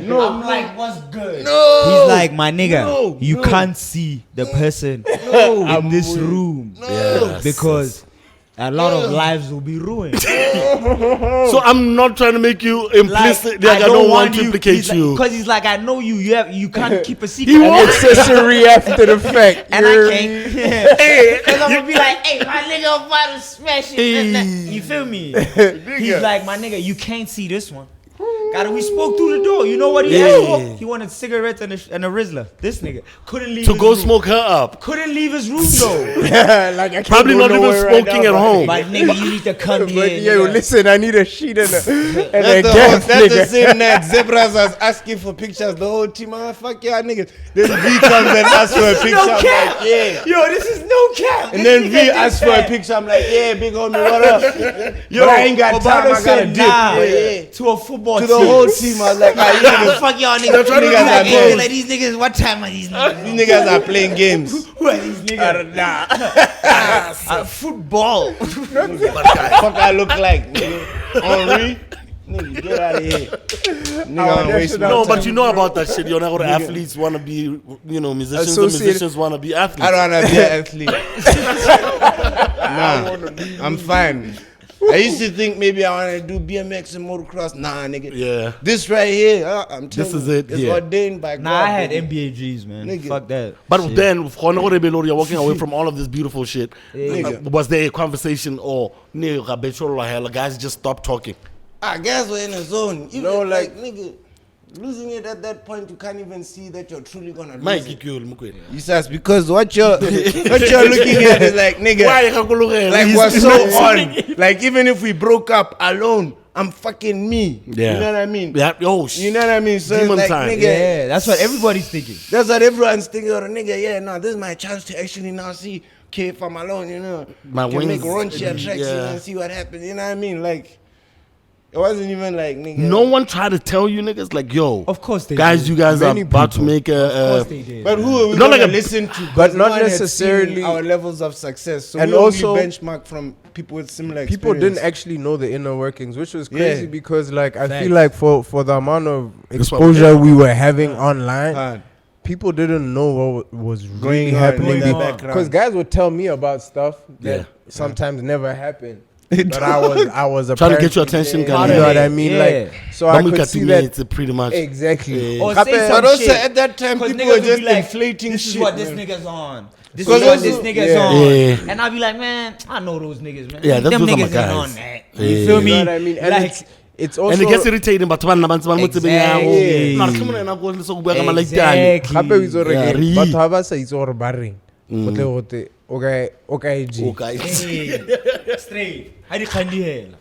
No. I'm like, what's good? He's like, my nigga, you can't see the person in this room because a lot of lives will be ruined. So I'm not trying to make you implicit. Like, I don't want to implicate you. Because he's like, I know you. You can't keep a secret. An accessory after the fact. And I You're- can't. Because I'm gonna be like, hey, my nigga about to smash it. You feel me? He's like, my nigga, you can't see this one. God, we spoke through the door. You know what he asked for? He wanted cigarettes and a Rizzler. This nigga couldn't leave To his go room. smoke her up. Couldn't leave his room though. like, I can't Probably go not even nowhere right smoking now, at but- home. But nigga, you need to come But here. yo, nigga. listen, I need a sheet and a That's, the, gas, that's the nigga. same night Zebras was asking for pictures. The whole team, fuck y'all niggas. Then V comes and asks for a picture. No I'm cap. like, yeah. Yo, this is no cap. And This then nigga V did asks for a that. picture. I'm like, yeah, big homie, what up? Yo, but I ain't got time. I gotta said dip. nah Yeah. to a football To team. the whole team, I was like, ah, you niggas, Fuck y'all They're niggas. trying to Niggas be like, like, hey, oh. like these niggas. What time are these niggas? these niggas are playing games. Who are these niggas? Football. Fuck I look like, nigga. Henri? Nigga, get out of here. Nigga, I'm wasting my No, time. but you know about that shit. You know, athletes want to be, musicians. And Associated- musicians want to be athletes. I don't want to be an athlete. Nah, I'm fine. I used to think maybe I want to do BMX and motocross. Nah, nigga. Yeah. This right here, I'm telling This is you, it It's here. ordained by God. Nah, I had baby. NBA G's, man. Nigga. Fuck that. But Shit. then, you're walking away from all of this beautiful shit. Nigga. Was there a conversation or guys just stop talking? I guess we're in a zone. You No, know, like- nigga, losing it at that point, you can't even see that you're truly gonna lose Mike, it. you Yes, because what you're looking at is like, nigga, like we're so on. Like even if we broke up alone, I'm fucking me. Yeah. You know what I mean? Yeah. Oh, You know what I mean? So it's Demon like, time. nigga, Yeah, that's what everybody's thinking. that's what everyone's thinking of. Nigga, yeah, no, this is my chance to actually now see, okay, if I'm alone, you know, My can make wings, raunchy attraction yeah. and see what happens. You know what I mean? Like, it wasn't even like, nigga. No one tried to tell you niggas like, yo, Of course they guys, did. you guys Many are about to people. make Of a. course they did. But who are we Not gonna like a- listen to? But not No one had necessarily- seen our levels of success. So And we only also- benchmark from people with similar People experience. didn't actually know the inner workings, which was crazy Yeah. because, like, I Facts. feel like for the amount of That's what we exposure we were having online, Hard. people didn't know what was really Going on happening. in the Because background. guys would tell me about stuff that Yeah. sometimes never happened. But I was Trying to get your apparently- attention, You guys. know what I mean? Yeah. Like, so I could see that It's pretty much. exactly. Yeah. Or Gape- say some But also shit. at that time, 'Cause people niggas were would just be like, inflating this shit. is what this man. nigga's on. This is Because what this also- nigga's yeah. on. Yeah. And I'll be like, man, I know those niggas, man. Yeah, them those are my niggas ain't guys. on that. Yeah. You feel You me? know what I mean? And Like, it's also And it gets irritating, but one man Exactly. Nah, come on, and I'm going to go back. I'm like, exactly. gape o itse gore Yeah, ke- re- batho ha ba sa itse gore ba reng gote o ka e je. Okay. Hey, straight. How do you hela?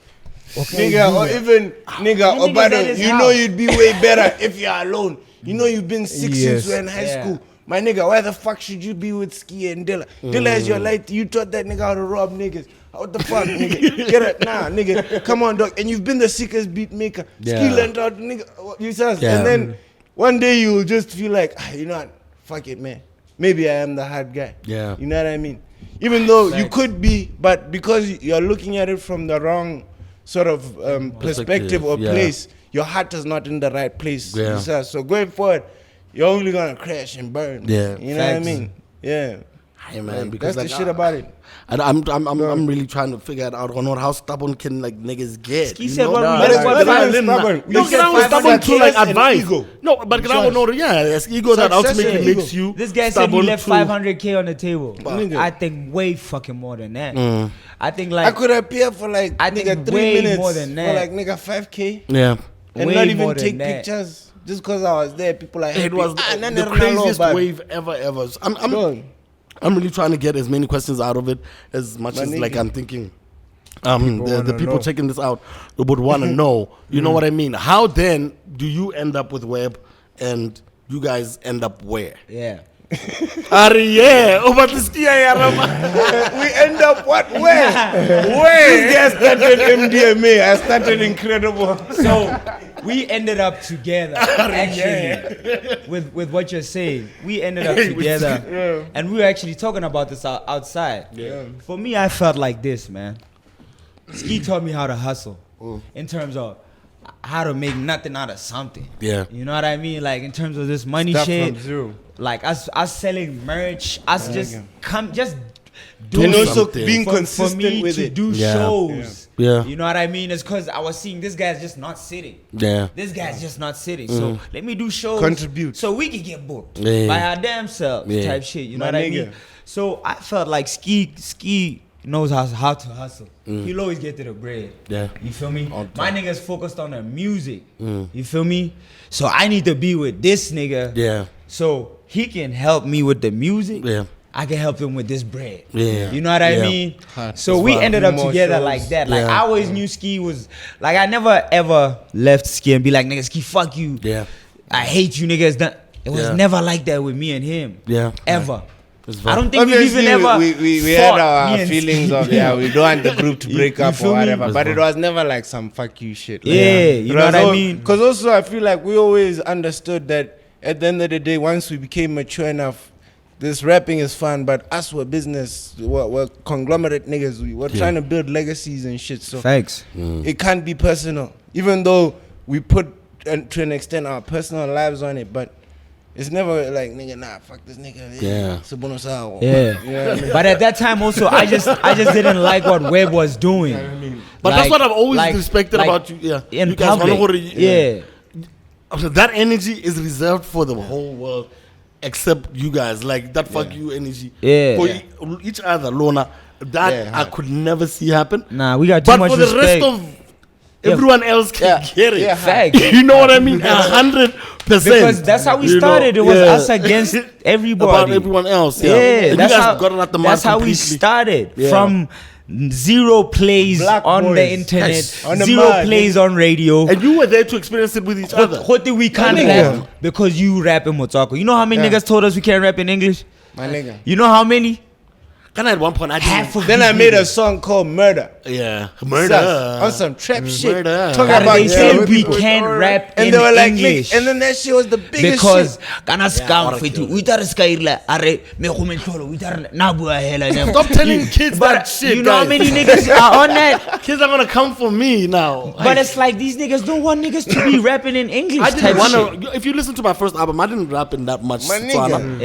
Nigga, or even, nigga, You or niggas better, at his you house. know you'd be way better if you're alone. You know you've been sick Yes. since we're in high Yeah. school. My nigga, why the fuck should you be with Ski and Dilla? Dilla is your light. You taught that nigga how to rob niggas. What the fuck, nigga? Get it? Nah, nigga. Come on, dog. And you've been the sickest beat maker. Yeah. Ski learned out, nigga. You said, Yeah. and then one day you'll just feel like, you know what? Fuck it, man. Maybe I am the hard guy. Yeah. You know what I mean? Even though you could be, but because you're looking at it from the wrong sort of perspective or yeah. place, your heart is not in the right place. Yeah. So going forward, you're only gonna crash and burn. Yeah. You know what I mean? Yeah. Hey man, because That's the like, shit about it. And I'm really trying to figure it out on how stubborn can like niggas get. He you said know? what But it's not violin- even stubborn. No, You get out get stubborn to like and advice. ego. No, but get out no, yeah, it's ego that Success ultimately and makes ego. you. This guy said he stubborn left to- 500K on the table. Nigga. I think way fucking more than that. I think I like could appear for like I think nigga 3 way minutes more than for that. like nigga 5K Yeah, and way not even more than take that. pictures just because I was there. People like it was the craziest wave ever. So I'm really trying to get as many questions out of it as much My as like nigga. I'm thinking. The people know. checking this out would want to know. You know what I mean? How then do you end up with Web, and you guys end up where? yeah. Yeah, over the ski We end up what? Where? This guy started MDMA. I started Incredible. So we ended up together actually with what you're saying. We ended up together and we were actually talking about this outside. Yeah. For me, I felt like this, man. Ski taught me how to hustle in terms of how to make nothing out of something. Yeah. You know what I mean? Like in terms of this money Start shit. from zero. Like us selling merch, us just And doing also something. being for consistent me with to it. do Yeah. shows. Yeah. You know what I mean? It's because I was seeing this guy's just not sitting. Yeah. This guy's just not sitting. So let me do shows. Contribute. So we can get booked Yeah. by our damn selves Yeah. type shit. You know My what I nigga. mean? So I felt like Ski knows how to hustle. He'll always get to the bread. Yeah. You feel me? On My nigga's focused on the music. You feel me? So I need to be with this nigga. Yeah. So he can help me with the music. Yeah. I can help him with this bread. Yeah. You know what I Yeah. mean? Hard. So That's we why ended I up do more together shows. like that. Like Yeah. I always knew Ski was like I never ever left Ski and be like, nigga, Ski, fuck you. Yeah. I hate you niggas. It was Yeah. never like that with me and him. Yeah. Ever. It's I don't think we've Obviously, even ever we fought, had our me and feelings Ski. of we don't want the group to break You up feel or me? whatever, but it was never like some fuck you shit. Like, Yeah, you know what I mean? Because also I feel like we always understood that at the end of the day, once we became mature enough, this rapping is fun, but us were business, we're conglomerate niggas. We were trying to build legacies and shit. So Thanks. it can't be personal, even though we put to an extent our personal lives on it, but. It's never like nigga, nah, fuck this nigga. Yeah. Yeah. You know what I mean? But at that time also I just didn't like what Webb was doing. But that's Like- what I've always like- respected like about you. Yeah. In You guys wanna public. go to- Yeah. That energy is reserved for the whole world, except you guys. Like that fuck you energy. Yeah. For each other, Lona. That Yeah, I hard. could never see happen. Nah, we got too But much for the respect. rest of everyone else can get it. Yeah, Facts. You know what I mean? 100%. Because that's how we You know? started. It was Yeah. us against everybody. About everyone else. Yeah. Yeah, And that's you guys how, got it at the mark that's how we completely. started. Yeah. From 0 plays Black on boys. the internet, Yes. On the 0 mud. plays on radio. And you were there to experience it with each other. What did we can't nigga. rap because you rap in Motswako? You know how many Yeah. niggas told us we can't rap in English? My nigga. You know how many? Kind of at one point, I didn't. Half of Then I these made a niggas. song called Murder. Yeah. Sus, Murder. on some trap shit. Murder. Talking And about they said with we people. can't rap And in they were like, English. and then that shit was the biggest Because shit. kana scam fetu uitar skairla are me khumentlolo uitar na bua hela ne. Stop telling kids But that shit, you know how guys. many niggas are on that? Kids are gonna come for me now. But it's like these niggas don't want niggas to be rapping in English I type didn't want shit. to. If you listen to my first album, I didn't rap in that much. My Botswana. nigga.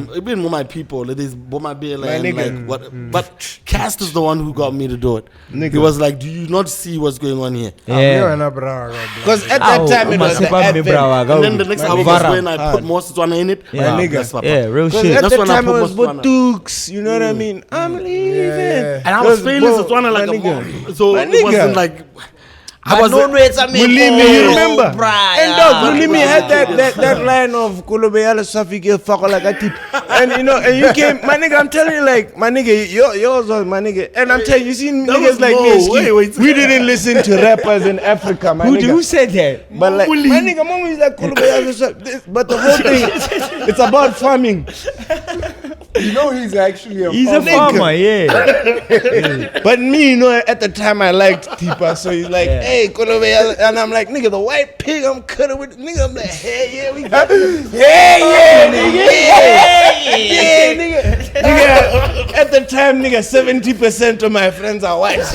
Yeah. It been more my people. It is my bill My and nigga. like what. But Cast is the one who got me to do it. Nigga. He was like, "Do you not see what's going on here?" Yeah. Because at that time it was the advent. And then the next album was Vara. when I put more Botswana in it. Yeah. My nigga. That's what Yeah, real Because shit. at That's that when I time it put was Botswana. Botukes, you know what I mean? I'm leaving. Yeah. And I was Because, feeling bro, Botswana like my a nigga. mom. So My it wasn't nigga. like. I was Multimedia, you remember? And dog, Brian. Beleme had that line of Kolobeyala Safike fuck like a tip. And you know, and you came, my nigga, I'm telling you, like, my nigga, yours was my nigga. And I'm telling you, you seen That niggas was like me and low. Ski, Wait. we didn't listen to rappers in Africa, my Who nigga. said that? But like, Bully. my nigga, mom is like Kolobeyala Safike. But the whole thing, it's about farming. You know he's actually a He's a farmer. farmer, yeah. But me, you know, at the time I liked Tipa, so he's like, Yeah. hey, Kolobeyala. And I'm like, nigga, the white pig I'm cutting with, nigga, I'm like, hey, yeah, we got it. Hey, yeah, nigga, yeah, nigga. Nigga, at the time, nigga, 70% of my friends are white.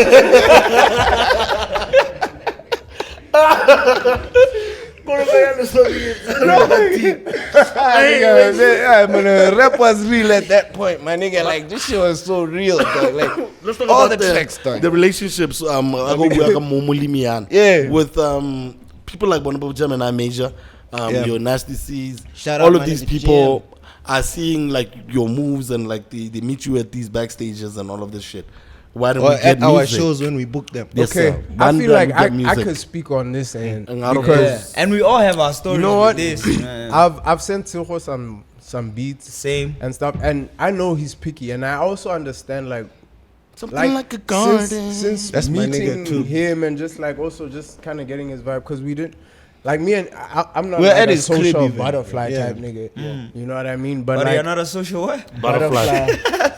Rap was real at that point, my nigga. Like this shit was so real, dog. Like Let's talk all about the tracks, dog. the relationships. Yeah. With people like Bonobo Jam and I Major, your Nasty C's. Shout out all of my these nigga people are seeing like your moves and like they meet you at these backstages and all of this shit. Why don't Or we get at our music? shows when we book them. Yes, Okay, sir. I When feel do like we get I music? could speak on this and out of because And we all have our stories. you know what? With this, man. I've sent Silho some beats Same. and stuff, and I know he's picky, and I also understand like Something like a garden. since That's my meeting nigga too. him and just like also just kind of getting his vibe because we didn't. Like me and I'm not We're like at a his crib social even. butterfly Yeah. type nigga. You know what I mean? But But like you're not a social what? Butterfly. you know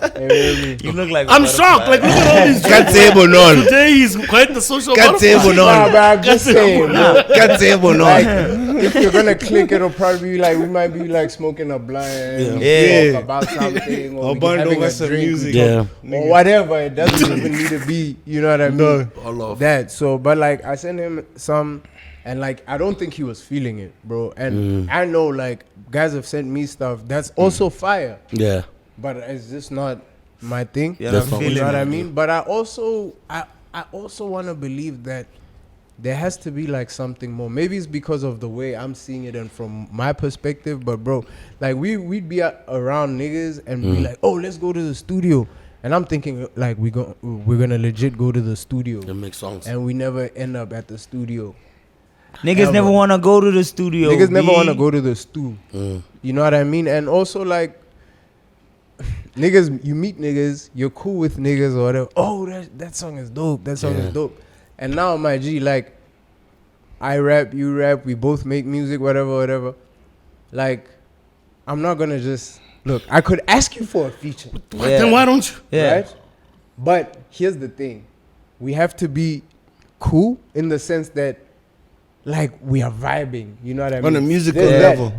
what I mean? You look like. a I'm butterfly. shocked. Like, look at all these. Table non. Today he's quite the social Can't butterfly. table Nah, non. but I'm just saying, bro. Can't table Like, non. if you're gonna click, it'll probably be like we might be like smoking a blunt, Yeah. talk about something, or Or we bond having over a some drink, music. Yeah. or whatever. It doesn't even need to be, you know what I mean? All of. That. So, but like I sent him some, and like I don't think he was feeling it, bro. And I know like guys have sent me stuff that's also fire, Yeah. but it's just not my thing. Yeah, That's I'm fine. You feeling know what it. I mean? But I also want to believe that there has to be like something more. Maybe it's because of the way I'm seeing it and from my perspective. But bro, like we'd be around niggas and be like, oh, let's go to the studio. And I'm thinking like we're gonna legit go to the studio, It makes songs. and we never end up at the studio. Niggas Ever. never want to go to the studio. Niggas never B. want to go to the stew. You know what I mean? And also like niggas, you meet niggas, you're cool with niggas or whatever. Oh, that song is dope. That song is dope. And now my G, like I rap, you rap, we both make music, whatever. Like I'm not gonna just look. I could ask you for a feature, Then why don't you? Yeah. right? But here's the thing: we have to be cool in the sense that, like, we are vibing. You know what I mean? On a musical There's that. level.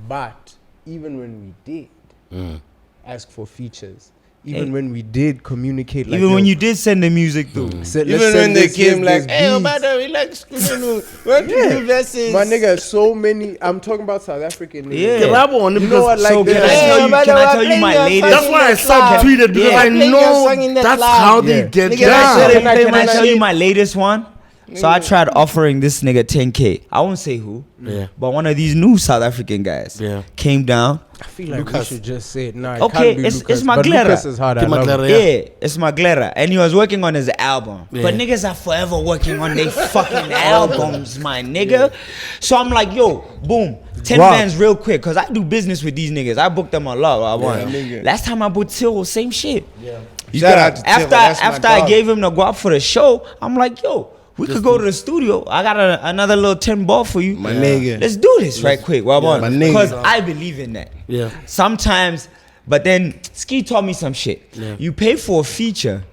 But even when we did ask for features, even when we did communicate, like, Even when yo, you did send the music through. said, let's Even send when they this, came here's like, hey, this beat. Obada, we like screaming. What do verses? My nigga, so many. I'm talking about South African niggas. Yeah. The rap on You know what? Like, So can I there's- tell you? Obada, Can I we're tell you my playing your latest? That's why I club. subtweeted because Yeah. I Playing your know song in the that's club. how they Yeah. get Nigga, Can I, down. tell, Can I- can I can I tell you see- my latest one? So I tried offering this nigga 10K. I won't say who. Yeah. But one of these new South African guys Yeah. came down. I feel like Lucas. we should just say it. Nah, it Okay, can't be it's Lucas, my but Glera. Lucas is hard. I Give my love Glera. it. Yeah, it's Maglera. And he was working on his album. Yeah. But niggas are forever working on their fucking albums, my nigga. So I'm like, yo, boom. 10 Wow. bands real quick. Because I do business with these niggas. I booked them a lot. I won. nigga. Last time I booked Till, same shit. You Shout got- out to Till, after that's my after I dog. gave him the guap for the show, I'm like, yo, we could go to the studio. I got another little 10 ball for you. My nigga. Let's do this right quick. Well, my nigga. because I believe in that. Yeah. Sometimes, but then Ski taught me some shit. Yeah. You pay for a feature,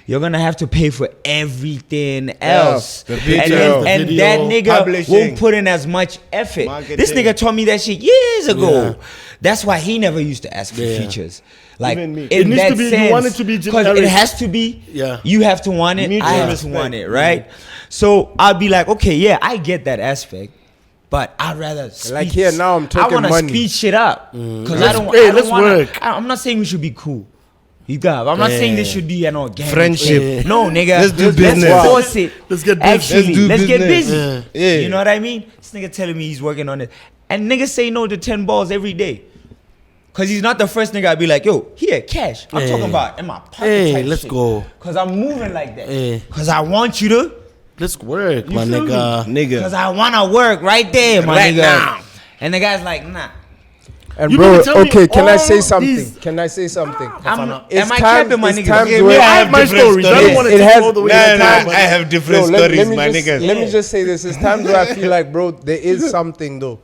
you're gonna have to pay for everything else. the video, and the that video, nigga publishing. won't put in as much effort. Marketing. This nigga taught me that shit years ago. Yeah. That's why he never used to ask for Yeah. features. Like Even me. in It needs that to be- you sense, want it to be because generic. it has to be. Yeah. You have to want it. Mutual I have respect. to want it, right? So I'll be like, okay, yeah, I get that aspect, but I'd rather speed, Like here now, I'm talking I want to money. speed shit up because Let's- I don't. hey, I don't let's wanna, work. I'm not saying we should be cool. You got. I'm not saying this Yeah. should be an organic Friendship. thing. No, nigga. Let's do business. force it. Let's get busy. Actually, let's get busy. Yeah. Yeah. You know what I mean? This nigga telling me he's working on it, and niggas say no to 10 balls every day. Cause he's not the first nigga I'd be like, yo, here, cash. I'm Hey. talking about in my pocket. Hey, type let's shit. go. Cause I'm moving like that. Hey. Cause I want you to. Let's work, You my feel me? nigga. Cause I wanna work right there, my Right nigga. now. And the guy's like, nah. And You bro, mean to tell me okay, can I all say something? these- Can I say something? Am I capping my it's nigga? times Okay, where I have my different stories. I don't stories. want to It take has- all the way Nah, to nah, time, but- I have different Yo, stories, my nigga. Let me just say this. It's times where I feel like, bro, there is something though.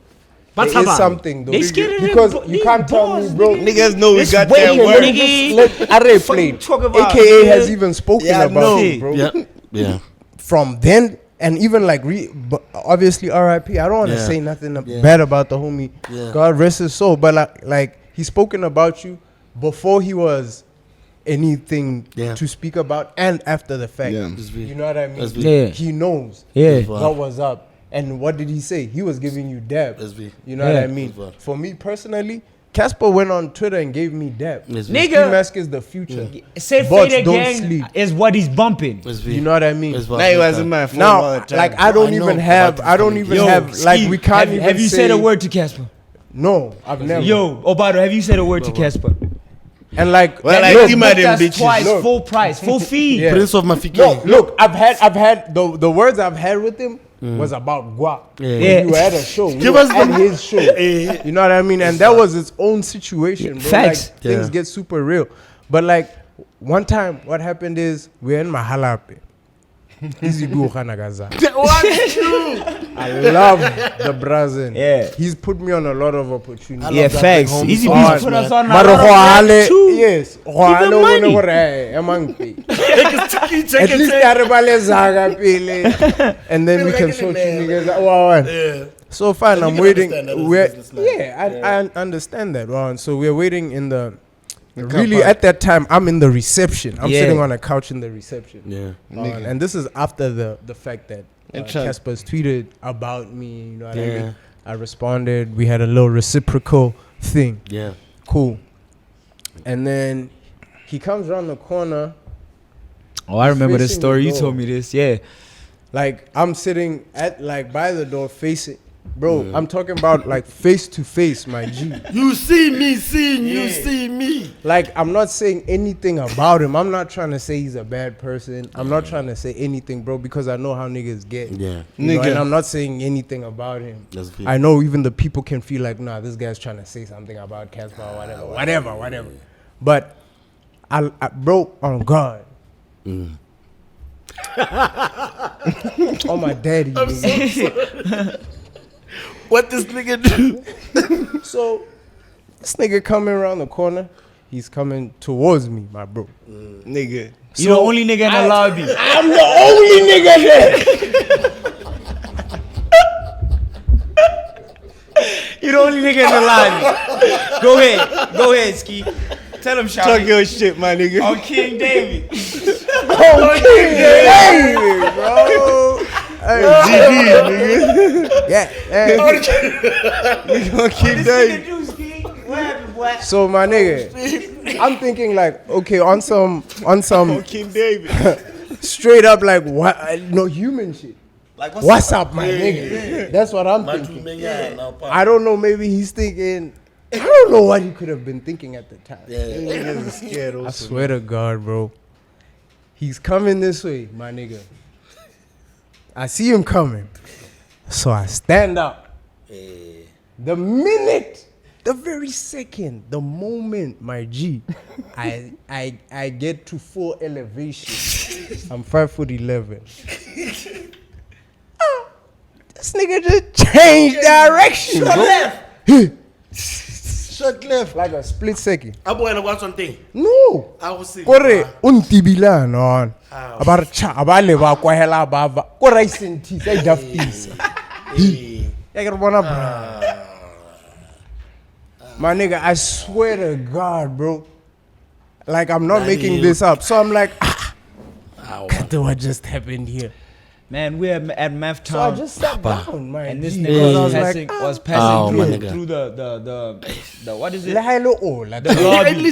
There Batswana. is something though. They scared of them because bo- you these can't tell me, balls, bro. nigga. Niggas know we This got way, that okay, work. nigga. Let Are Fucking talk about, AKA nigga. has even spoken Yeah, I about know. it, bro. Yeah. Yeah. From then and even like but obviously RIP. I don't want to Yeah. say nothing Yeah. bad about the homie. Yeah. God rest his soul. But like he's spoken about you before he was anything Yeah. to speak about, and after the fact. Yeah. You know what I mean? SB. Yeah. He knows Yeah. what was up. And what did he say? He was giving you dab. SB. You know what Yeah. I mean? SB. For me personally, Casper went on Twitter and gave me dab. SB. Nigga. Ski Mask is the future. Say Bots Fader don't Gang sleep. is what he's bumping. SB. You know what I mean? SB. Now he wasn't my phone Now, all the time. like I don't I know even have, about I don't this even Yo, have, like Ski, we can't even have you say, said a word to Casper? No, I've never. Yo, Obado, have you said a word to Casper? And like, Well, like, look, he Booked might them us bitches. twice, Look. full price, full fee. Yeah. Prince of Mafike. no, look, I've had the words I've had with him was about guap. Yeah. We were at a show. We Give were us at the- his show. You know what I mean? And that was its own situation, bro. Facts. Like, things Yeah. get super real. But like one time, what happened is we're in Mahalape. Easy do Khanagaza. I love the Brazil. Yeah. He's put me on a lot of opportunities. Yeah, that facts. big home Easy sauce, Beats put us man. on a But lot of Rohale, that too. yes. Give him money. At least Zaga pile, and then we can sort you niggas out. Wow. So fine, I'm can waiting. understand that as We're, businessman. yeah, I understand that. Wow. So we're waiting in the. car Really, park. at that time, I'm in the reception. I'm Yeah. sitting on a couch in the reception. Yeah. And this is after the fact that Interesting. Casper's tweeted about me. You know what I Yeah. mean? I responded. We had a little reciprocal thing. Yeah. Cool. And then he comes around the corner. Oh, I remember this Facing story. the You door. told me this. Yeah. Like I'm sitting at like by the door facing, bro. I'm talking about like face to face, my G. You see me seeing you see me. Like I'm not saying anything about him. I'm not trying to say he's a bad person. I'm not trying to say anything, bro, because I know how niggas get. Yeah. You know, Nigga. and I'm not saying anything about him. That's big. I know even the people can feel like, nah, this guy's trying to say something about Casper or whatever. But I bro, on God. Oh my daddy. nigga. What this nigga do? So this nigga coming around the corner, he's coming towards me, my bro. Nigga. You the only nigga in the lobby. I'm the only nigga there. You the only nigga in the lobby. Go ahead, Ski. Tell him, shout Talk your shit, my nigga. on King David. Hey, bro. Yeah. Hey. We gonna keep that. So So my nigga, I'm thinking like, okay, on some King David. straight up like what? No human shit. Like What's up, my nigga? That's what I'm thinking. I don't know. Maybe he's thinking. I don't know what he could have been thinking at the time. Niggas is scared I also. swear to God, bro. He's coming this way, my nigga. I see him coming. So I stand up. The minute, the very second, the moment, my G, I get to full elevation. I'm 5'11". This nigga just changed direction, bro. Shut left. Like a split second. I'm going to watch something. No. I will see. Kore untibila non. Abarcha abale ba kwahela baba. Kore isenti say daftisa. Ya ke re bona bra. My nigga, I swear to God, bro. Like I'm not making this up. So I'm like, what just happened here? Man, we're at Math So I Town. just sat down, man. And this G, nigga because I was like, passing my through, nigga. through the what is it? Lahalo oh, like The lobby.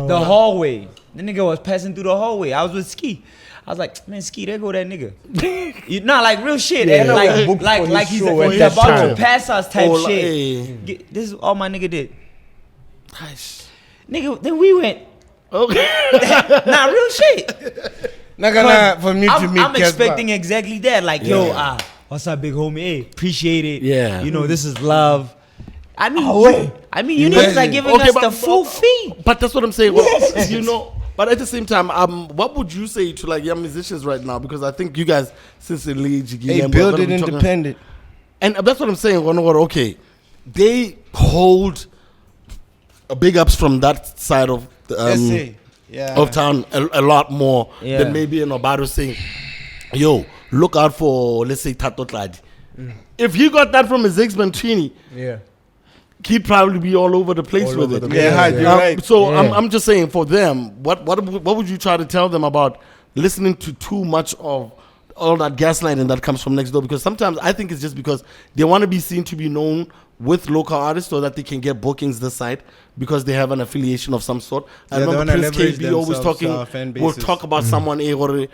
The hallway. The nigga was passing through the hallway. I was with Ski. I was like, man, Ski, there go that nigga. You not like real shit. Yeah, and no, like booked like for like his he's, show at he's that about time. to pass us type Oh, shit. This is all my nigga did. Nigga, then we went. Okay. Nah, real shit. Not gonna for me to I'm meet Casper. expecting exactly that. Like, yo, what's up, big homie? Hey, appreciate it. Yeah. You know, this is love. I mean, you niggas are giving Okay, us but- the full fee. But that's what I'm saying. Well, you know, but at the same time, what would you say to like young musicians right now? Because I think you guys, since the league, Hey, build it independent. and that's what I'm saying. Okay, they hold big ups from that side of SA. Yeah. of town a lot more Yeah. than maybe in Obado saying, yo, look out for, let's say, Tato Tladi. If he got that from his ex-man Trini, yeah. he'd probably be all over the place with it. You're right. So I'm just saying, for them, what would you try to tell them about listening to too much of all that gaslighting that comes from next door? Because sometimes I think it's just because they want to be seen to be known with local artists so that they can get bookings this side because they have an affiliation of some sort. I remember Prince KB always talking, will talk about someone, and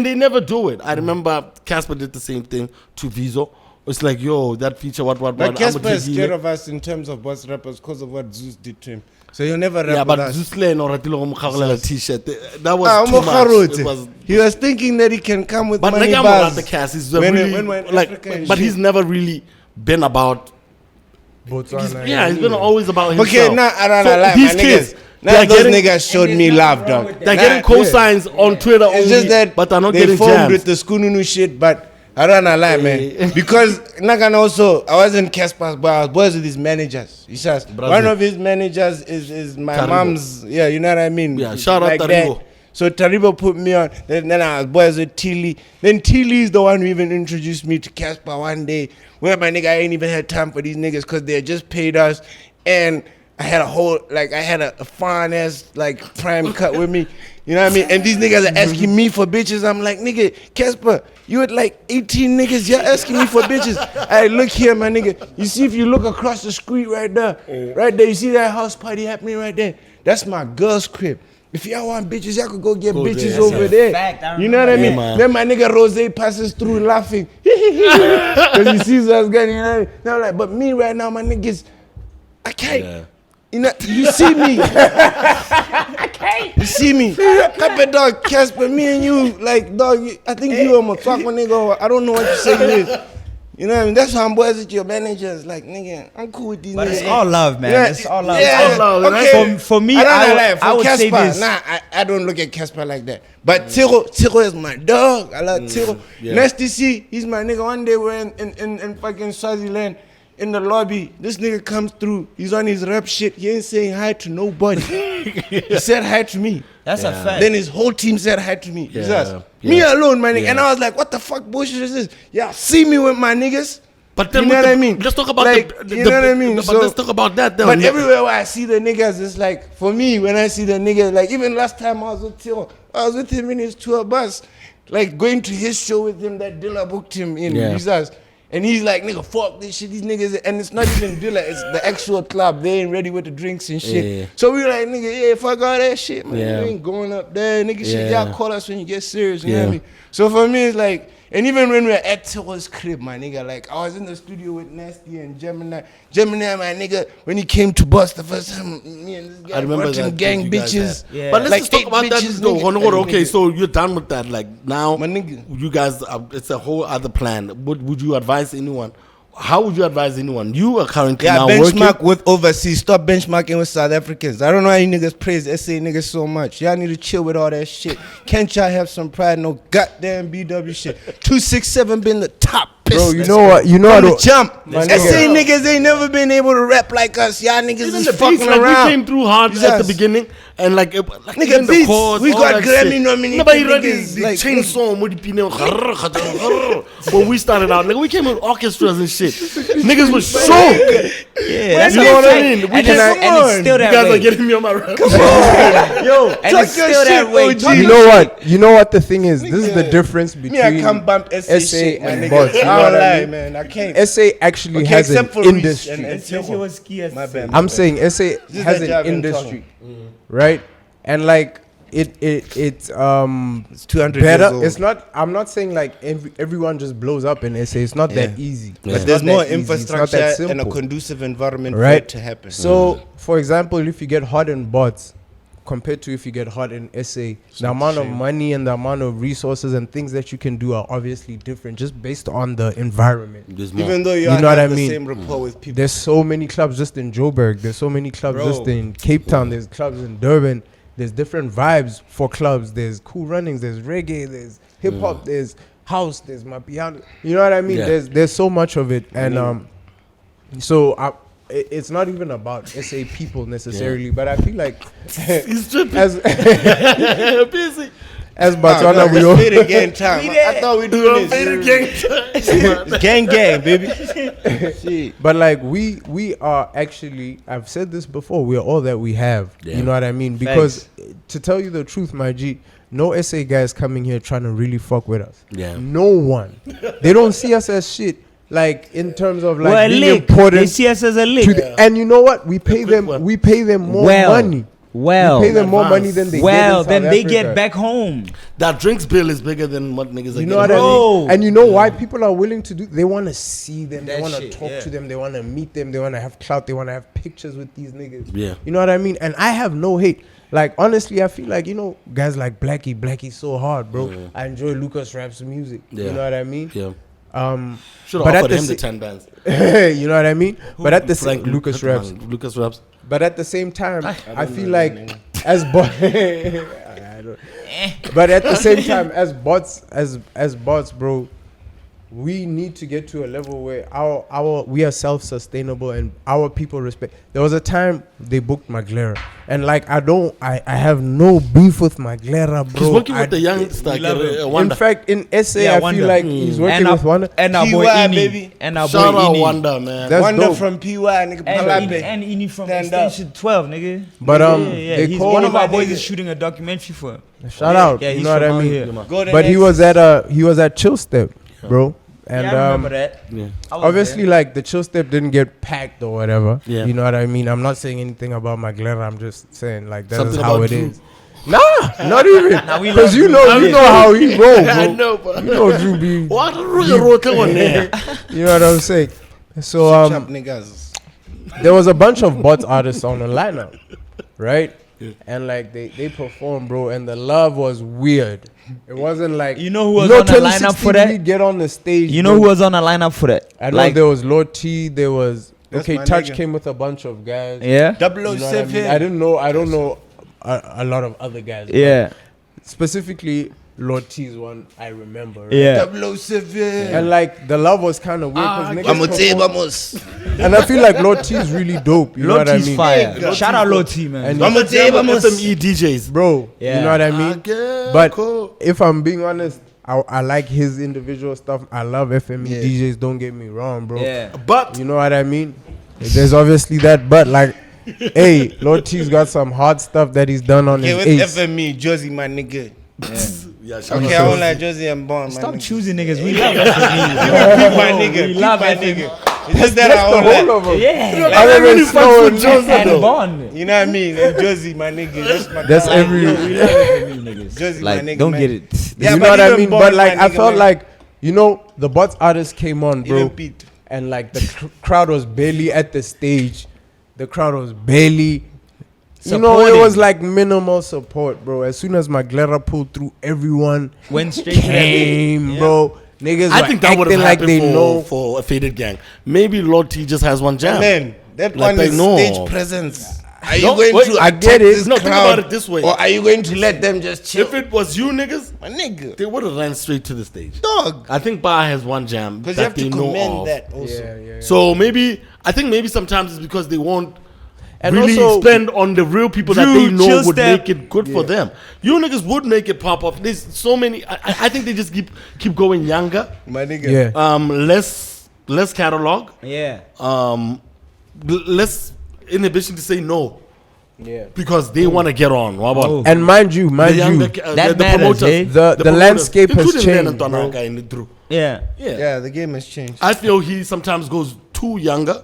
they never do it. I remember Casper did the same thing to Vizo. It's like, yo, that feature, what. But Casper is scared of us in terms of boss rappers because of what Zeus did to him. So he'll never rap with us. Zeus Lane or t-shirt. That was too much. It was, he was thinking that he can come with money bars. But the cast is but he's never really been about Botswana. He's been always about himself. Okay, now I don't know. These kids, those niggas showed me love, dog. They're getting cosigns on Twitter only, just that but they're not they getting formed jams. with the Skununu shit, but I don't know, man. Because I wasn't Casper's, but I was boys with his managers. He says one of his managers is my Taribo. Mom's. Yeah, you know what I mean. Yeah, shout out Taribo. That. So Taribo put me on. Then I was boys with Tilly. Then Tilly is the one who even introduced me to Casper one day. Where my nigga, I ain't even had time for these niggas because they had just paid us, and I had a fine ass prime cut with me. You know what I mean? And these niggas are asking me for bitches. I'm like, nigga, Casper, you with 18 niggas, you're asking me for bitches. I look here, my nigga. You see, if you look across the street right there, you see that house party happening right there? That's my girl's crib. If y'all want bitches, y'all could go get bitches over there. Fact, you know what I mean? Man. Then my nigga Rose passes through laughing. Because he sees us getting it. And I'm like, but me right now, my niggas, I can't. Yeah. You know, you see me. You see me. Couple dog, Casper, me and you, dog, I think you are my talk my nigga. I don't know what you say to this. You know what I mean? That's how I'm boys with your managers. Like, nigga, I'm cool with these But niggas. it's all love, man. Yeah, It's all love. yeah, It's all love. okay. For me, I would say Casper, this. I don't look at Casper like that. But Tiro is my dog. I love Tiro. Yeah. Nice to see. He's my nigga. One day we're in fucking Swaziland. In the lobby, this nigga comes through. He's on his rap shit. He ain't saying hi to nobody. He said hi to me. That's a fact. Then his whole team said hi to me. He Yeah. says, me alone, my nigga. And I was like, what the fuck bullshit is this? Yeah, see me with my niggas. But then you know what I mean? Let's talk about you know what I mean? But So- let's talk about that then. But everywhere where I see the niggas, it's like, for me, when I see the niggas, even last time I was with Tiro, I was with him in his tour bus, going to his show with him that Dilla booked him in. Yeah. And he's like, nigga, fuck this shit, these niggas. And it's not even Dilla, it's the actual club. They ain't ready with the drinks and shit. Yeah. So we like, nigga, yeah, fuck all that shit, man. Yeah. We ain't going up there. Nigga, shit, Yeah. y'all call us when you get serious, you know Yeah. what I mean? So for me, it's like, and even when we were at Tiro's crib, my nigga, I was in the studio with Nasty and Gemini. Gemini, my nigga, when he came to Bust the first time, me and this guy I remember brought him that gang you guys bitches. had. Yeah. But let's Like just talk 8 about that. bitches, No, nigga. okay, so you're done with that. Now, My nigga. you guys, it's a whole other plan. Would you advise anyone? How would you advise anyone? You are currently now benchmark working. with overseas. Stop benchmarking with South Africans. I don't know how you niggas praise SA niggas so much. Y'all need to chill with all that shit. Can't y'all have some pride? No goddamn BW shit. 267 been the top. Bro, you know what? You know From the what? jump. My SA nigga. niggas ain't never been able to rap like us. Y'all niggas Even is the fucking beats, we around. came through hard at the beginning, and Nigga, even the beats, chords, we all got that Grammy shit. nominated Nobody ready niggas, the like- chainsaw when we started out. We came with orchestras and shit. Niggas was shook. Yeah, You know what I mean? And it's still You that guys way. are getting me on my rap. Yo, And talk it's your still that shit, way. OG. You know what the thing is? This is the difference Me, I between can't bump SA, SA shit, my and nigga. bots. You know I what don't I lie, mean? man. I can't. SA actually Okay, has an except for Reese industry. and Tiro. My bad. I'm saying SA This has that an y'all been industry, talking. right? And it's It's 200 better. years old. It's not. I'm not saying everyone just blows up in SA. It's not that easy. But It's there's not more that easy. It's not infrastructure that and a simple. conducive environment for Right. it to happen. So, for example, if you get hot in bots compared to if you get hot in SA, the amount of money and the amount of resources and things that you can do are obviously different just based on the environment. even though you know what I the mean? same rapport with people. There's so many clubs just in Joburg. There's so many clubs Bro. just in Cape Town. There's clubs in Durban. There's different vibes for clubs. There's cool runnings. There's reggae. There's hip hop. There's house. There's my piano. You know what I mean? Yeah. There's so much of it, and it's not even about SA people necessarily, but I feel like He's tripping. as Busy. as Batswana, we all. Faded gang time. I thought we doing this. Gang, baby. Shit. But like we are actually, I've said this before, we're all that we have. Yeah. You know what I mean? Because to tell you the truth, my G, no SA guys coming here trying to really fuck with us. Yeah. No one. They don't see us as shit. Like in terms of like We're a being lick. important. They see us as a lick. And you know what? We pay them more money. We pay them more money than they get in South they Africa. get back home. That drinks bill is bigger than what niggas are You know what I getting. mean? And you know why people are willing to do? They want to see them. They That want to shit, talk yeah. to them. They want to meet them. They want to have clout. They want to have pictures with these niggas. Yeah. You know what I mean? And I have no hate. Like, honestly, I feel like, you know, guys like Blackie's so hard, bro. Yeah. I enjoy Lucas Rap's music. Yeah. You know what I mean? Yeah. Should but have at offered him the the 10 bands. you know what I mean? But at the same Lucas Lucas Raps. Raps. But at the same time, I feel like as bots, but at the same time, as bots, bro, we need to get to a level where we are self-sustainable and our people respect. There was a time they booked Maglera, and like I have no beef with Maglera, bro. He's working with the young star. In fact, in SA, Yeah, I Wonder. feel like he's working with Wanda. And our boy PY, Ini. baby. And our boy Shout out Ini. Wonder, man. That's Wonder dope. from PY, nigga. Palape. And Ini from Stand up. Extension 12, nigga. But, they he's call one of my our boys nigga. is shooting a documentary for him. Shout out, Yeah, you he's know what from I out mean? here. Golden But he X. was at Chill Step, bro. And Yeah, I remember that. Yeah. I was obviously, there. like the Chill Step didn't get packed or whatever. Yeah. You know what I mean? I'm not saying anything about Maglera. I'm just saying like that's Something how about it Drew. is. Nah, not even. we Because love you Drew. know how he rolls, bro. I know, but You know Drew be. what a rote one there. You know what I'm saying? So Chop niggas. there was a bunch of bots artists on the lineup, right? And like they performed, bro, and the love was weird. It wasn't like You know who was on the lineup for 2016 that? we get on the stage. You know bro. who was on the lineup for that? I know Like, there was Lord T. There was That's okay. my Touch nigga. came with a bunch of guys. yeah? You know what I mean? I didn't know. I don't know a lot of other guys. but Yeah. Specifically, Lord T's one I remember. Right? Yeah. 007. And like the love was kind of weird because Vamos. and I feel like Lord T is really dope. You know what I Loti's mean? fire. Yeah. Shout out Loti, man. And Vamos. FME DJs. bro, Yeah. you know what I mean? Okay, But cool. if I'm being honest, I like his individual stuff. I love FME Yeah. DJs. Don't get me wrong, bro. Yeah. But You know what I mean? There's obviously that, but like, hey, Lord T's got some hard stuff that he's done on Okay, with his ace. FME, Josie, my nigga. yeah, shout Okay, out I to- don't like Josie and Bond, my Stop nigga. choosing niggas. We love FME. Keep my nigga. We Keep love my FME. nigga. It's just that That's I the don't whole like. of them. Yeah. I really really fucks slow with and Josie, And though. Bond. You know what I mean? And Josie, my nigga. That's my every. We love FME niggas. Josie, my Like, nigga, don't man. get it. Yeah, You but know what I even mean? Bond, But like, my I nigga, felt man. like, you know, the bots artists came on, bro, Even Pete. and like the crowd was barely at the stage. The crowd was barely. You know, it Supporting. was like minimal support, bro. As soon as Maglera pulled through, everyone Went straight to that came, bit. bro. Niggas I were think that would acting have like happened they know. for a faded gang. Maybe Lord T just has one jam. Man, that Like one they is know. stage presence. Are you No, going wait, to I attack get it. this No, think crowd, about it this way. or are you going to let them just chill? If it was you niggas, My nigga. they would have ran straight to the stage. Dog. I think Bar has one jam Because that you have they to know commend of. that also. Yeah. So I think maybe sometimes it's because they won't And really also- spend on the real people that Drew, they know chill would step. make it good for them. You niggas would make it pop up. There's so many. I think they just keep going younger. My nigga. Yeah. Less catalog. Yeah. Less inhibition to say no Yeah. because they want to get on. What about Oh. And mind you, the younger, That matters, eh? The promoters, landscape has including Ben changed, and bro. Tonaka in the Drew. Yeah. Yeah. Yeah, the game has changed. I feel he sometimes goes too younger,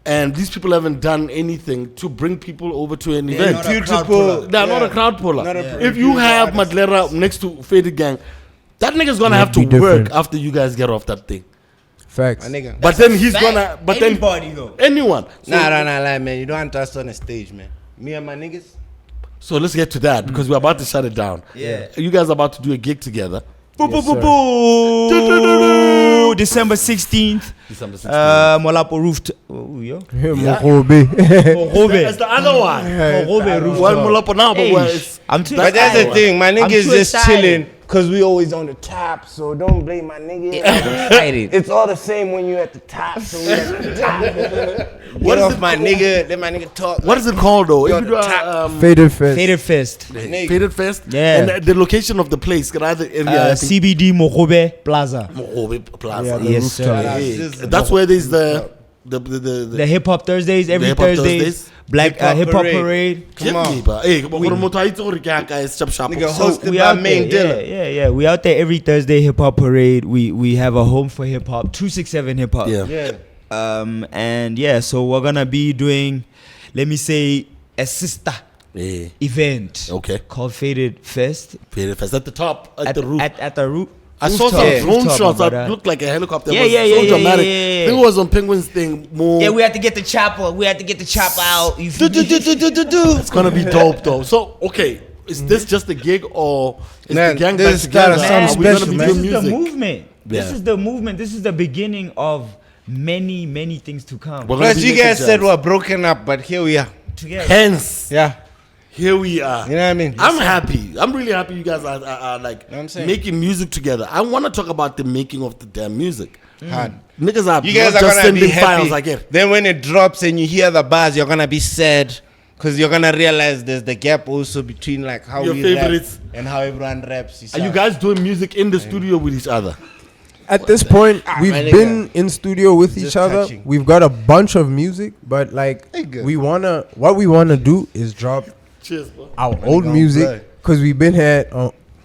and these people haven't done anything to bring people over to an event. not a crowd puller. They're not Yeah. a crowd puller. Not a If you have Madlera next to Faded Gang, that nigga's gonna have to be different. work after you guys get off that thing. Facts. My nigga. But then he's gonna. But Anybody though. then anyone. So, Nah, man. You don't want us on the stage, man. Me and my niggas. So let's get to that because we're about to shut it down. Yeah. You guys are about to do a gig together. Boo, Yes, boo, boo, sir. boo. December 16th. December 16th. Molapo Roof. Oh, yo. Mokobe. That's the other one. Morobe Roof. One Molapo now, but Hey, where it's I'm too But that's the thing. My I'm niggas too just excited. chilling Cause we always on the top, so don't blame my nigga. It's all the same when you at the top, so we at the top. What off my nigga, let my nigga talk. What is it called though? If you do, Faded Fest. Faded Fest. Faded Fest? Yeah. And the location of the place, can either area CBD Mogobe Plaza. Plaza. Yes, sir. That's where there's the Hip Hop Thursdays every Hip Hop Thursdays. Thursdays. Black Hip Hop Parade. Come on. Hey, Nigga so hosted We by out main there. dealer. Yeah. We out there every Thursday Hip Hop Parade. We have a home for hip hop. 267 Hip Hop. yeah. And yeah, so we're gonna be doing, let me say, a sister event. Okay. Called Faded Fest. Faded Fest at the top, at the roof. At the roof. I saw some drone shots that looked like a helicopter. It was so dramatic. I think it was on Penguin's thing more. Yeah, we had to get the chopper. Out. It's gonna be dope though. So okay, is this just a gig or is the gang back together? Some Are we gonna special, be man. doing This is the music? movement. This is the movement. This is the beginning of many things to come. We're gonna Plus, be you making guys said jams. we're broken up, but here we are. Together. Hence, Yeah. here we are. You know what I mean? I'm happy. I'm really happy you guys are like I'm saying? making music together. I want to talk about the making of the damn music. Hard. Niggas are You guys not are just gonna be sending happy. files like it. Then when it drops and you hear the bars, you're gonna be sad. Cause you're gonna realize there's the gap also between like how Your we favorites. rap and how everyone raps. Are you guys doing music in the studio with each other? At this point, my we've nigga. been in studio with Just each other. touching. We've got a bunch of music, but like Nigga. what we wanna do is drop Cheers, bro. our old go music blood. because we've been here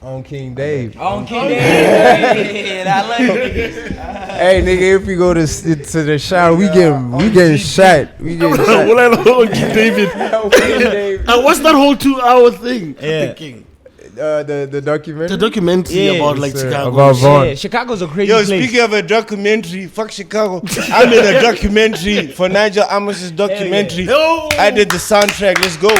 on King Dave. Okay. I like it. Hey nigga, if we go to the shower, we getting shot. We getting shot. David. I watched that whole 2-hour thing. Yeah. Thinking. The documentary. The documentary Yeah, about like sir, Chicago. about Vaughn. Yeah, Chicago's a crazy Yo, place. speaking of a documentary, fuck Chicago. I made a documentary for Nigel Amos's documentary. Yo. I did the soundtrack. Let's go.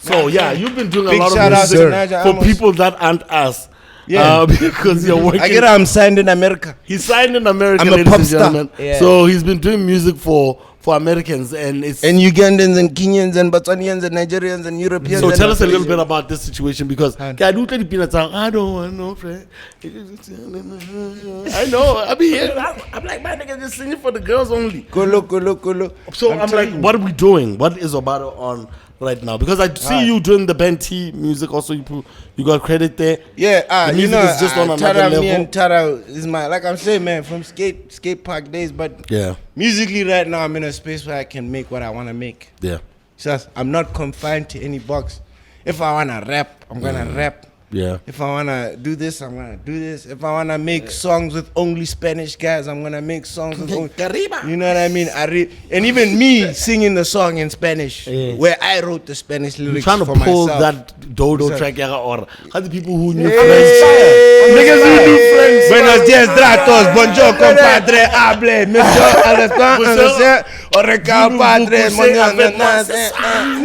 So yeah, you've been doing Big a lot shout of out to music Nigel for Amos. people that aren't us. Yeah. Because you're working. I get I'm signed in America. He signed in America, I'm a ladies pop and star. gentlemen. Yeah. So he's been doing music for Americans, and it's. And Ugandans and Kenyans and Botswanians and Nigerians and Europeans. So and tell us a little bit about this situation because Hand. I do tell the peanuts. I don't want no friend. I know. I be here. I'm like, my nigga, just singing for the girls only. Kolo. So I'm like, telling you. what are we doing? What is about on right now? Because I see you doing the BanT music. Also, you got credit there. Yeah, The you music know, is just on another Tara, level. me and Tara is my, like I'm saying, man, from skate park days. But Yeah, musically, right now, I'm in a space where I can make what I want to make. yeah, Just, I'm not confined to any box. If I want to rap, I'm going to rap. yeah. If I want to do this, I'm going to do this. If I want to make songs with only Spanish guys, I'm going to make songs with only... You know what I mean? And even me singing the song in Spanish, where I wrote the Spanish You're lyrics trying to for pull myself. that dodo track, yeah, or how the people who knew Hey. French. Niggas who knew French. Buenos dias, tratos, bonjour, compadre, hable, monsieur, understand, oreca, padre,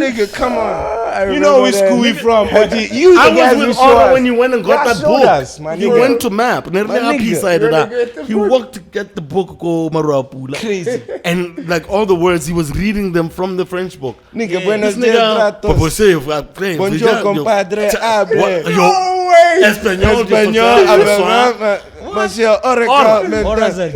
nigga, come on. You know which school we from, but you I the guys was who with show Honor us. when you went and got Y'all that showed book. us, my You nigga. went to map. nigga. He worked to get the book. Go Marapula. Crazy. And like all the words, he was reading them from the French book. Nigga, buenos This dias, nigga, tratos, Papa say, if I play, bonjour, compadre, hable. Yo, Espanol, Español, monsieur, oreca, Horas are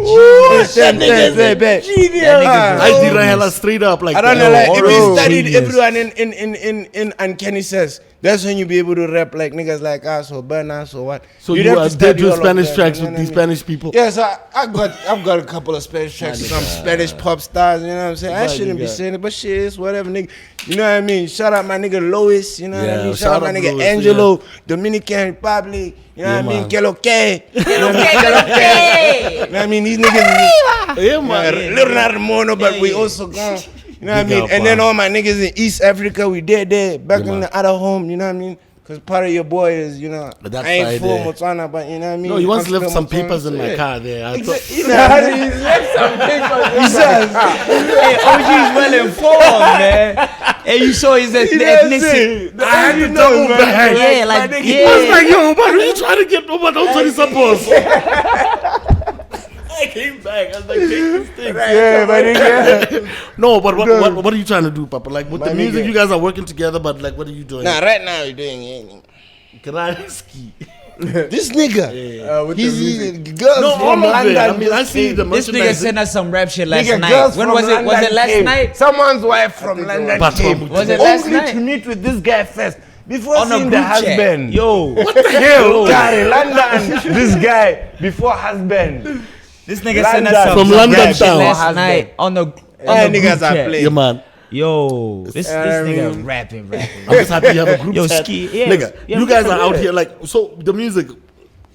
I did hella straight up like I don't know, that. like, if bro. you studied Genius. everyone in Uncanny Says, that's when you be able to rap like niggas like us or burn us or what. So You'd you have to are study did do all of Spanish that, tracks you know with what I these mean? Spanish people. Yes, I've got a couple of Spanish tracks with some Spanish pop stars, you know what I'm saying? I shouldn't be saying it, but shit, it's whatever, nigga. You know what I mean? Shout out my nigga Lois, you know what I Yeah, mean? Shout out my nigga Lois, Angelo, Dominican Republic, you know what I mean? man. Que lo que? You know what I mean? These niggas, Yeah, man. little not mono, but we also gone. You know what I Big mean? up, And then man. all my niggas in East Africa, we there, back Yeah, in man. the other home, you know what I mean? Because part of your boy is, you know, But that I ain't side full there. Botswana, but you know what I mean? No, you once I'm left still some Botswana, papers in so my yeah. car there. I thought, You know, Hey, OG is well informed, man. Hey, you saw his ethnicity. I had to double back. Yeah, like, I was yeah. like, yo, but are you trying to get over? Don't tell you suppose. I came back. I was like, take this thing. yeah, my nigga. No, but what are you trying to do, Papa? Like with My the music, nigga. you guys are working together, but like, what are you doing? Nah, right now you're doing anything. Karate ski. This nigga. with the music. Girls No, from all of London. it. I mean, I see the This nigga merchandise. sent us some rap shit last Nigga, night. girls When from was it? Was London it last came. night? Someone's wife from London Batswana. came. Was it last Only night? to meet with this guy first before On a seeing group the chat. husband. Yo, What the hell? Gary, London. This guy before husband. this nigga sent us London. some From some London rap shit town. last Husband. night on the Hey, group niggas are chat. playing. Yeah, man. Yo, this nigga mean- rapping. I'm just happy you have a group Yo, chat. Ski, yeah. Nigga, Yeah, you guys are out yeah. here like, so the music,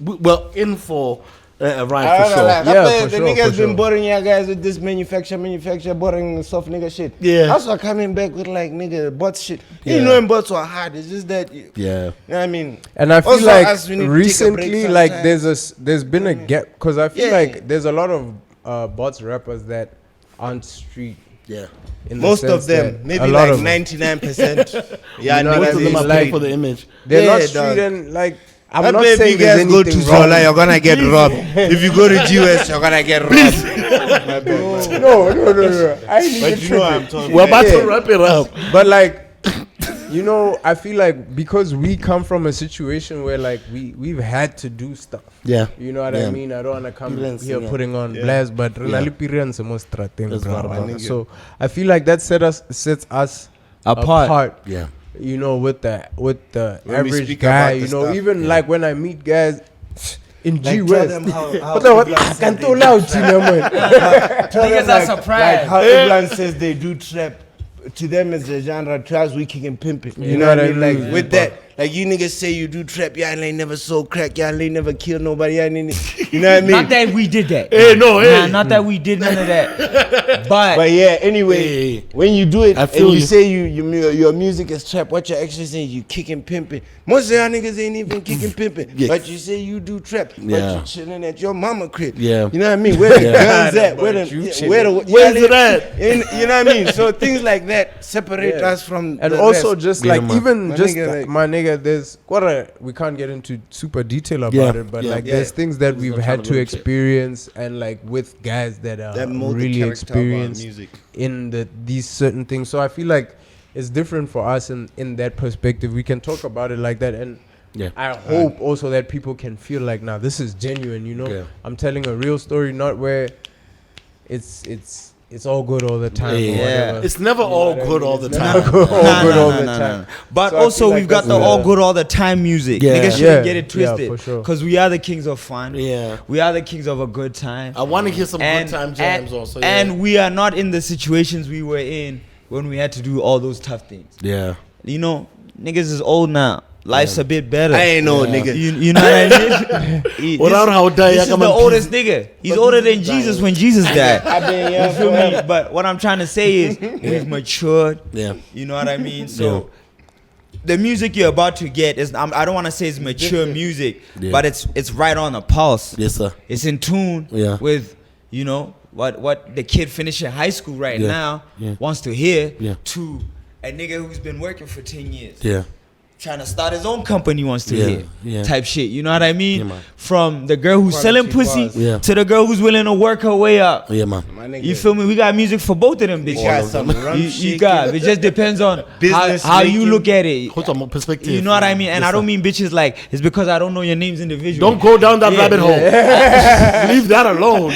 well, in for a ride I for don't know, sure. like, Yeah, the for sure, niggas for been sure. boring you guys with this manufacture, boring soft nigga shit. Yeah. Also coming back with like nigga bots shit. You Yeah. know them bots were hard. It's just that. You Yeah. know what I mean? And I feel Also, like us, we need to take a recently, break like sometimes. there's been a gap because I feel Yeah. like there's a lot of bots rappers that aren't street. Yeah. In the Most of sense them, that maybe a lot like of 99%. Yeah, You know niggas what I Most of them mean? are is Like- playing for the image. they're not Yeah, street dog. and like I'm I not bet saying you there's guys go to anything wrong. Zola, you're gonna get robbed. If you go to GS, you're gonna get robbed. No. I ain't But even you know what I'm tripping. talking We're about. about to wrap it up. But like, you know, I feel like because we come from a situation where like we've had to do stuff. Yeah. You know what Yeah. I mean? I don't want to come Brilliance, here yeah. putting on Yeah. blast, but Yeah. really brilliance most thing, That's bro. right, my nigga. So I feel like that sets us Apart. Yeah. You know, with the When we average speak guy. about You the know, stuff. even like when I meat guys in Like, G tell West. them how What Iblan I said can they tell do loud, trap. you know, man. Tell Niggas them are like surprised. how Iblan says they do trap. To them, it's a genre traps we kicking pimping. You know what I mean? Like with that, like you niggas say you do trap, y'all ain't never sold crack, y'all ain't never killed nobody, y'all ain't, you know what I mean? Not that we did that. Hey, no, Nah, hey. not that we did none of that. But But yeah, anyway, Hey. when you do it I and feel you you. say your music is trap, what you're actually saying you kicking pimping. Most of y'all niggas ain't even kicking pimping, Yeah. but you say you do trap, Yeah. but you chilling at your mama crib. Yeah. You know what I mean? Where the Yeah. girls at? Where the Where's it at? You know what I mean? So things like that separate Yeah. us from And the also rest. just Yeah, like man. even My just nigga, like- my nigga, there's we can't get into super detail about Yeah, it, but yeah. like Yeah. there's things that we've not had trying to to go into it. experience and like with guys that are that mold the really character of our experienced music. in these certain things. So I feel like it's different for us in that perspective. We can talk about it like that, and Yeah. I hope also that people can feel like, now this is genuine. You know, Yeah. I'm telling a real story, not where it's all good all the time. Yeah. Or whatever. It's never all good all the It's time. never good all the time. But So I also feel like we've got that's the the- all good all the time music. Yeah. Niggas shouldn't Yeah. get it Yeah, twisted. for sure. Because we are the kings of fun. Yeah. We are the kings of a good time. I want to hear some And, good time jams and, also. Yeah. and we are not in the situations we were in when we had to do all those tough things. yeah. You know, niggas is old now. Life's a bit better. I ain't no Yeah. nigga. You know what I mean? Without how die, this is the oldest nigga. He's older than Jesus when Jesus died. I've been You feel me? But what I'm trying to say is we've matured. Yeah. You know what I mean? So the music you're about to get is I don't want to say it's mature music, Yeah. but it's right on the pulse. Yes, sir. It's in tune Yeah. with, you know, what the kid finishing high school right Yeah. now Yeah. wants to hear Yeah. to a nigga who's been working for 10 years. Yeah. Trying to start his own company wants to Yeah, hear yeah. type shit. You know what I mean? Yeah, man. From the girl who's selling pussy bars. Yeah. to the girl who's willing to work her way up. Yeah, man. My nigga. You feel me? We got music for both of them We bitches. got some rum You shaking. got. It just depends on Business how you making. look at it. Put some perspective. You know what I mean? And Yes, I don't sir. mean bitches like it's because I don't know your names individually. Don't go down that Yeah, rabbit hole. Leave that alone.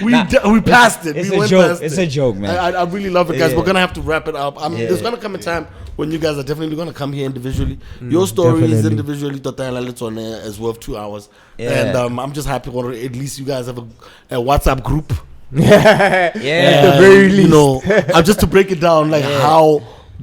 we passed it. It's we a went joke. past It's it. a joke, man. I really love it, guys. Yeah. We're gonna have to wrap it up. There's gonna come a time when you guys are definitely gonna come here individually. Your stories definitely. individually, Totala, it's on there is worth 2 hours. Yeah. And I'm just happy at least you guys have a WhatsApp group. Yeah. At the very You least. know, just to break it down, like how.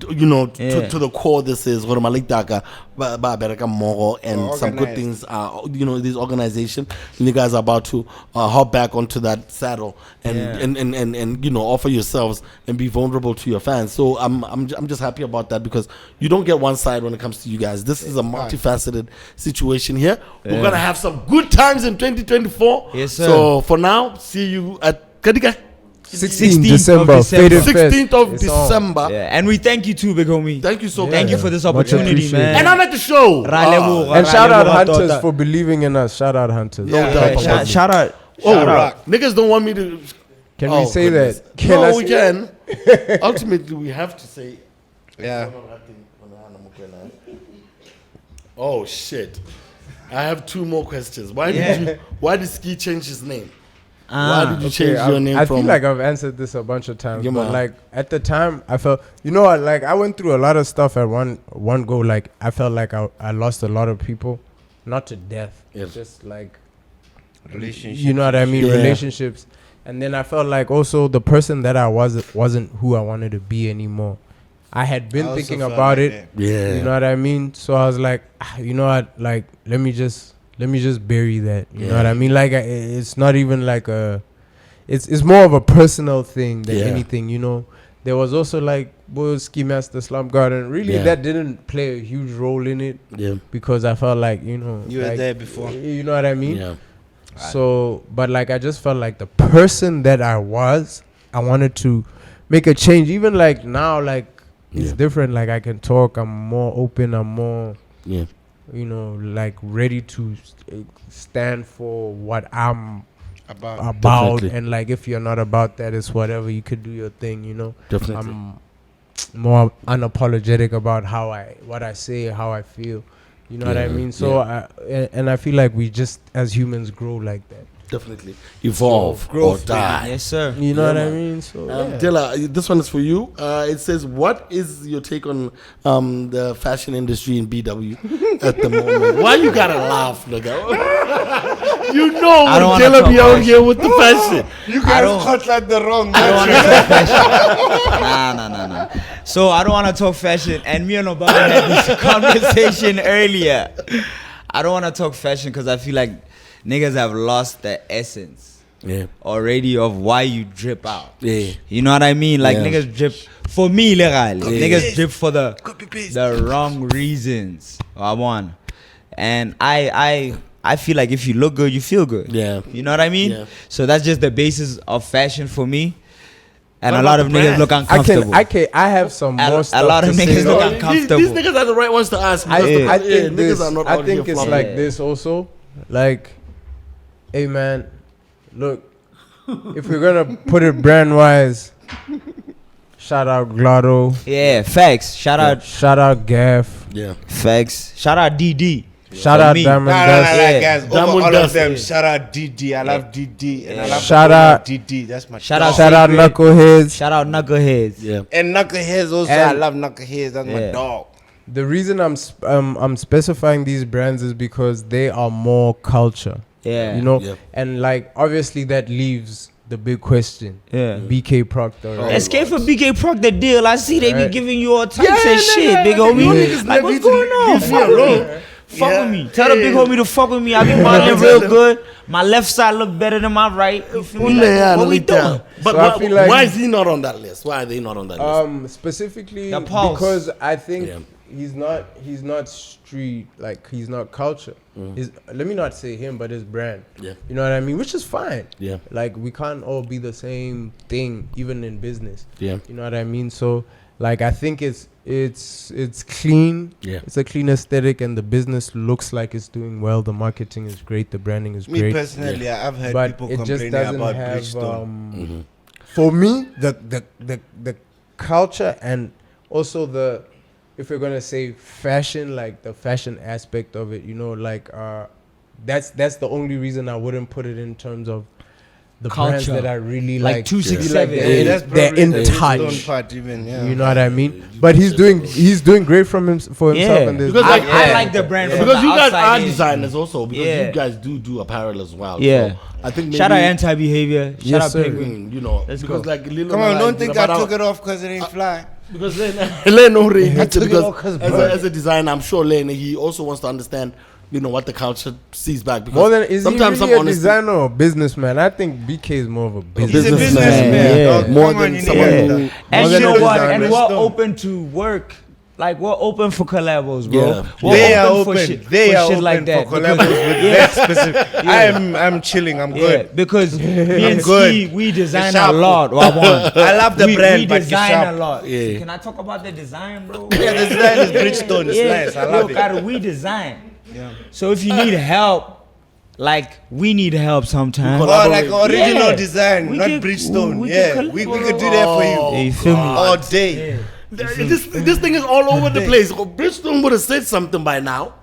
You know, Yeah. to the core, this is what Malitaka, and some good Organized. things are, you know, this organization. And you guys are about to hop back onto that saddle and, Yeah. and you know, offer yourselves and be vulnerable to your fans. So I'm just happy about that because you don't get one side when it comes to you guys. This is a multifaceted situation here. We're gonna have some good times in 2024. Yes, sir. So for now, see you at Kadika. 16 16th December, of December. Faded Fest. 16th of It's on. December. Yeah. And we thank you too, big homie. Thank you so much. Thank you for this Much opportunity, appreciated. man. And I'm at the show. And shout out Hunters for believing in us. Shout out Hunters. No doubt about it. Shout out. Oh, rock. niggas don't want me to. Can Oh, we say goodness. that? Can I No, we say can. Ultimately, we have to say. Yeah. Oh shit! I have 2 more questions. Why did Ski change his name? Why did you change your name? I feel like I've answered this a bunch of times, but like at the time, I felt, you know what, like I went through a lot of stuff at one go. Like I felt like I lost a lot of people, not to death, just like relationships. You know what I mean? Relationships. And then I felt like also the person that I wasn't who I wanted to be anymore. I had been thinking about it. Yeah. You know what I mean? So I was like, you know what? Like, let me just bury that. You know what I mean? Like, it's not even like it's more of a personal thing than anything, you know? There was also like, Ski Master, Slump Garden. Really, that didn't play a huge role in it. Yeah. Because I felt like, you know. You were there before. You know what I mean? Yeah. So, but like, I just felt like the person that I wanted to make a change. Even like now, like, it's different. Like I can talk. I'm more open. I'm more, you know, like ready to stand for what I'm about. Definitely. And like, if you're not about that, it's whatever. You could do your thing. You know. Definitely. I'm more unapologetic about what I say, how I feel. You know what I mean? So I feel like we just as humans grow like that. Definitely evolve, grow, or die. Yes, sir. You know what I mean? So Dilla, this one is for you. It says, "What is your take on the fashion industry in BW at the moment?" Why you gotta laugh, nigga? You know when Dilla be out here with the fashion. You guys caught like the wrong. I don't want to talk fashion. Nah. So I don't want to talk fashion, and me and Obama had this conversation earlier. I don't want to talk fashion because I feel like niggas have lost the essence already of why you drip out. Yeah. You know what I mean? Like niggas drip for me, legally. Niggas drip for the wrong reasons. And I feel like if you look good, you feel good. Yeah. You know what I mean? Yeah. So that's just the basis of fashion for me. And a lot of niggas look uncomfortable. I have some more stuff. A lot of niggas look uncomfortable. These niggas are the right ones to ask. I think it's like this also. Like, hey man, look, if we're gonna put it brand wise, shout out Glotto. Yeah, facts. Shout out Gaff. Yeah. Facts. Shout out DD. Shout out Diamond Dust. Guys, over all of them. Shout out DD. I love DD. And I love shout out DD. That's my shout out Knuckleheads. Shout out Knuckleheads. Yeah. And Knuckleheads also. I love Knuckleheads. That's my dog. The reason I'm specifying these brands is because they are more culture. Yeah. You know? And like obviously that leaves the big question. Yeah. BK Proctor. Right? Escape for BK Proctor deal. I see they be giving you all types of shit, big homie. Like what's going on? Fuck with me. Tell the big homie to fuck with me. I be modeling real good. My left side look better than my right. You feel me? Like, what we doing? But I feel like, why is he not on that list? Why are they not on that list? Specifically because I think he's not street, like he's not culture. Let me not say him, but his brand. Yeah. You know what I mean? Which is fine. Yeah. Like we can't all be the same thing, even in business. Yeah. You know what I mean? So like I think it's clean. Yeah. It's a clean aesthetic, and the business looks like it's doing well. The marketing is great. The branding is great. Me personally, I've heard people complaining about Bridgestone. For me, the culture and also if we're gonna say fashion, like the fashion aspect of it, you know, like that's the only reason I wouldn't put it in terms of the brands that I really like 267. They're in touch. Part even, you know what I mean? But he's doing great for himself. And because I like the brand because you guys are designers also, because you guys do apparel as well. Yeah. So I think shout out Anti-Behavior. Shout out Penguin. You know, because go. like Lilo come on, don't think I took it off because it ain't fly. Because as a designer, I'm sure Lane, he also wants to understand, you know, what the culture sees back. Because more than is sometimes he really a designer or businessman? I think BK is more of a businessman. He's a businessman. Yeah. More than someone who. And you know what? And we're open to work. Like we're open for collabos, bro. Yeah. They are open. They are open like that for collabos with that specific. I'm chilling. I'm good because me and Steve, we design a lot. I love the brand, we design a lot. Yeah. Can I talk about the design, bro? Yeah, the design is Bridgestone. It's nice. I love it. We design. Yeah. So if you need help, like we need help sometimes. Or like original design, not Bridgestone. We could do that for you. You feel me? All day. This thing is all over the place. Bridgestone would have said something by now.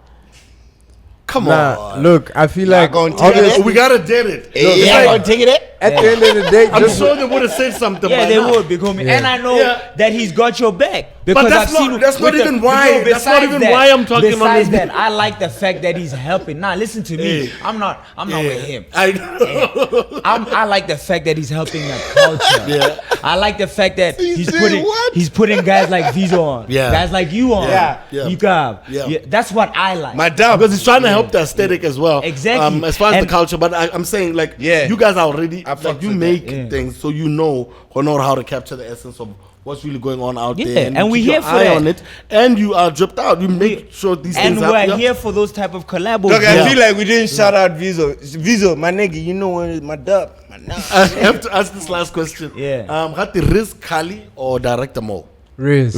Come Nah, on. look, I feel like gonna take obviously We gotta did it. Yeah, I'll take it. at the end of the day, I'm just sure they would have said something. Yeah, by they now. would, big homie. Yeah. And I know Yeah. that he's got your back. Because that's I've seen not- that's with not even the- why- no, that's not besides even that- why I'm talking on besides this. that, I like the fact that he's helping. Nah, listen to me. Yeah. I'm not with him. I know. I like the fact that he's helping the culture. Yeah. I like the fact that he's say what? putting guys like Vizo on. Yeah. Guys like you on. Yeah. Yeah. Yukab. Yeah. Yeah. That's what I like. My dub. Because he's trying to help the aesthetic as well. Exactly. As far as And- the culture, but I'm saying like, Yeah. you guys are already I fucks like you with make that. Yeah. things so you know how to capture the essence of what's really going on out Yeah, there, and you we keep your here for eye that. on it, and you are dripped out. You make sure these and things we're happen. here for those type of collabos. Look, Yeah. I feel like we didn't shout out Vizo. Vizo, my nigga, you know what? My dub. My dub. I have to ask this last question. Yeah. Had the Riz Kali or Director Mo? Riz.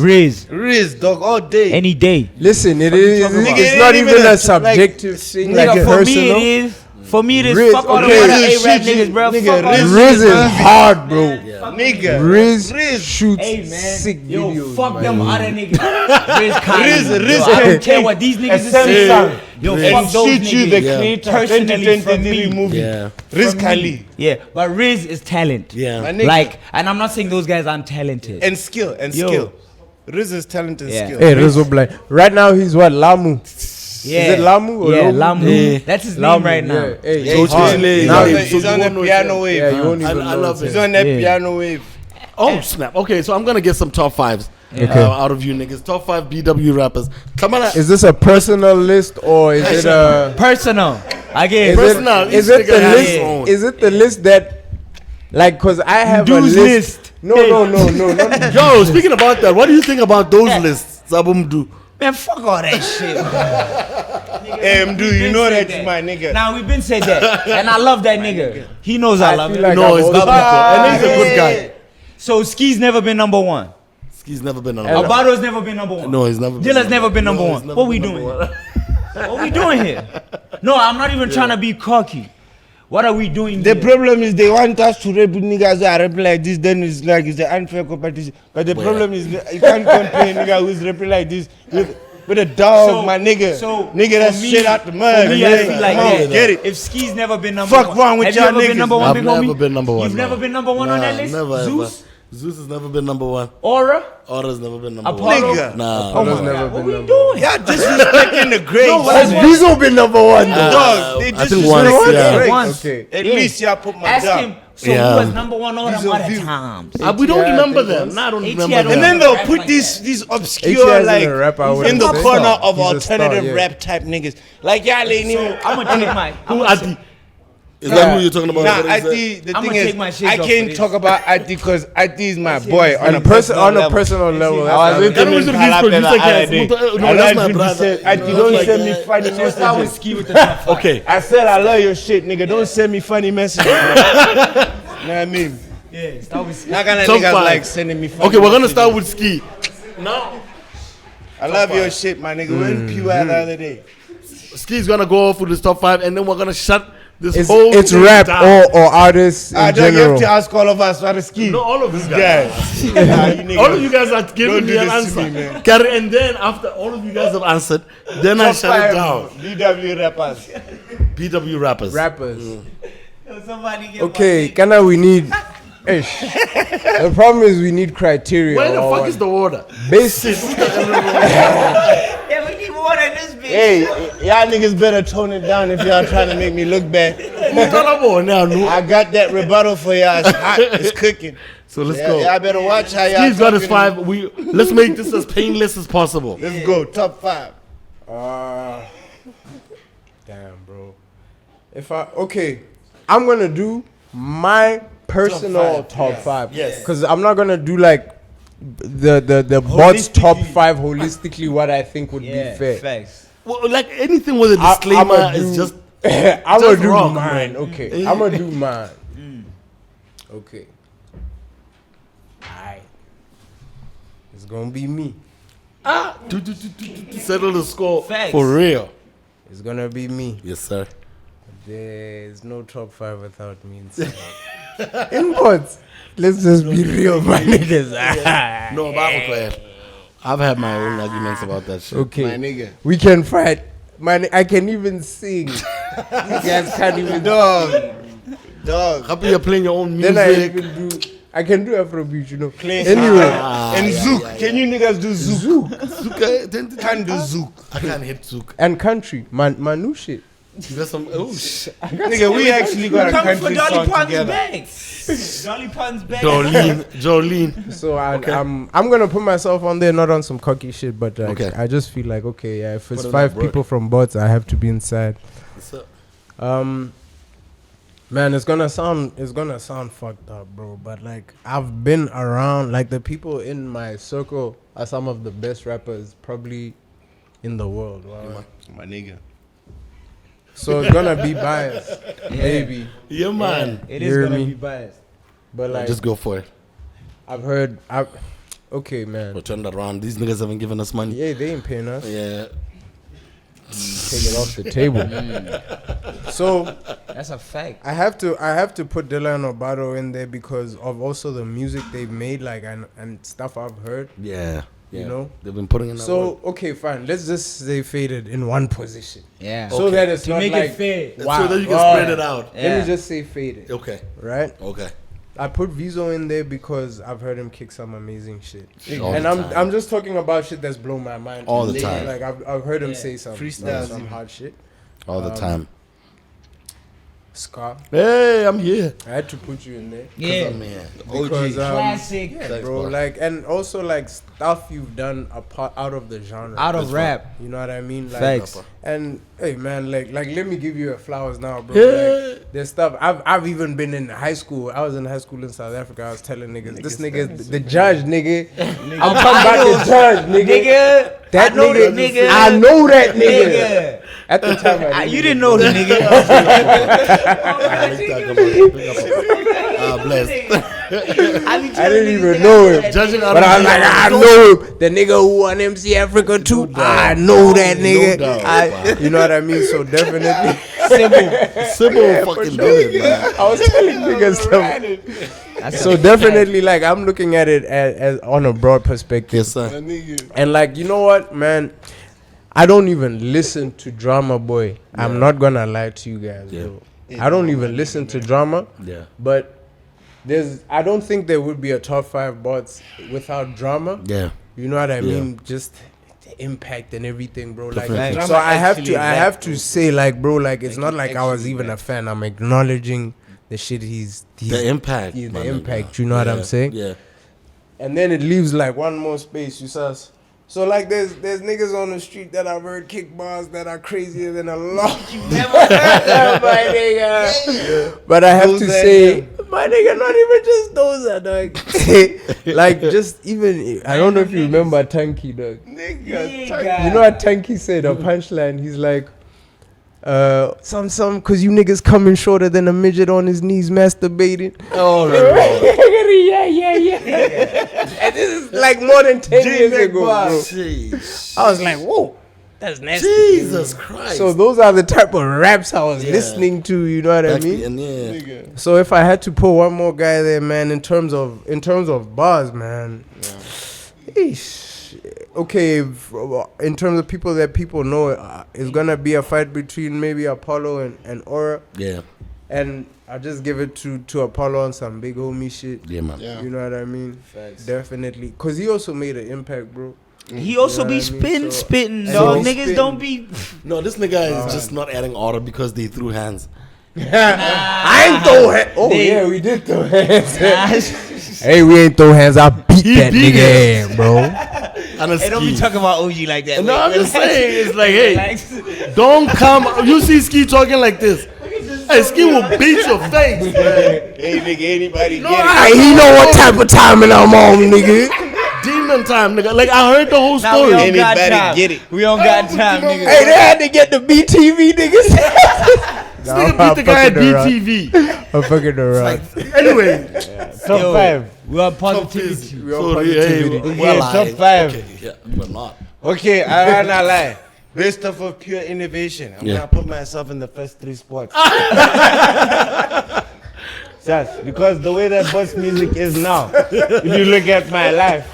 Riz, dog, all day. Any day. Listen, it is. talking about? It's Nigga, not it ain't even even a a- subjective thing, nigga, like for personal. me it is. For me it is. Riz, Fuck all the okay. other Riz A-rap shit, niggas, bro. nigga, Fuck all Riz- them Riz niggas, is bro. hard, bro. Nigga. Riz shoots Hey man, sick yo, videos. fuck man. them other niggas. Riz, Kanye. Riz Yo, I can don't care take what these niggas is Samsung saying. Yo, Riz. fuck And those shoot you, the niggas. Yeah. creator, Personally 2023 from me. movie. Yeah. Riz From Kali. me. Yeah, but Riz is talent. Yeah. My nigga. Like, and I'm not saying those guys aren't talented. And skill, and Yo. skill. Riz is talent and Yeah. skill. Hey, Rizzo Blind. Right now, he's what? Lamu. Yeah. Is it Lamu or Yeah, Lomu? Lamu. Yeah. That's his Lamu, name right now. yeah. Hey, Yeah, he's he's hard. on Now the, he's- he's on the piano wave. Yeah, you won't I- even I know love it's it. He's him. on that Yeah. piano wave. Oh snap! Okay, so I'm gonna get some top fives Okay. out of you niggas. Top 5 BW rappers. Come on, Is this a personal list or is it a? Personal. Again. Is Personal, it, is each it the nigga has list? his own. Is it the list that, like, cause I have a Dude's list. list. No. yo, speaking about that, what do you think about those lists? Zabum do. Man, fuck all that shit. Do you know that's my nigga? Now we've been said that, and I love that nigga. He knows I love feel him. like No, I've it's also- good people, and he's a good guy. So Ski's never been number one. He's never been on. Abado's never been number one. No, he's never. Dilla's never been number No, one. he's never What we been doing? number one. What we doing here? No, I'm not even trying to be cocky. What are we doing The here? problem is they want us to rap with niggas who are rapping like this, then it's like it's an unfair competition. But the problem is you can't compare a nigga who's rapping like this with a dog, So- my nigga. so nigga, for that's me- shit out the mud. For me, yeah. I feel like Come on, that. get it. If Ski's never been number Fuck one, wrong with have you y'all ever been niggas? number one, I've big never homie? been number one. You've never no. been number one on that list? Never. Zeus? Ever. Zeus has never been number one. Aura? Aura's never been number Apollo? one. Nigga. Nah. Oh my Apollo's never God, what been we number doing? Y'all disrespecting the greats. Has Vizo been number one? though? Dog, they I just think once, disrespecting yeah. the greats. Once. Okay. At Yeah. least y'all put my Ask dog. him. So Yeah. who was number one all them These are other views. times? We don't ATI, remember I think them. was- Nah, I don't ATI remember don't them. And then they'll Rap put like these ATI obscure isn't like a rapper, I in wouldn't the say. corner He's of a star, alternative yeah. rap type niggas. Like y'all ain't even. I'm gonna take my. Who I'ma are say- the? Is that who you're talking about? Nah, What is that? IT. The I'ma thing take my is, shades I off can't for talk about IT because IT is my boy on a On a personal level. I was with That him was in the least producer Palapela cast. other day. No, I that's like my him, he brother. said, No, IT, that's don't my send me guy. funny So start with messages. Ski with the top five. Okay. I said I love your shit, nigga. Don't send me funny messages. Know what I mean? Yeah, start with Ski. Not gonna Top niggas five. like sending me funny Okay, we're gonna messages. start with Ski. Now, I love your shit, my nigga. We're in PY the other day. Ski's gonna go off with his top 5, and then we're gonna shut this It's, whole it's thing rap down. or artists I in don't have general. to ask all of us what is ski. No, all of these guys. Guys. Nah, you niggas. All of you guys are giving Don't me do an this to answer. me, man. Carry, and then after all of you guys have answered, then I Top shut it five down. BW rappers. PW rappers. Rappers. Somebody get Okay, Kana, we need. Ish. The problem is we need criteria. Where the or fuck is the order? basic? Yeah, we need water in this bitch. Hey, y'all niggas better tone it down if y'all trying to make me look bad. I got that rebuttal for y'all. It's hot. It's cooking. So let's Yeah, go. y'all better watch how y'all. He's got his talking. 5. Let's make this as painless as possible. Let's go. Top 5. Damn, bro. I'm gonna do my personal top five. Yes. Because I'm not gonna do like the bots top 5 holistically. What I think would Yeah, be fair. facts. Well, like anything with a I- disclaimer I'ma is do- just I'm gonna Just do wrong, mine. man. Okay, I'm gonna do mine. Okay. Alright. It's gonna be me. settle the score Facts. for real. It's gonna be me. Yes, sir. There's no top 5 without me inside. Inputs. Let's just be real, my niggas. No, I've had my own arguments about that shit. Okay. My nigga. We can fight Man, I can even sing. You guys can't even Dog. Happy you're playing your own Then music. I can do Afrobeat, you know. Anyway, and Zouk. Can you niggas do Zouk? Zouk. Can't do Zouk. I can't hit Zouk. And country, my new shit. You got some. Oh shit. Nigga, we actually got a Coming for country Dolly song Pun's together. bags. Dolly Pun's bags. Jolene. So I'm gonna put myself on there, not on some cocky shit, but like, Okay. I just feel like if it's Put it 5 up, bro. people from Bots, I have to be inside. What's up? Man, it's gonna sound fucked up, bro. But like, I've been around, like the people in my circle are some of the best rappers probably in the world. Wow. My nigga. So it's gonna be biased, maybe. Yeah, man. It You is hear gonna me? be biased. But like, Just go for it. okay, man. We'll turn that around. These niggas haven't given us money. Yeah, they ain't paying us. Yeah. Take it off the table. So That's a fact. I have to put Dilla and Obado in there because of also the music they've made, like and stuff I've heard. Yeah. You know? They've been putting in that So work. okay, fine. Let's just say Faded in one position, Yeah. so that it's To not make like it fair. wow. So that you can spread it out. Let Yeah. me just say Faded, Okay. right? Okay. I put Vizo in there because I've heard him kick some amazing shit, All and the I'm time. I'm just talking about shit that's blown my mind All the lately. time. Like I've heard him say some Freestyles some even. hard shit. All the time. Scar, Hey, I'm here. I had to put you in there. Yeah. I'm here. Because, Classic. yeah, Thanks, bro. bro. Like, and also like stuff you've done out of the genre, Out of rap. You know what I mean? Like, Facts. and hey, man, like let me give you a flowers now, bro. Yeah. Like, there's stuff I've even been in high school. I was in high school in South Africa. I was telling niggas, this nigga is the judge, nigga. I'm talking about the judge, nigga. That I know nigga, that nigga. I know that nigga. Nigga. At the time, You didn't know the nigga. Blessed. I didn't even know him. Judging out But of I was the- like, I know him. The nigga who won MC Africa too. I know that nigga. doubt. You know what I mean? So definitely. Sybil fucking did it, man. I was telling niggas stuff. So definitely, like, I'm looking at it as on a broad perspective. Yes, sir. And like, you know what, man? I don't even listen to Drama Boy. I'm not gonna lie to you guys, bro. I don't even listen to Drama. Yeah. But I don't think there would be a top 5 bots without Drama. Yeah. You know what I Yeah. mean? Just the impact and everything, bro. Like, Definitely. so I have Actually, I have to say, like, bro, like, it's not like I was actually even a fan. I'm acknowledging the shit he's The impact. the my impact. nigga. You know what Yeah, I'm saying? Yeah. And then it leaves like one more space. You saw. So like, there's niggas on the street that I've heard kick bars that are crazier than a lot. My nigga. But I have to say, my nigga, not even just those are dog. Like, just even I don't know if you remember Tanky, dog. You know what Tanky said? A punchline. He's like, some cause you niggas coming shorter than a midget on his knees masturbating. Oh, no. yeah. And this is like more than 10 years ago, bro. Jeez. I was like, whoa, that's nasty. Jesus Christ. So those are the type of raps I was listening to, you know what I mean? And yeah. So if I had to put one more guy there, man, in terms of bars, man. Eesh. Okay, in terms of people that people know, it's gonna be a fight between maybe Apollo and Aura. Yeah. And I just give it to Apollo on some big homie shit. Yeah, man. Yeah. You know what I mean? Facts. Definitely. Because he also made an impact, bro. He also You know be what I mean? spitting, So dog. he Niggas spitting. don't be. No, this nigga is just not adding order because they threw hands. I ain't throw hands. Oh, They- yeah, we did throw hands. Nah. Hey, we ain't throw hands. I beat that beat nigga ass, bro. And a Hey, don't be ski. talking about OG like that. No, Wait, I'm just relax. saying, it's like, hey, Relax. don't come. You see Ski talking like this. Hey, Ski will beat your face, man. Hey, nigga, anybody No, get it? Hey, he know what type of timing I'm on, nigga. Demon time, nigga. Like, I heard the whole Nah, we story. don't got Anybody time. get it? We don't got time, nigga. Hey, they had to get the BTV niggas. This nigga beat the guy at BTV. I'm fucking around. Anyway. Top Yo, 5. We are positivity. We on So, positivity. hey, Yeah, top 5. Okay, yeah, but not. Okay, I not lie. Based off of pure innovation, I'm Yeah. gonna put myself in the first 3 spots. Just because the way that boss music is now, if you look at my life,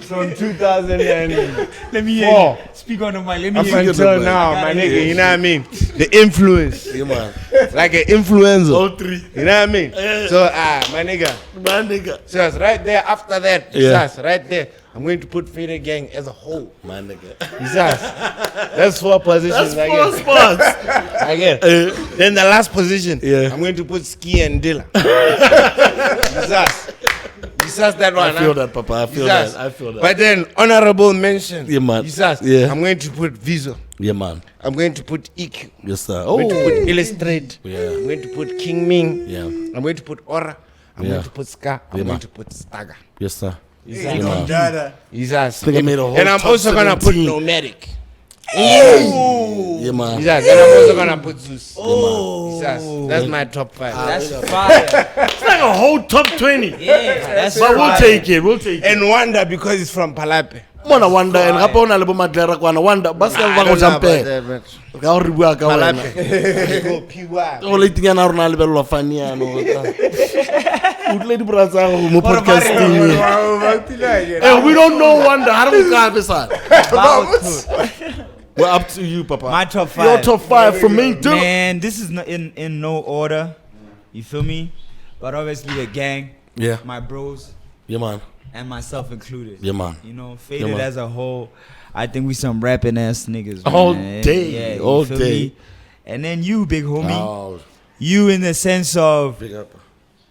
from 2004 Let me hear you. Speak on the mic. Let me up hear you. until now, my nigga. You know what I mean? The influence, Yeah, man. like an influencer. All three. You know what I mean? So my nigga. My nigga. So it's right there after that. Yeah. Yes, right there. I'm going to put Faded Gang as a whole. My nigga. Yes. That's 4 positions. That's I 4 guess. spots. I guess. Then the last position. Yeah. I'm going to put Ski and Dilla. Jesus, that one. I feel that, Papa. I feel Jesus. that. I feel that. But then honorable mention. Yeah, man. Jesus. Yeah. I'm going to put Viso. Yeah, man. I'm going to put EQ. Yes, sir. I'm Oh. going to put Illustrate. Yeah. I'm going to put King Ming. Yeah. I'm going to put Aura. I'm Yeah. going to put Ska. I'm Yeah, going man. to put Staga. Yes, sir. Jesus. man. Jesus. Think I made a whole And I'm top also going to put 17. Nomadic. Yeah, man. Jesus. And I'm also going to put Zeus. Jesus. That's my top 5. That's fire. It's like a whole top 20. Yeah, that's But we'll fire. take it. We'll take it. And Wanda because it's from Palape. Mona wonder and gape ona le bo madlera kwana wonder ba se ba go jampe ka o re bua ka wena Go PY. o le tinyana rona le bello fani ya no o tle di bratsa go mo podcasting and we don't know wonder how do we have this we're up to you, Papa. My top 5. Your top 5 from me too. Man, this is not in no order. You feel me? But obviously the gang, Yeah. my bros, Yeah, man. and myself included. Yeah, man. You know, Faded man. as a whole. I think we some rapping ass niggas. All man. day, Yeah, you all feel day. me? And then you, big homie. Oh, You in the sense of, big up.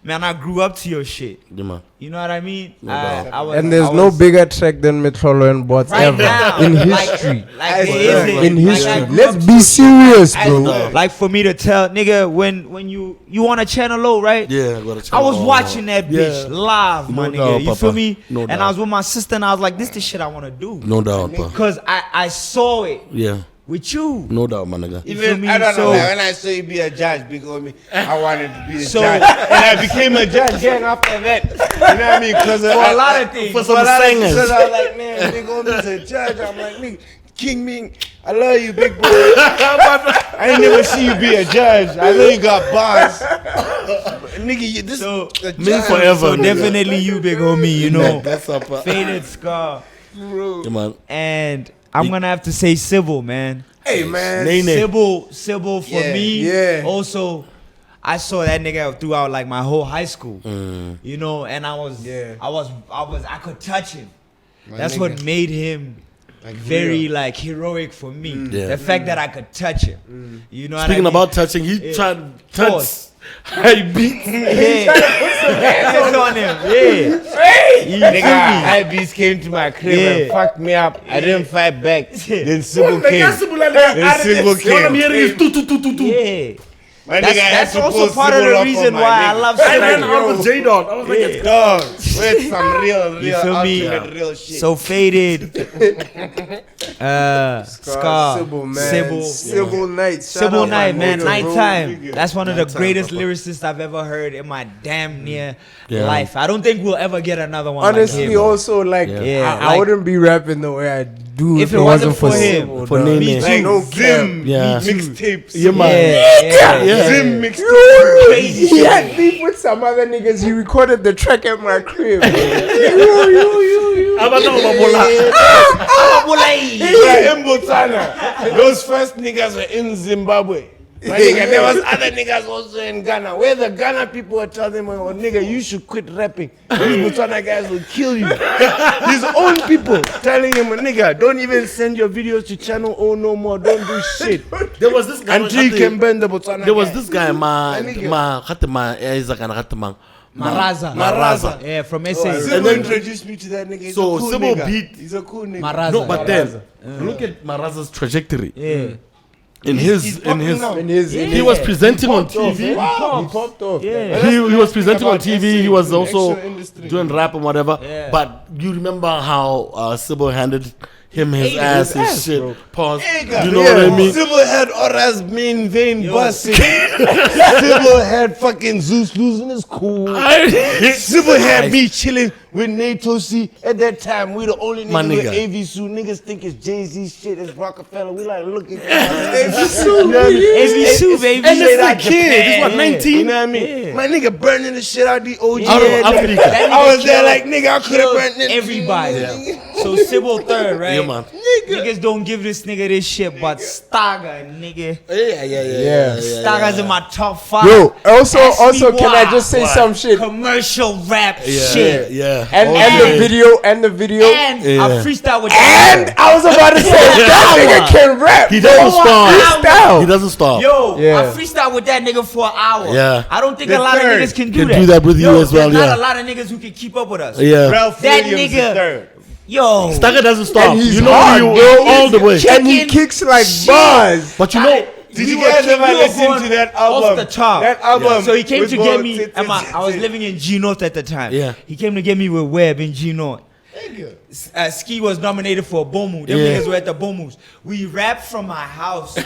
man, I grew up to your shit. Yeah, man. You know what I mean? No doubt. I was, And there's I no was- bigger track than Metrolo and Bots right ever now, in like- history. Like, there isn't. In Like, I history. grew Let's up be to- serious, I- bro. Like for me to tell, nigga, when you on a channel low, right? Yeah, I got to check. I was watching that bitch Yeah. live, my No nigga. doubt, You Papa. feel me? No and doubt. I was with my sister, and I was like, "This the shit I want to do." No doubt, pa. Cause I saw it Yeah, with you. no doubt, my nigga. You feel Even me? I don't know. So- Like, when I saw you be a judge, big homie, I wanted to be a So- judge, and I became a judge again after that. You know what I mean? Because For a lot of things. For some singers. Because I was like, man, big homie's a judge. I'm like, nigga, King Ming, I love you, big boy. I ain't never see you be a judge. I know you got bars, nigga. This So- a Me judge. forever. So nigga. definitely you, big homie. You know, That's up, pa. Faded Scar, Yeah, man. and I'm gonna have to say Sybil, man. Hey, man. Nene. Sybil for Yeah, me. yeah. Also, I saw that nigga throughout like my whole high school. Mm. You know, and I could touch him. My That's nigga. what made him Like very real. like heroic for me. Yeah. The fact that I could touch him. You know what Speaking I mean? about touching, he Yeah. tried to touch Force. high beats. Yeah. Hands on him. Yeah. You Nigga, feel me? high beast came to my crib and Yeah. fucked me up. I didn't fight back. Yeah. Then Sybil Then came. Sybil Then Sybil All I'm came. hearing is tu. Yeah. My That's, nigga had that's to also pull part of Sybil the off reason my why I nigga. love I ran Sybil. out with J-Dog. I was like, Yeah. Dog, with some real You feel me? ultimate real shit. So Faded. Scar. Sybil, man. Sybil. Sybil Night. Shout Sybil out my Night, man. nigga, bro. Nighttime. That's one of the Nighttime, greatest Papa. lyricists I've ever heard in my damn near Yeah. life. I don't think we'll ever get another one Honestly, like him. also, like, Yeah, I like- wouldn't be rapping the way I do If it wasn't for him, Sybil, for dog. Nene. Me too. like no Zim Yeah. mixtapes. Yeah, man. Yeah. Zim mixtapes. Crazy He shit. had beef with some other niggas. He recorded the track at my crib. Yeah, in Botswana. Those first niggas were in Zimbabwe. My nigga, there was other niggas also in Ghana. Where the Ghana people were telling him, oh, nigga, you should quit rapping. These Botswana guys will kill you. His own people telling him, nigga, don't even send your videos to Channel O no more. Don't do shit. There was this guy. Until you can burn the Botswana There was guy. this guy, nigga. Maraza. Yeah, from SA. Zim introduced me to that nigga. He's So, a cool Sybil nigga. beat- He's a cool nigga. Maraza. No, but then look at Maraza's trajectory. Yeah. He's popping now. He was presenting on TV. He popped off. Yeah. He was presenting on about TV. He was the also actual industry. doing rap and whatever. Yeah. But you remember how Sybil handled him his ass and shit. Pause. Nigga. You know what I mean? Sybil had Horace main vein busting. Sybil had fucking Zeus losing his cool. Sybil had me chilling with NATO C. At that time, we the only My niggas with nigga. AV suit. Niggas think it's Jay-Z shit, it's Rockefeller. We like, look at AV suit, baby. And Straight this out is a kid. He's what, Japan. 19? You know what I mean? My nigga burning the shit out the OG. Out of head. Africa. I was there like, nigga, I could have burned it. Everybody. So Sybil third, right? Yeah, man. Niggas don't give this nigga this shit, but Staga, nigga. Yeah. Staga's in my top 5. Yo, Ask me also, can I why. just say some shit? Commercial rap Yeah. shit. Yeah. And the video, and the video. And Yeah. I freestyle with And that. I was about to say that nigga can rap. He doesn't stop. Freestyle. He doesn't stop. Yo, Yeah. I freestyle with that nigga for an hour. Yeah. I don't think The a lot third of niggas can can do that. do that with you Yo, as well, there's yeah. not a lot of niggas who can keep up with us. Yeah. Ralph That Williams nigga- the third. Yo. Stagger doesn't stop. And he's You know hard, you bro. all the way. And he Chicken kicks like shit. bars. But you know, Did you guys ever listen to that album? Off the top. That album. So he came with to Bo- get me. I was living in G North at the time. Yeah. He came to get me with Webb in G North. Ski was nominated for a Bomu. Them Yeah. niggas were at the Bomus. We rapped from my house to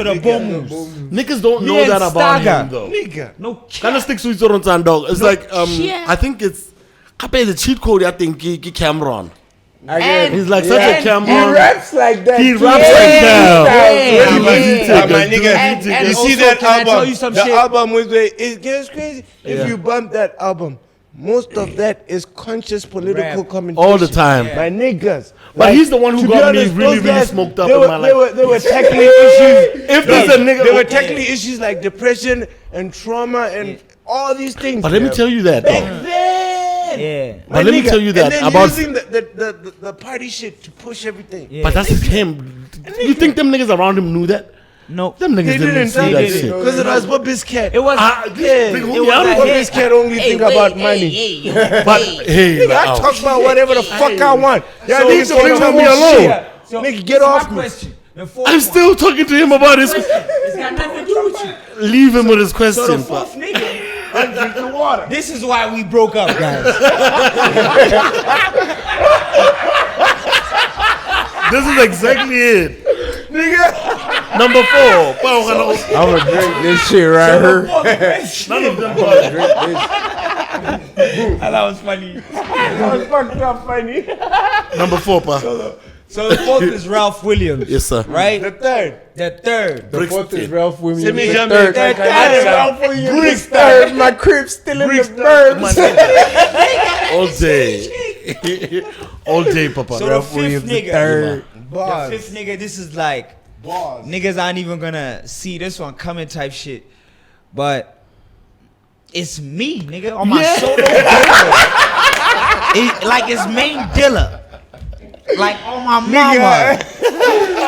the Bomus. niggas don't Me know and that about Stagger. him though. Nigga. No Kind of sticks with your own dog. It's like shit. I think it's I pay the cheat code. I think Cameron. And- He's like such a and- He Cameron. raps like that. He too. raps like that. Yeah. My nigga, And you see also, that can I tell album? you some The shit? album was where it gets crazy. Yeah. If you bump that album, most of that is conscious political Rap. commentation. All the time. My niggas. But he's the one who to be got me honest, really, those really guys, smoked up they in were, my they life. were, they were tackling issues. If there's a nigga, They were tackling issues like depression and trauma and all these things. but let me tell you that Back though. then. Yeah. My But let me nigga, tell you and that then about. using the party shit to push everything. Yeah. But that's just him. You think them niggas around him knew that? No. Them niggas They didn't didn't see say that that shit. because it was Bobby's cat. It was. Yeah, Big it homie, was I don't- Bobby's cat only think about money. But hey, Nigga, like, I talk about whatever the fuck I want. Y'all So- niggas so can't leave tell me me alone. alone. So, Nigga, this get is off my me. question. The fourth I'm one. still talking to him about his. It's got nothing to do with you. Leave him with his So the question. fourth nigga. Drink the water. This is why we broke up, guys. This is exactly it. Nigga. Number 4. Pao, kana- I'm gonna drink this shit right here. None of them are. That was funny. That was fucked up funny. Number 4, pa. So the fourth is Ralph Williams. Yes, sir. Right? The third. The third. The fourth is Ralph Williams. Send me The Jamaica. third. Third. Ralph Williams. Bricks third. My crib's still in the burbs. All day. All day, papa. So the fifth nigga. third. The fifth nigga, this is like niggas aren't even gonna see this one coming type shit. But it's me, nigga, on my solo like it's main dealer. Like on my mama.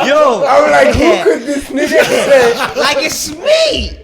Yo. I'm like, yeah. who could this nigga say? Like it's me.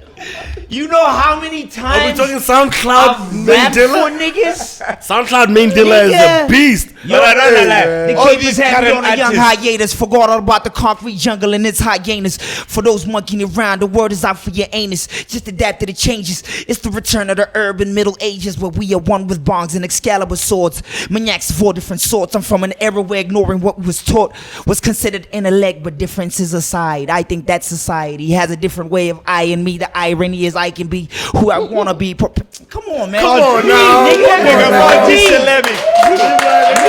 You know how many Are we times talking SoundCloud I've main rapped for dealer? niggas? SoundCloud main dealer is Nigga. a beast. Yo, They All keep these these had me current on a young artists. hiatus. Forgot all about the concrete jungle and its hyenas. For those monkeying around, the word is out for your anus. Just adapt to the changes. It's the return of the urban Middle Ages where we are one with bongs and Excalibur swords. Maniacs of all different sorts. I'm from an era where ignoring what was taught was considered intellect, but differences aside. I think that society has a different way of eyeing me. The irony is I can be who I wanna be. Come on, man. Come on now. Nigga, Come on, Marty G. Salemi.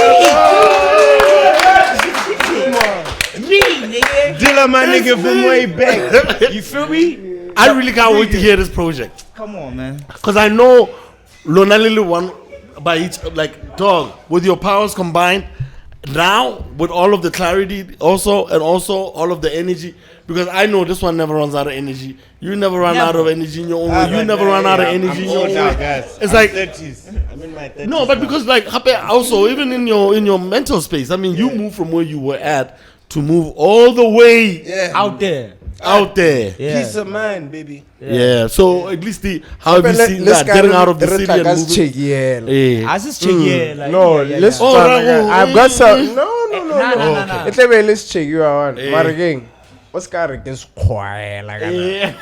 Me, nigga. Dilla, my nigga from way back. You feel me? I really can't wait to hear this project. Come on, man. Because I know Lona Lily won by each, like, dog, with your powers combined, now, with all of the clarity also, and also all of the energy, because I know this one never runs out of energy. You never run out of energy in your own way. You never run out of energy in your own way. It's like, 30s. I'm in my 30s. no, but because, like, happy also, even in your mental space, I mean, you move from where you were at to move all the way Out there. out there. Yeah. Peace of mind, baby. Yeah. So at least how have you seen that getting out of the city and moving? Yeah. I just check, yeah. Like, No, yeah, let's Oh, try. right, I've got some. No. Nah. It's like, let's check you out. Eh. Maraging. Oscar is quiet. Like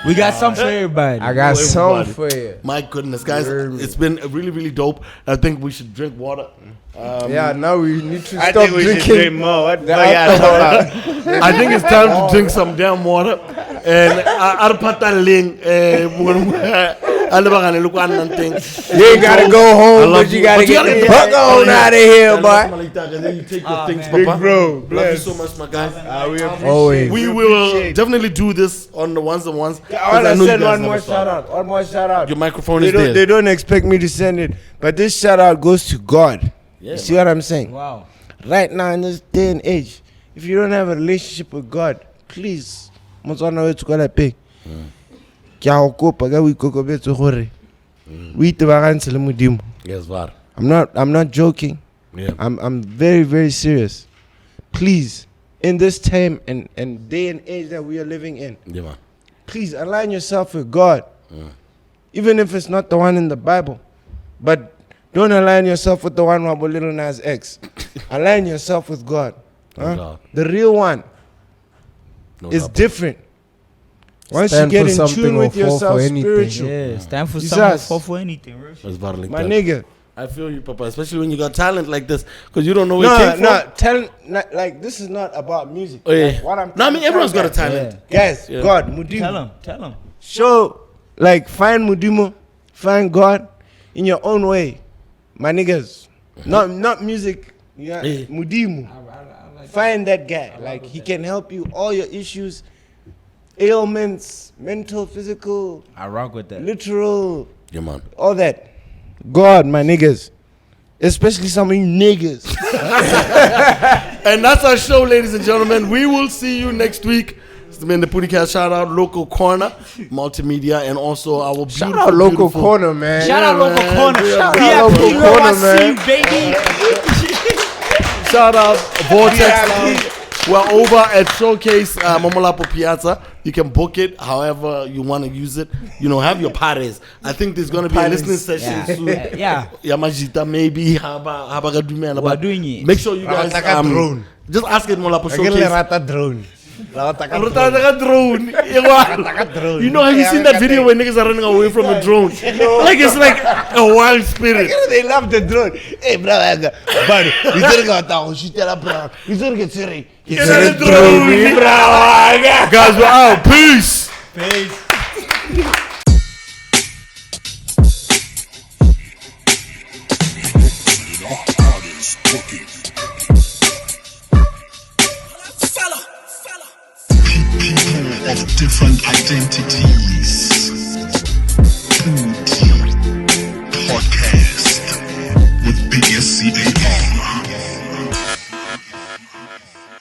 We got some for everybody. I got some everybody. for you. My goodness, guys, it's been really, really dope. I think we should drink water. Yeah, now we need to I stop think we should drinking. drink more. What the alcohol. I think it's time to drink some damn water. And Arpataling, you You ain't gotta go home, but you gotta get the fuck on out of here, boy. And then you take your things, Papa. bro, Love you bless. so much, my guys. Always. We will definitely do this on the ones and ones. I want to know you send guys one never more stop. shout out. One more shout out. Your microphone They is don't, there. they don't expect me to send it, but this shout out goes to God. Yeah, You see what I'm saying? Wow. Right now in this day and age, if you don't have a relationship with God, please, Botswana wethu kwa lapeng. Ke a go kopa ka boikokobetso gore o itebagantse le Modimo. Yes, var. I'm not joking. Yeah. I'm very, very serious. Please, in this time and day and age that we are living in, Yeah, man. please align yourself with God. Even if it's not the one in the Bible. But don't align yourself with the one with Little Nas X. Align yourself with God. Huh? doubt. The real one No is doubt. different. Once Stand you get for in something tune or with fall for yourself anything. spiritual, Yeah, it's time for Jesus. someone to fall for anything, bro. It's var like my that. nigga. I feel you, Papa, especially when you got talent like this, because you don't know where it came Like this is not about music. from. Oh, yeah. Like, what I'm No, I mean, trying to everyone's got a tell you talent. guys, Yeah. God, Mudimu. Tell him. Show, like, find Mudimu, find God in your own way, my niggas. Not music. Yeah, Yeah. Mudimu. Find that guy. Like, he can help you all your issues, ailments, mental, physical, I rock with that. literal, Yeah, man. all that. God, my niggas. Especially some of you niggas. And that's our show, ladies and gentlemen. We will see you next week. It's been the PODI-CAST. Shout out Local Corner, Multimedia, and also our beautiful, Shout out local beautiful- corner, man. Shout out local man. corner. Shout VIP, out local yo, corner, I see you, man. baby. Shout out Vortex Lounge. We're over at Showcase Momolapo Piazza. You can book it however you want to use it. You know, have your parties. I think there's going to be a listening session Yeah. soon. Yeah. Yamajita, maybe. Haba We're doing it. Make sure you guys drone. just ask it Molapo Drone. Showcase. Drone. You know, have you seen that video where niggas are running away from a drone? Like it's like a wild spirit. They love the drone. Hey, brother, but you didn't go down. She tell a brother. You didn't get serious. Get on the drone. Guys, we're out. Peace. People of different identities. PODI-CAST with BSCAR.